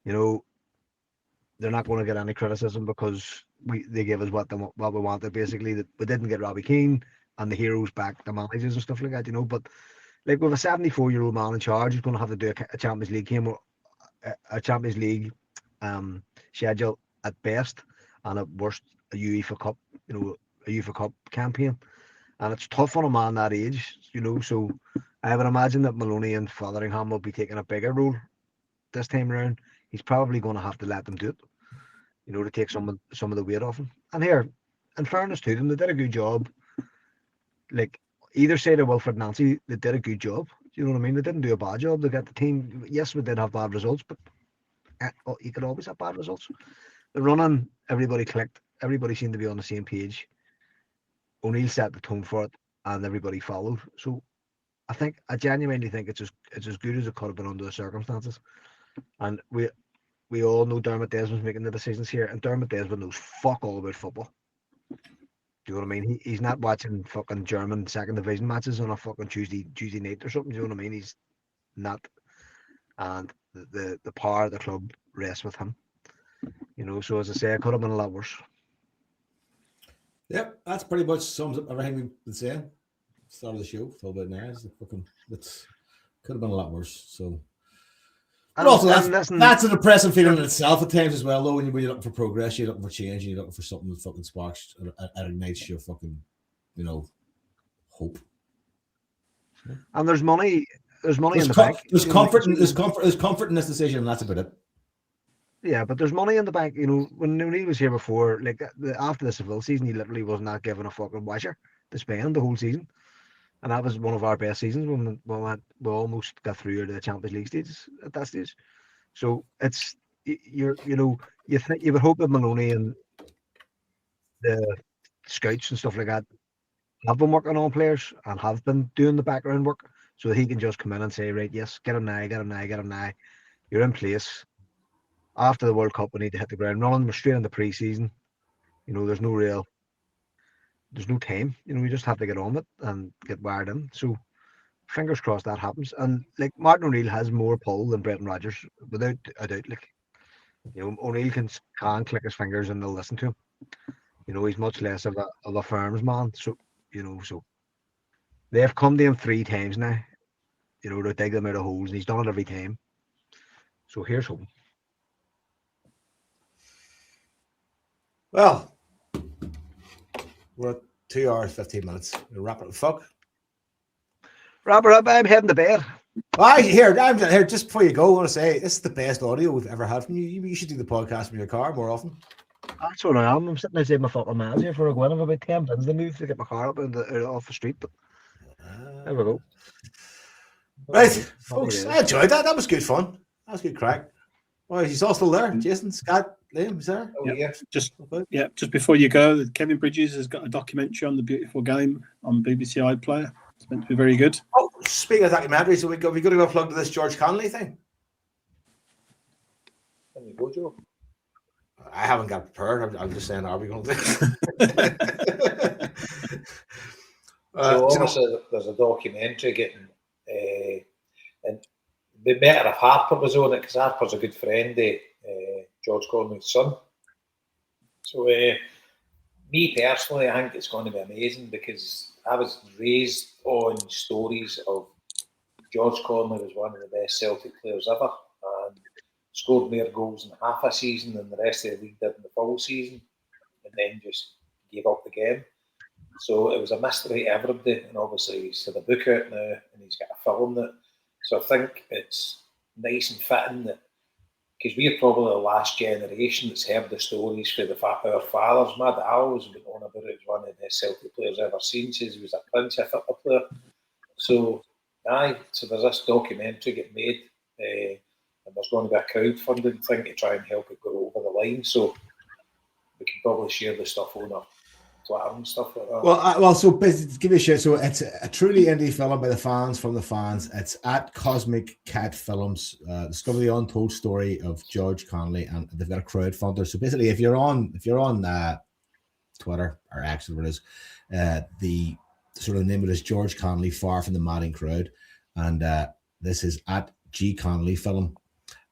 they're not going to get any criticism because they gave us what we wanted, basically. That we didn't get Robbie Keane and the heroes back, the managers and stuff like that, But like, with a 74-year-old man in charge who's going to have to do a Champions League game, or a Champions League schedule at best, and at worst a UEFA Cup, a UEFA Cup campaign. And it's tough on a man that age, So I would imagine that Maloney and Fotheringham will be taking a bigger role this time around. He's probably going to have to let them do it, to take some of the weight off him. And here, in fairness to them, they did a good job. Like, either side of Wilfred Nancy, they did a good job. You know what I mean? They didn't do a bad job. They got the team. Yes, we did have bad results, but you could always have bad results. The running, everybody clicked. Everybody seemed to be on the same page. O'Neill set the tone for it, and everybody followed. So I genuinely think it's as good as it could have been under the circumstances. And we all know Dermot Desmond's making the decisions here, and Dermot Desmond knows fuck all about football. Do you know what I mean? He's not watching fucking German second division matches on a fucking Tuesday night or something. Do you know what I mean? He's not. And the power of the club rests with him. So as I say, it could have been a lot worse. Yep, that's pretty much sums up everything we've been saying. Start of the show, till about now. It could have been a lot worse. So, but also that's a depressing feeling in itself at times as well. Though, when you're looking for progress, you're looking for change, and you're looking for something that fucking sparks and ignites your fucking, hope. And there's money in the bank. There's comfort in this decision, and that's about it. Yeah, but there's money in the bank. When O'Neill was here before, like after the Seville season, he literally was not given a fucking washer to spend the whole season, and that was one of our best seasons when we almost got through to the Champions League stages at that stage. So it's you think you would hope that Maloney and the scouts and stuff like that have been working on players and have been doing the background work, so that he can just come in and say, right, yes, get him now, you're in place. After the World Cup, we need to hit the ground running. We're straight into pre-season. There's no time. We just have to get on with it and get wired in. So, fingers crossed that happens. And like, Martin O'Neill has more pull than Brendan Rodgers, without a doubt. Like, O'Neill can click his fingers and they'll listen to him. He's much less of a firms man. So, so they've come to him 3 times now. To dig them out of holes, and he's done it every time. So here's hope. Well, we're at 2 hours 15 minutes. We're wrapping up. Fuck. Wrap her up. I'm heading to bed. I'm here. Just before you go, I want to say this is the best audio we've ever had from you. You should do the podcast from your car more often. That's what I am. I'm sitting outside my fucking man's here for a Gwen of about 10 minutes. They moved to get my car up off the street, but there we go. Right, folks. I enjoyed that. That was good fun. That was good crack. Oh, he's all still there. Jason, Scott, Liam, is there? Oh, yeah. Just before you go, Kevin Bridges has got a documentary on the beautiful game on BBC iPlayer. It's meant to be very good. Oh, speaking of documentaries, so we got to go plug to this George Connolly thing. There you go, Joe. I haven't got prepared. I'm just saying, are we going to? So there's a documentary getting, and the matter of Harper was on it because Harper's a good friend of George Connolly's son. So, me personally, I think it's going to be amazing because I was raised on stories of George Connolly as one of the best Celtic players ever, and scored more goals in half a season than the rest of the league did in the full season, and then just gave up the game. So it was a mystery to everybody, and obviously he's had a book out now, and he's got a film that. So I think it's nice and fitting that, because we're probably the last generation that's heard the stories for our fathers. My dad was been on about it as one of the best Celtic players ever seen. Says he was a prince of football player. So there's this documentary get made, and there's going to be a crowdfunding thing to try and help it go over the line. So we can probably share the stuff on our Twitter and stuff like that. So basically, give you a shit. So it's a truly indie film by the fans, from the fans. It's at Cosmic Cat Films. Discover the untold story of George Connolly, and they've got a crowdfunder. So basically, if you're on Twitter or X, whatever it is, the sort of name of it is George Connolly, Far from the Madding Crowd, and this is at G Connolly Film,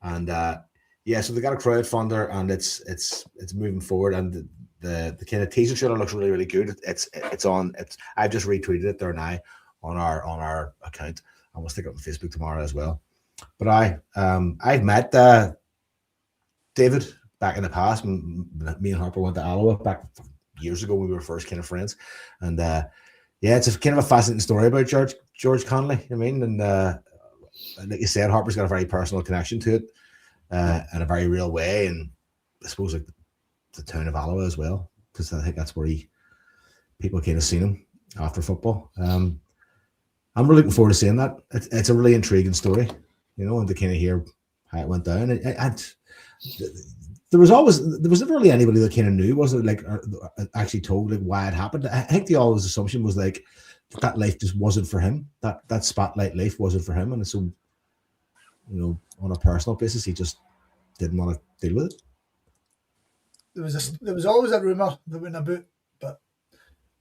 and so they got a crowdfunder, and it's moving forward, and the kind of teaser trailer looks really, really good. I've just retweeted it there now on our account, and we'll stick it on Facebook tomorrow as well. But I've met David back in the past when me and Harper went to Alloa back years ago when we were first kind of friends, and it's a kind of a fascinating story about George Connolly. I mean, and like you said, Harper's got a very personal connection to it in a very real way, and I suppose like the town of Alloa as well, because I think that's where people kind of seen him after football. I'm really looking forward to seeing that. It's a really intriguing story, and to kind of hear how it went down. And there was never really anybody that kind of knew, was it, like, actually told like why it happened. I think the always assumption was like that life just wasn't for him. That spotlight life wasn't for him, and so on a personal basis, he just didn't want to deal with it. There was always a rumour that went about, but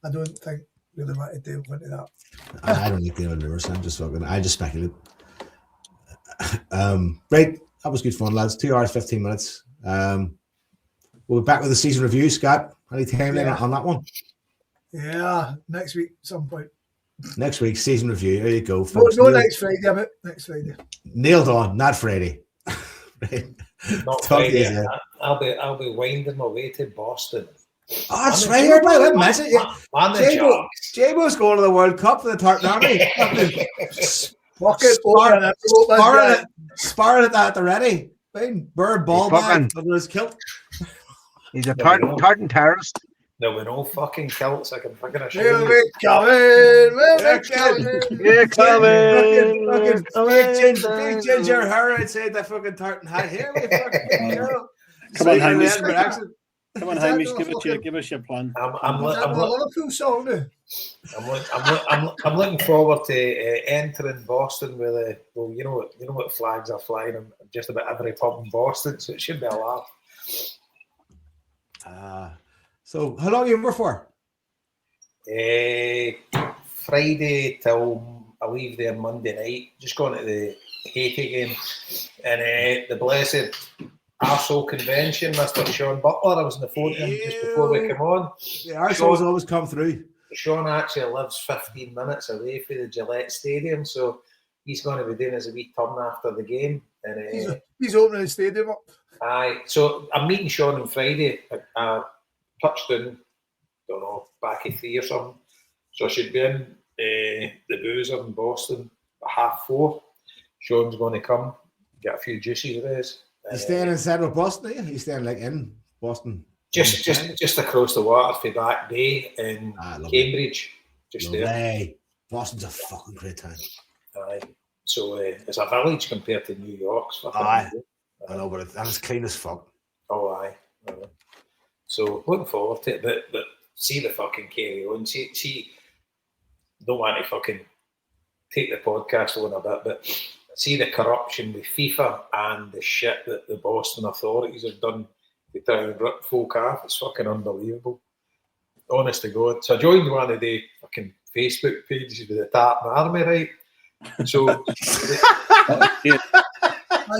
I don't think really want to delve into that. I don't like dealing with rumours. I just speculate. Right, that was good fun, lads. 2 hours 15 minutes. We'll be back with the season review. Scott, any time on that one? Yeah, next week at some point. Next week, season review. There you go, folks. No, next Friday. Next Friday. Nailed on, not Friday. Right. Not Friday. I'll be winding my way to Boston. Oh, that's right. I didn't mention it. J-Bo's going to the World Cup for the Tartan Army. Sparring at that at the ready. Bird ball bag under his kilt. He's a tartan terrorist. No, we're all fucking kilts. I can fucking assure you. We're coming. Big ginger hair outside that fucking tartan hat. Here we fucking go. Come on, Hamish. Come on, Hamish. Give us your plan. I'm looking forward to entering Boston with you know what flags are flying in just about every pub in Boston, so it should be a laugh. So how long are you over for? Friday till I leave there Monday night. Just going to the Haiti game, and the blessed arsehole convention, Mr. Sean Butler. I was on the phone to him just before we come on. The arseholes always come through. Sean actually lives 15 minutes away from the Gillette Stadium, so he's going to be doing us a wee turn after the game. And he's opening the stadium up. Aye, so I'm meeting Sean on Friday. Touchdown, don't know, back at 3 or something. So I should be in the Boozer in Boston at 4:30. Sean's going to come, get a few juices with us. You staying in central Boston, are you? You staying like in Boston? Just across the water for Back Bay in Cambridge. Just lovely. There. Boston's a fucking great town. Aye. So it's a village compared to New York's. Aye. I know, but it's clean as fuck. Oh, aye. So looking forward to it, but see the fucking carry on. See, don't want to fucking take the podcast on a bit, but see the corruption with FIFA and the shit that the Boston authorities have done to try and rip folk off. It's fucking unbelievable. Honest to God. So I joined one of the fucking Facebook pages with the Tartan Army, right? So get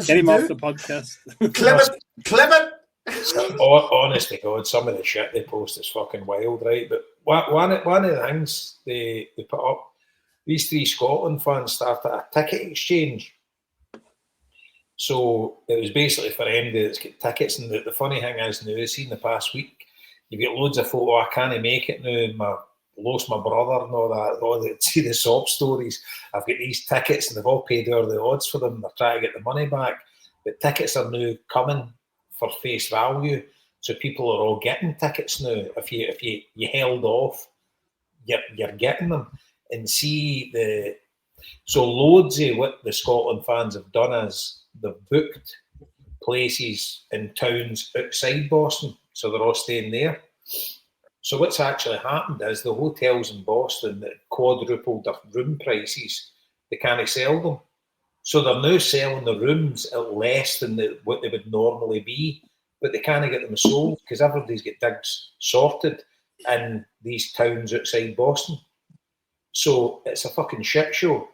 him off the podcast. Clip it. Honest to God, some of the shit they post is fucking wild, right? But one of the things they put up, these 3 Scotland fans started a ticket exchange. So it was basically for anybody that's got tickets. And the funny thing is now, see in the past week, you get loads of photo. I can't make it now. Lost my brother and all that. All the see the sob stories. I've got these tickets and they've all paid over the odds for them. They're trying to get the money back. But tickets are now coming for face value. So people are all getting tickets now. If you held off, you're getting them. And see so loads of what the Scotland fans have done is they've booked places in towns outside Boston, so they're all staying there. So what's actually happened is the hotels in Boston that quadrupled their room prices, they can't sell them. So they're now selling the rooms at less than what they would normally be, but they can't get them sold because everybody's got digs sorted in these towns outside Boston. So it's a fucking shit show.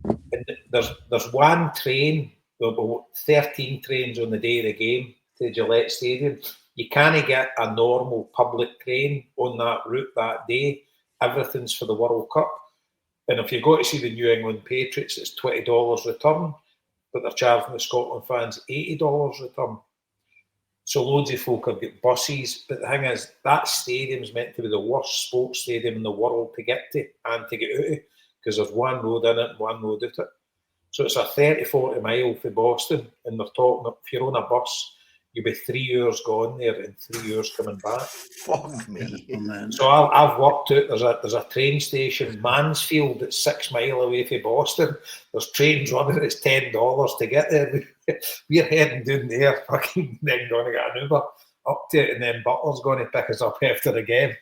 And there's one train, there were 13 trains on the day of the game to Gillette Stadium. You can't get a normal public train on that route that day. Everything's for the World Cup. And if you go to see the New England Patriots, it's $20 return, but they're charging the Scotland fans $80 return. So loads of folk have got buses. But the thing is, that stadium's meant to be the worst sports stadium in the world to get to and to get out of, because there's one road in it and one road out it. So it's a 30-40 mile for Boston, and they're talking, if you're on a bus, you'll be 3 hours gone there and 3 hours coming back. Fuck me. Oh, man. So I've worked out, there's a train station, Mansfield, that's 6 mile away from Boston. There's trains running, it's $10 to get there. We're heading down there, fucking then going to get an Uber up to it, and then Butler's going to pick us up after the game.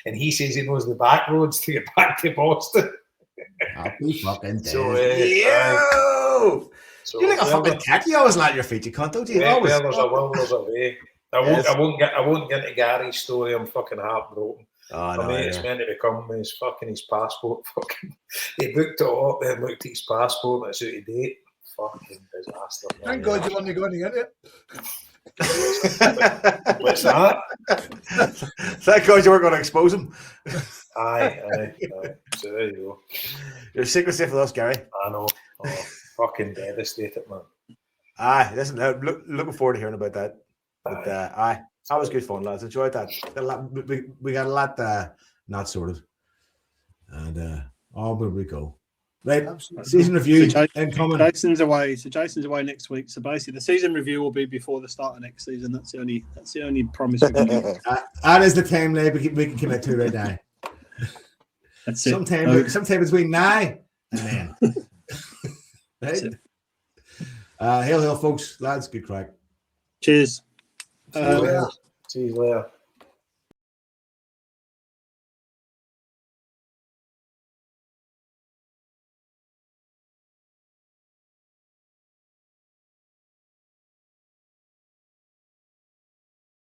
And he says he knows the back roads to get back to Boston. I'll be fucking dead. So, You're like a fucking cat. You always land your feet, you cunt, don't you? Yeah, Always. well, there's a will, there's a way. I won't get into Gary's story. I'm fucking heartbroken. Oh, For me, it's meant to become his passport. Fucking, he booked it up, then looked at his passport, and it's out of date. Fucking disaster. Thank God you weren't going to get it. What's that? Thank God you weren't going to expose him. Aye. So there you go. Your secret's safe with us, Gary. I know. Oh, fucking devastated, man. Aye, listen, looking forward to hearing about that. But aye, that was good fun, lads. Enjoyed that. We got a lot not sorted. And where we go. Right, season review incoming. Jason's away. So Jason's away next week. So basically, the season review will be before the start of next season. That's the only promise we can give. That is the timeline we can commit to right now. That's it. Sometime between now and then. Right? Hail, folks, lads. Good crack. Cheers. See you later.